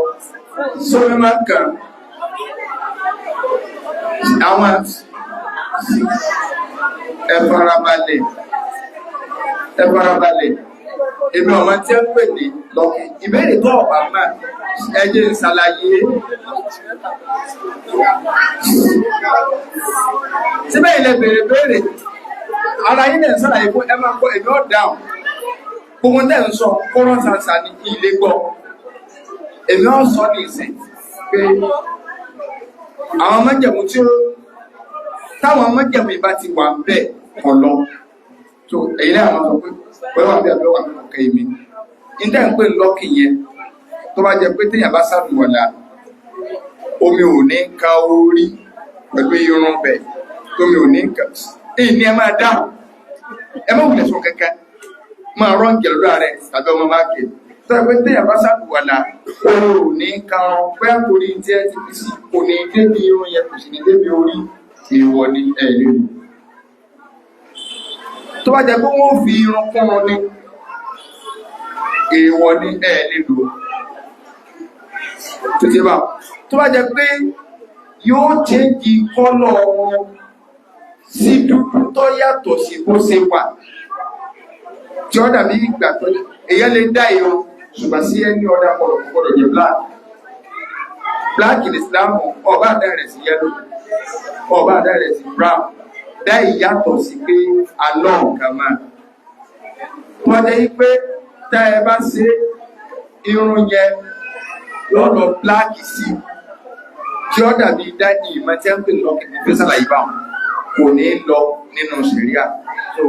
sórí máa kàn àwọn ẹ farabalẹ̀ èmi ọmọ tí ẹ ń pè ní lọ́kì ìbéèrè tó ọ̀pá máa ẹjẹ́ ìsàlàyé síbẹ̀ ilẹ̀ bèèrè ara yín lẹ̀ sàlàyé fún ẹ máa gbọ́ èmi ọ̀dáhùn gbogbo tẹ́ ń sọ kọ́rọ̀ sàǹsà ní ilé gbọ́ èmi ọ̀ sọ ní ìsìn pé àwọn májẹ̀mú tí ó táwọn májẹ̀mú ìbá ti wà bẹ́ẹ̀ ọ̀lọ́ tó èyí náà máa sọ pé pẹ̀lú àbí àbẹ́wò àbí ọ̀kẹ́ ìmí níta ń pè lọ́kì yẹn tó bá jẹ pé téèyàn bá sàlùwàlà omi ò ní ká orí pẹ̀lú irun bẹ̀ tómi ò ní ká èyí ni ẹ máa dáhùn ẹ má wulẹ̀ sọ kẹ́kẹ́ máa rán gẹ̀lú rẹ̀ tàbí ọmọ máa kè tó yẹ pé téèyàn bá sàlùwàlà omi ò ní ká ọ pé àkórí tí ẹ ti fi sí kò ní débi irun yẹn kò sì ní débi orí èèwọ̀ ni ẹ lè lò tó bá jẹ pé wọ́n fi irun kúrun ní èèwọ̀ ni ẹ lè lò tètè bá tó bá jẹ pé yóò change kọ́lọ̀ wọn sí dúdú tó yàtọ̀ sí bó ṣe wà tí ó dàbí ìgbà tó èyẹ lè dá irun ṣùgbọ́n sí ẹni ọ̀dà gbọ́dọ̀ jẹ black in Islam ọba àdá rẹ̀ sí yellow ọba àdá rẹ̀ sí brown dá ìyàtọ̀ sí pé alọ́ nǹkan máa wọ́n jẹ́ pé tá ẹ bá ṣe irun yẹn lọ́nà black sí tí ó dàbí dá ìmọ̀ tí a ń pè lọ́kì ní fẹ́ sàlàyé bá wọn kò ní lọ nínú ṣẹ̀ríà tó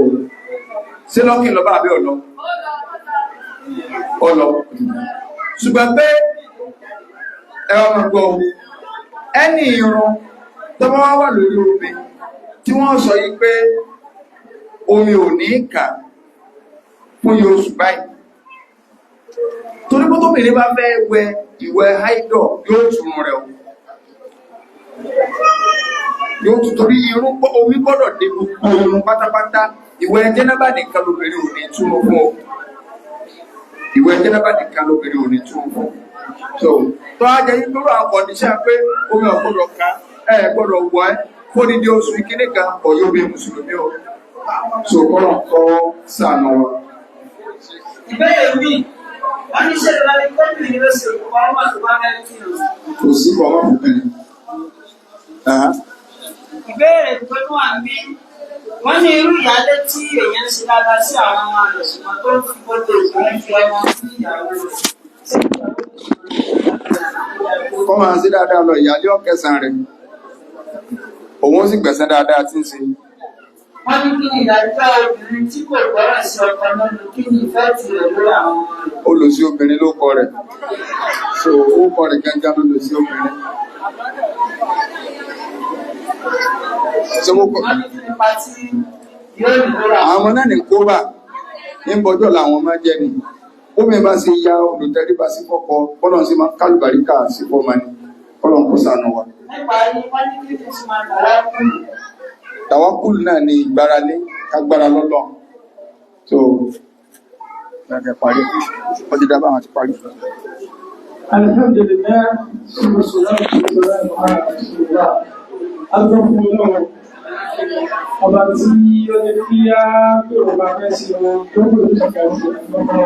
ṣé lọ́kì lọ bá àbí ọ̀lọ́ ọ̀lọ́ ṣùgbọ́n pé ẹ̀rọ máa gbọ́ ẹni irun tó bá wà lórí omi tí wọ́n sọ yí pé omi ò ní kà fún yóò oṣù báyìí torí pé tóbìnrin bá fẹ́ wẹ ìwẹ̀ haidọ̀ yóò túnú rẹ̀ o yóò tún torí irun omi gbọ́dọ̀ dé gbogbo irun pátápátá ìwẹ̀ jẹ́nàbà nìkan lóbìnrin ò ní túnú fún ọ ìwẹ̀ jẹ́nàbà nìkan lóbìnrin ò ní túnú fún so tó á jẹ́ yín lórí àwọn kọ̀díṣà pé omi ọ̀gbọ́dọ̀ ká ẹ gbọ́dọ̀ wọ ẹ́ fódìdí oṣù ìkíní kan ọ̀yọ́ bí mùsùlùmí o so kọ́nà kọ́ sànà wa. ìbéèrè mi wọ́n ní ṣe ìlànà ìkọ́jú ìrẹsì ọmọ tó bá mẹ́rin kí lọ. kò sí ọmọ fúnkẹ́ ni. ìbéèrè tó tún wà ní wọ́n ní irú ìyálé tí èèyàn ṣe dáadáa sí àwọn ọmọ rẹ̀ ṣùgbọ́n tó ń fi gbogbo ìgbìmọ̀ fi ọmọ sí ìyàwó rẹ̀. kọ́ máa ṣe dáadáa lọ ìyálé ọ̀kẹsàn rẹ̀ òun sì gbẹ̀sẹ̀ dáadáa tí ń ṣe. wọ́n ní kí ni ìdájọ́ obìnrin tí kò gbọ́ràn sí ọkọ lọ́nu kí ni ìfẹ́ tirẹ̀ lórí àwọn ọmọ rẹ̀. ó lò sí obìnrin ló kọ rẹ̀ so ó kọ rẹ̀ gángan ló lò sí obìnrin. wọ́n ní kí ni pati yóò ní lórí àwọn ọmọ náà ní kóbà ní bọjọ́ làwọn máa jẹ́ ni omi bá ṣe ya olùtẹ́ríba sí kọ́kọ́ bọ́lọ̀ sí máa kálùbáríkà sí fọ́ọ̀mà ni bọ́lọ̀ ń kó sànù wa. nípa yìí wọ́n ní kí ni tí máa tàwa kúlù. tàwákùlù náà ni ìgbáralé kágbára lọ́lọ́ so láti parí wọ́n ti dábàá àwọn ti parí. Alhamdulillah, salatu wassalamu ala rasulillah. Agbọ́fún náà, ọba tí ó ní kí á pèrò bá fẹ́ sí wọn tó kò ní ṣàkàtì ọmọ